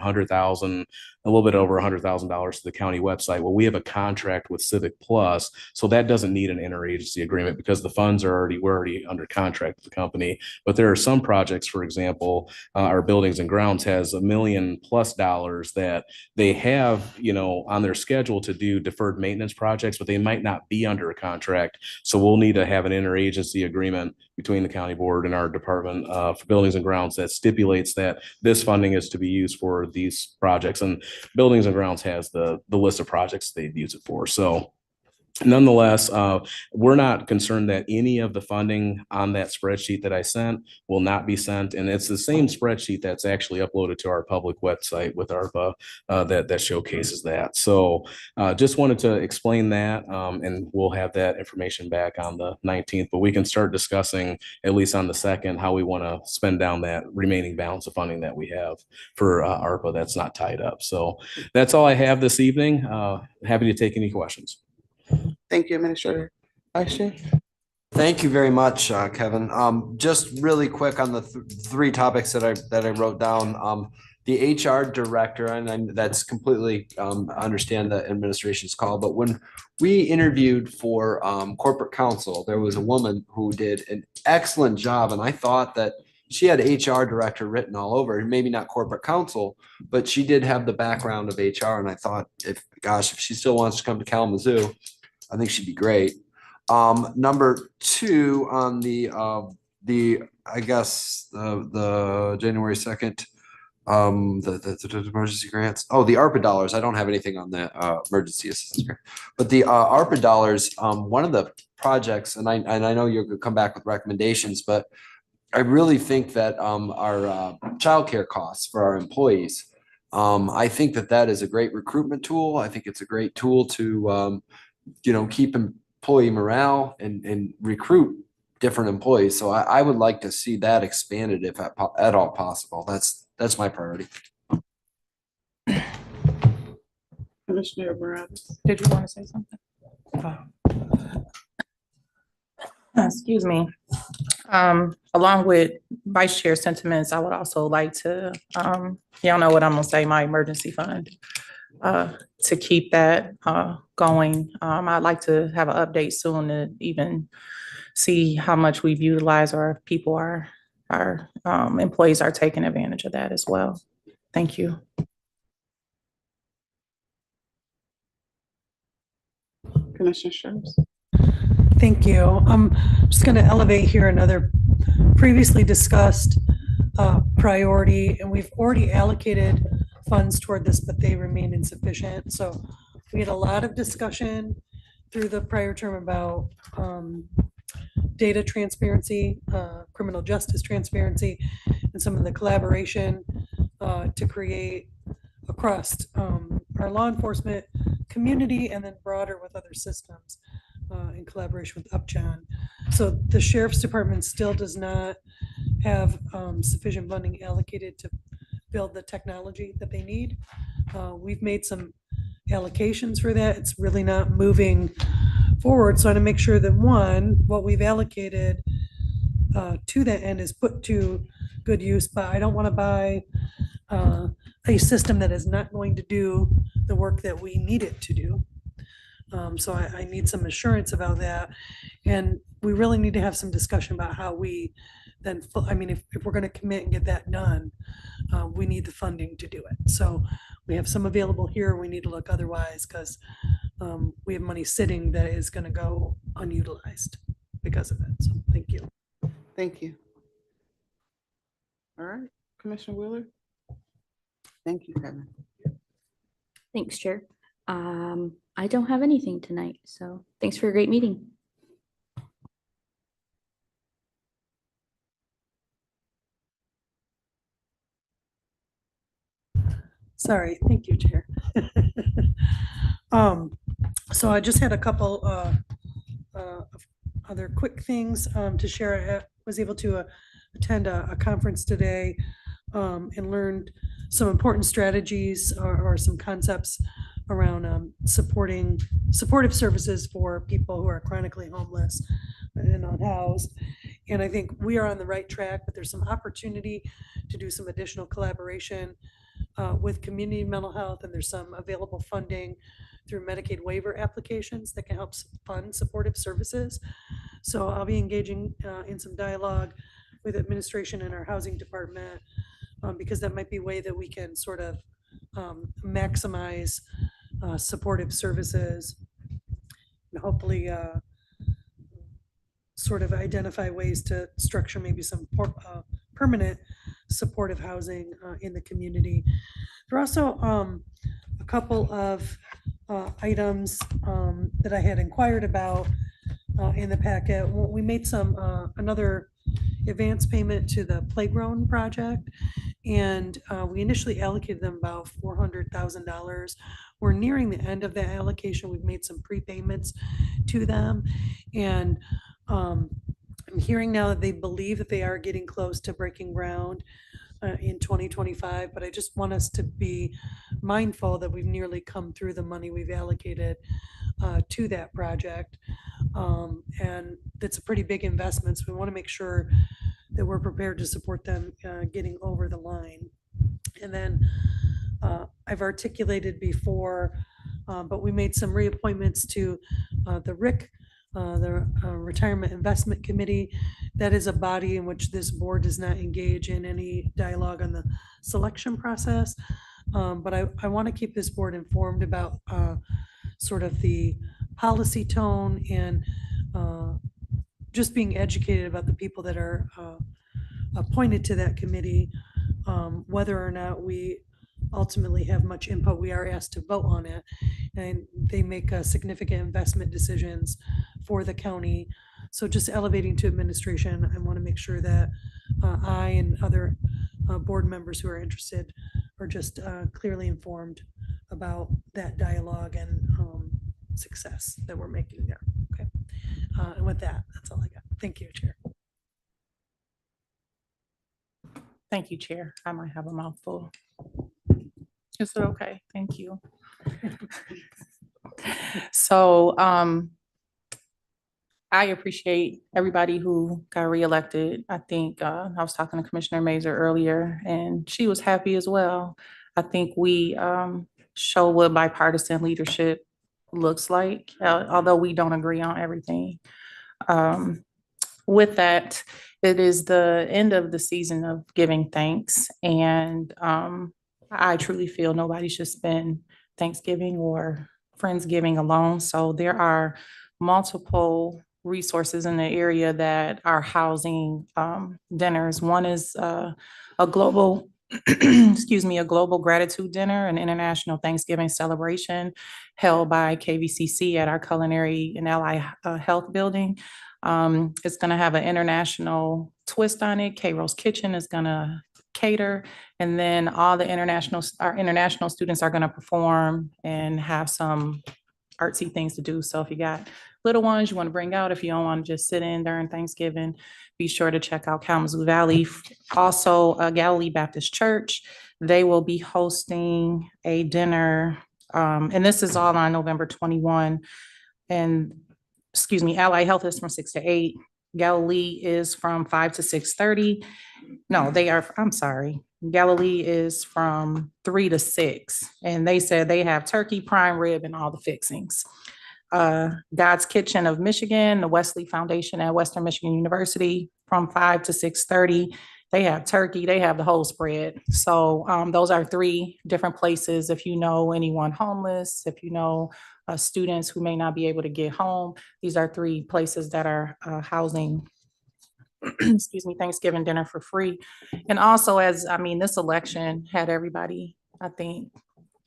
a little bit over $100,000 to the county website. Well, we have a contract with Civic Plus, so that doesn't need an interagency agreement because the funds we're already under contract with the company. But there are some projects, for example, our buildings and grounds has $1 million+ that they have, on their schedule to do deferred maintenance projects, but they might not be under a contract. So we'll need to have an interagency agreement between the county board and our department for buildings and grounds that stipulates that this funding is to be used for these projects. And buildings and grounds has the list of projects they'd use it for. So nonetheless, we're not concerned that any of the funding on that spreadsheet that I sent will not be sent. And it's the same spreadsheet that's actually uploaded to our public website with ARPA that showcases that. So just wanted to explain that, and we'll have that information back on the 19th, but we can start discussing at least on the 2nd how we want to spend down that remaining balance of funding that we have for ARPA that's not tied up. So that's all I have this evening. Happy to take any questions. Thank you, Administrator. Vice Chair. Thank you very much, Kevin. Just really quick on the three topics that I wrote down. The HR director, and that's completely understand the administration's call, but when we interviewed for corporate counsel, there was a woman who did an excellent job, and I thought that she had HR director written all over, maybe not corporate counsel, but she did have the background of HR. And I thought, if she still wants to come to Kalamazoo, I think she'd be great. Number two, on the I guess, the January 2nd, the emergency grants. Oh, the ARPA dollars. I don't have anything on the emergency assistance grant. But the ARPA dollars, one of the projects, and I know you're gonna come back with recommendations, but I really think that our childcare costs for our employees, I think that is a great recruitment tool. I think it's a great tool to keep employee morale and recruit different employees. So I would like to see that expanded if at all possible. That's my priority. Commissioner Morales, did you want to say something? Excuse me. Along with Vice Chair sentiments, I would also like to, y'all know what I'm gonna say, my emergency fund. To keep that going. I'd like to have an update soon to even see how much we've utilized or if people our employees are taking advantage of that as well. Thank you. Commissioner Sherms. Thank you. I'm just going to elevate here another previously discussed priority, and we've already allocated funds toward this, but they remain insufficient. So we had a lot of discussion through the prior term about data transparency, criminal justice transparency, and some of the collaboration to create across our law enforcement community and then broader with other systems in collaboration with Upjohn. So the sheriff's department still does not have sufficient funding allocated to build the technology that they need. We've made some allocations for that. It's really not moving forward. So I want to make sure that one, what we've allocated to that end is put to good use, but I don't want to buy a system that is not going to do the work that we need it to do. So I need some assurance about that. And we really need to have some discussion about how we then, I mean, if we're going to commit and get that done, we need the funding to do it. So we have some available here. We need to look otherwise because we have money sitting that is going to go unutilized because of it. So thank you. Thank you. All right, Commissioner Wheeler. Thank you, Kevin. Thanks, Chair. I don't have anything tonight, so thanks for a great meeting. Sorry, thank you, Chair. So I just had a couple of other quick things to share. I was able to attend a conference today and learned some important strategies or some concepts around supportive services for people who are chronically homeless and unhoused. And I think we are on the right track, but there's some opportunity to do some additional collaboration with community mental health, and there's some available funding through Medicaid waiver applications that can help fund supportive services. So I'll be engaging in some dialogue with administration and our housing department because that might be a way that we can sort of maximize supportive services and hopefully sort of identify ways to structure maybe some permanent supportive housing in the community. There are also a couple of items that I had inquired about in the packet. We made some another advance payment to the playground project, and we initially allocated them about $400,000. We're nearing the end of that allocation. We've made some prepayments to them, and I'm hearing now that they believe that they are getting close to breaking ground in 2025, but I just want us to be mindful that we've nearly come through the money we've allocated to that project. And it's a pretty big investment, so we want to make sure that we're prepared to support them getting over the line. And then I've articulated before, but we made some reappointments to the RIC, the Retirement Investment Committee. That is a body in which this board does not engage in any dialogue on the selection process. But I want to keep this board informed about sort of the policy tone and just being educated about the people that are appointed to that committee, whether or not we ultimately have much input, we are asked to vote on it. And they make significant investment decisions for the county. So just elevating to administration, I want to make sure that I and other board members who are interested are just clearly informed about that dialogue and success that we're making there. Okay. And with that, that's all I got. Thank you, Chair. Thank you, Chair. I might have a mouthful. Is it okay? Thank you. So I appreciate everybody who got reelected. I think I was talking to Commissioner Mazer earlier, and she was happy as well. I think we show what bipartisan leadership looks like, although we don't agree on everything. With that, it is the end of the season of giving thanks, and I truly feel nobody should spend Thanksgiving or Friendsgiving alone. So there are multiple resources in the area that are housing dinners. One is a global, excuse me, a global gratitude dinner, an international Thanksgiving celebration held by KVCC at our Culinary and Ally Health Building. It's going to have an international twist on it. K-Rose Kitchen is going to cater, and then all the our international students are going to perform and have some artsy things to do. So if you got little ones you want to bring out, if you don't want to just sit in during Thanksgiving, be sure to check out Kalamazoo Valley. Also, Galilee Baptist Church, they will be hosting a dinner, and this is all on November 21. And excuse me, Ally Health is from 6 to 8. Galilee is from 5 to 6:30. No, I'm sorry. Galilee is from 3 to 6. And they said they have turkey, prime rib, and all the fixings. God's Kitchen of Michigan, the Wesley Foundation at Western Michigan University, from 5 to 6:30. They have turkey, they have the whole spread. So those are 3 different places. If you know anyone homeless, if you know students who may not be able to get home, these are 3 places that are housing, excuse me, Thanksgiving dinner for free. And also, this election had everybody, I think,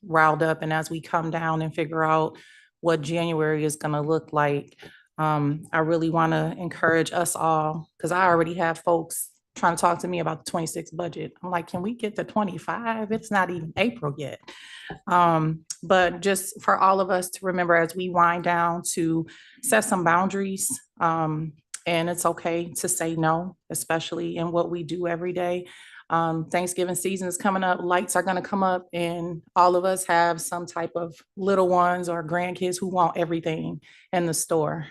riled up. And as we come down and figure out what January is going to look like, I really want to encourage us all, because I already have folks trying to talk to me about the 26 budget. I'm like, can we get to 25? It's not even April yet. But just for all of us to remember as we wind down to set some boundaries, and it's okay to say no, especially in what we do every day. Thanksgiving season is coming up, lights are going to come up, and all of us have some type of little ones or grandkids who want everything in the store.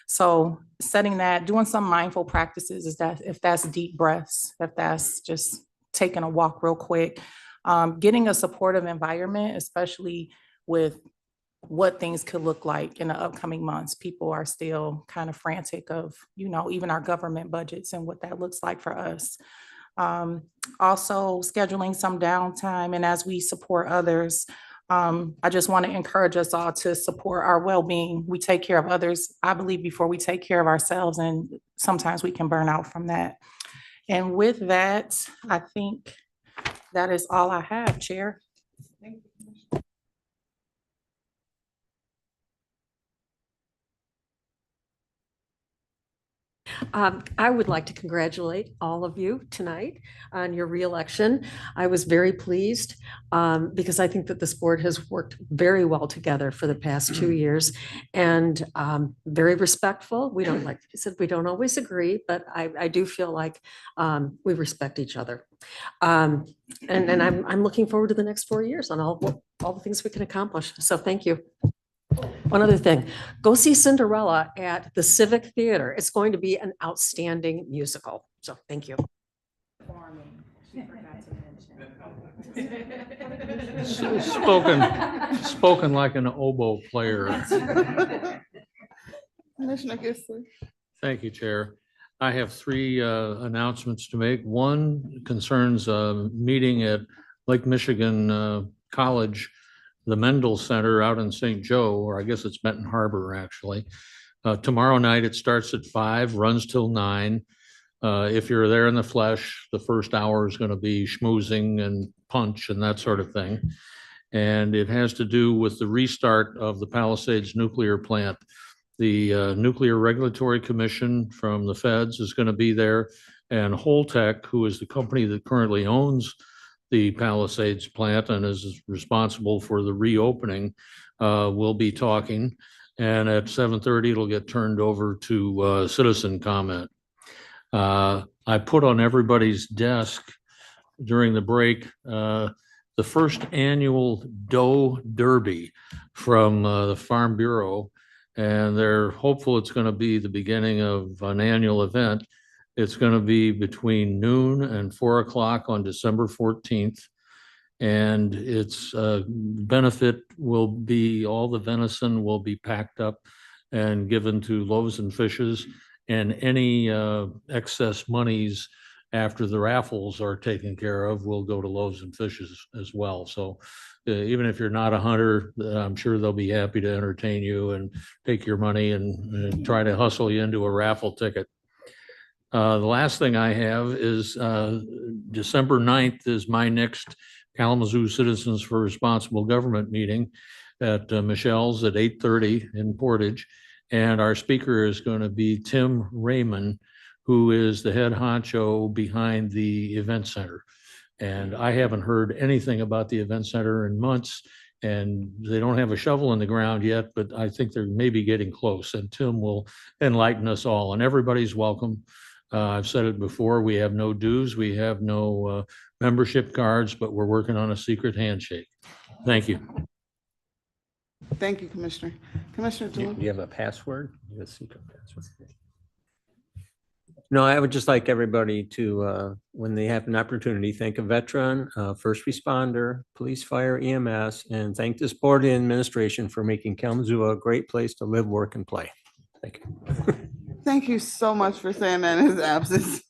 So setting that, doing some mindful practices, is that if that's deep breaths, if that's just taking a walk real quick, getting a supportive environment, especially with what things could look like in the upcoming months. People are still kind of frantic of, even our government budgets and what that looks like for us. Also scheduling some downtime, and as we support others, I just want to encourage us all to support our well-being. We take care of others, I believe, before we take care of ourselves, and sometimes we can burn out from that. And with that, I think that is all I have, Chair. Thank you. I would like to congratulate all of you tonight on your reelection. I was very pleased because I think that this board has worked very well together for the past 2 years, and very respectful. We don't, like you said, we don't always agree, but I do feel like we respect each other. And I'm looking forward to the next 4 years on all the things we can accomplish. So thank you. One other thing, go see Cinderella at the Civic Theater. It's going to be an outstanding musical. So thank you. Spoken like an oboe player. Commissioner Gissler. Thank you, Chair. I have 3 announcements to make. One concerns a meeting at Lake Michigan College, the Mendel Center out in St. Joe, or I guess it's Benton Harbor, actually. Tomorrow night, it starts at 5, runs till 9. If you're there in the flesh, the first hour is going to be schmoozing and punch and that sort of thing. And it has to do with the restart of the Palisades nuclear plant. The Nuclear Regulatory Commission from the feds is going to be there, and Holtec, who is the company that currently owns the Palisades plant and is responsible for the reopening, will be talking. And at 7:30, it'll get turned over to citizen comment. I put on everybody's desk during the break the first annual Doe Derby from the Farm Bureau, and they're hopeful it's going to be the beginning of an annual event. It's going to be between noon and 4 o'clock on December 14th. And its benefit will be all the venison will be packed up and given to Loaves and Fishes, and any excess monies after the raffles are taken care of will go to Loaves and Fishes as well. So even if you're not a hunter, I'm sure they'll be happy to entertain you and take your money and try to hustle you into a raffle ticket. The last thing I have is December 9th is my next Kalamazoo Citizens for Responsible Government meeting at Michelle's at 8:30 in Portage. And our speaker is going to be Tim Raymond, who is the head honcho behind the event center. And I haven't heard anything about the event center in months, and they don't have a shovel in the ground yet, but I think they're maybe getting close, and Tim will enlighten us all, and everybody's welcome. I've said it before, we have no dues, we have no membership cards, but we're working on a secret handshake. Thank you. Thank you, Commissioner. Commissioner Do Doolin? you have a password? You have a secret password? No, I would just like everybody to, when they have an opportunity, thank a veteran, first responder, police, fire, EMS, and thank this board and administration for making Kalamazoo a great place to live, work, and play. Thank you. Thank you so much for saying that in his absence.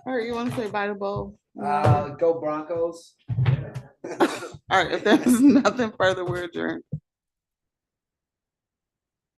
All right, you want to say bye to Bo? Go Broncos. All right, if there's nothing further, we're adjourned.